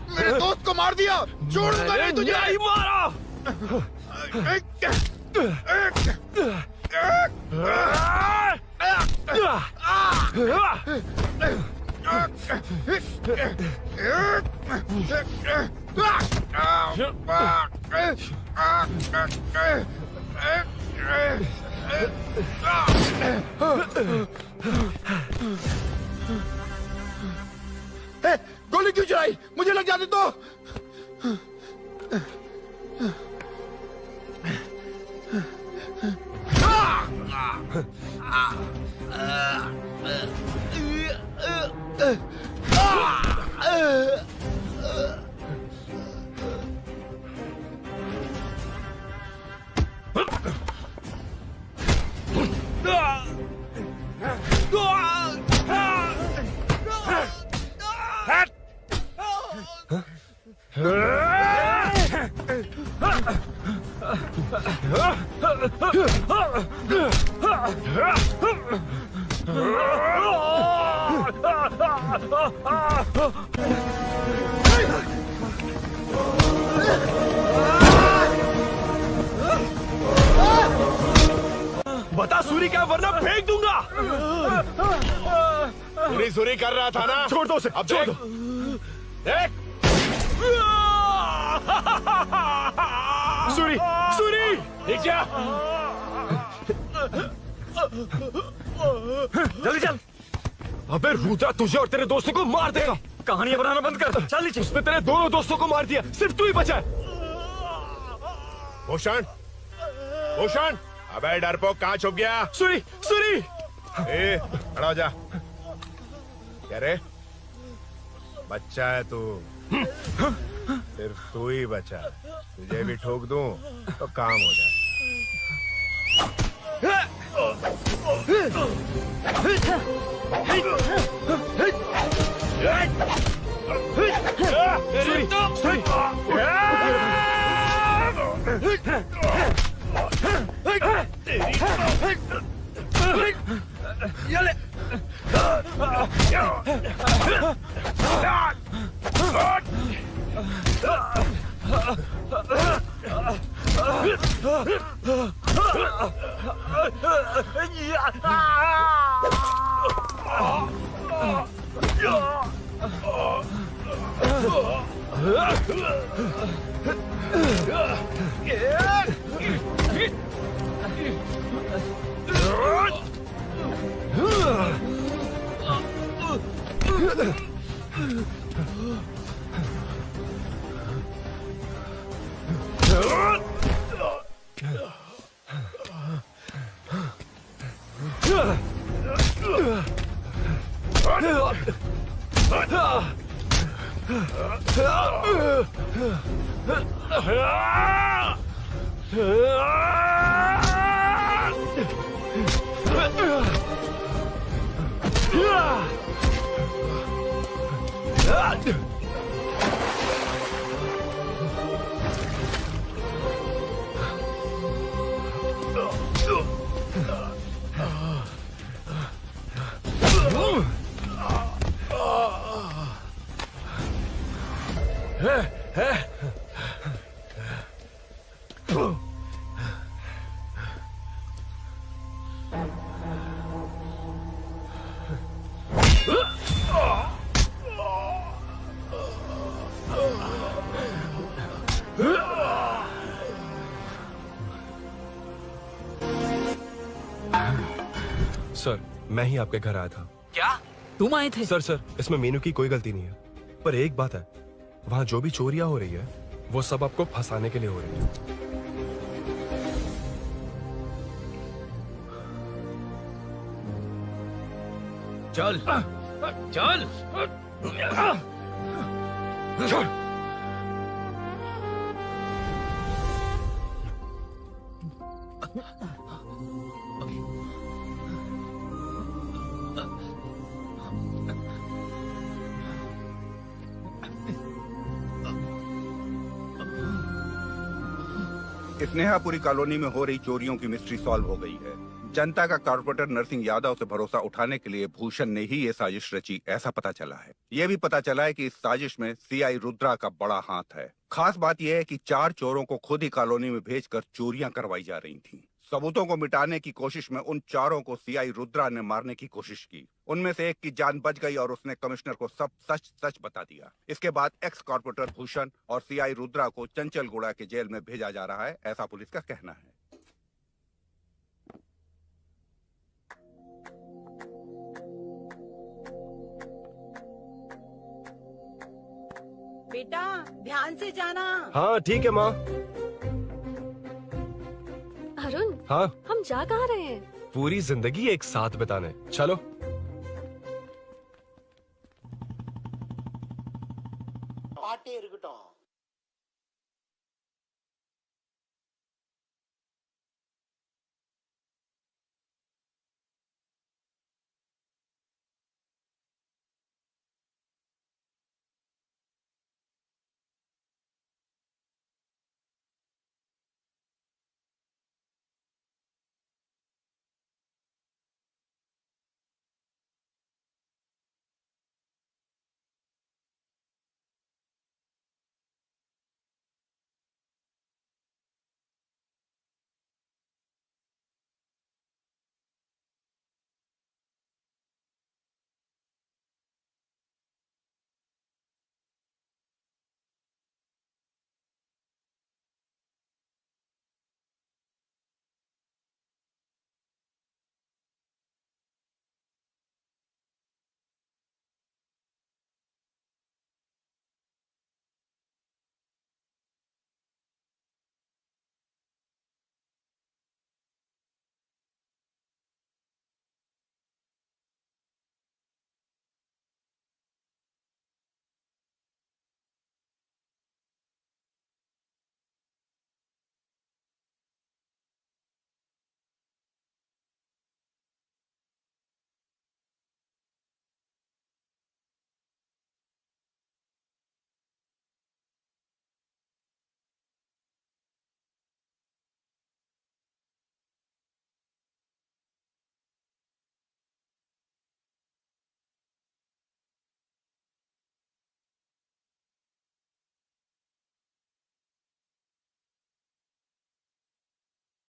मेरे दोस्त को मार दिया, छोड़ दूंगा नहीं तुझे। नहीं मारा। गोली क्यों चलाई? मुझे लग जाती तो। बता सूरी क्या, वरना फेंक दूंगा। सूरी कर रहा था ना? छोड़ दो उसे, अब छोड़ दो। देख। सूरी, सूरी, ठीक जा। जल्दी चल। अबे रुद्रा तुझे और तेरे दोस्तों को मार देगा। कहानियां बनाना बंद कर, चल नीचे। उसने तेरे दोनों दोस्तों को मार दिया, सिर्फ तू ही बचा है। भूषण, भूषण, अबे डरपोक कहाँ छुप गया? सूरी, सूरी। खड़ा हो जा। क्या रे? बच्चा है तू, सिर्फ तू ही बचा। तुझे भी ठोक दूं तो काम हो जाए। सर, मैं ही आपके घर आया था। क्या? तुम आए थे? सर इसमें मीनू की कोई गलती नहीं है, पर एक बात है, वहाँ जो भी चोरियां हो रही है वो सब आपको फंसाने के लिए हो रही है। चल चल चल। स्नेहापुरी कॉलोनी में हो रही चोरियों की मिस्ट्री सॉल्व हो गई है। जनता का कॉर्पोरेटर नरसिंह यादव से भरोसा उठाने के लिए भूषण ने ही ये साजिश रची, ऐसा पता चला है। ये भी पता चला है कि इस साजिश में सीआई रुद्रा का बड़ा हाथ है। खास बात यह है कि 4 चोरों को खुद ही कॉलोनी में भेजकर चोरियां करवाई जा रही थीं। सबूतों को मिटाने की कोशिश में उन 4 को सीआई रुद्रा ने मारने की कोशिश की। उनमें से एक की जान बच गई और उसने कमिश्नर को सब सच सच बता दिया। इसके बाद एक्स कॉर्पोरेटर भूषण और सीआई रुद्रा को चंचलगुड़ा के जेल में भेजा जा रहा है, ऐसा पुलिस का कहना है। बेटा ध्यान से जाना। हाँ ठीक है माँ। अरुण, हाँ हम जा कहाँ रहे हैं? पूरी जिंदगी एक साथ बिताने, चलो।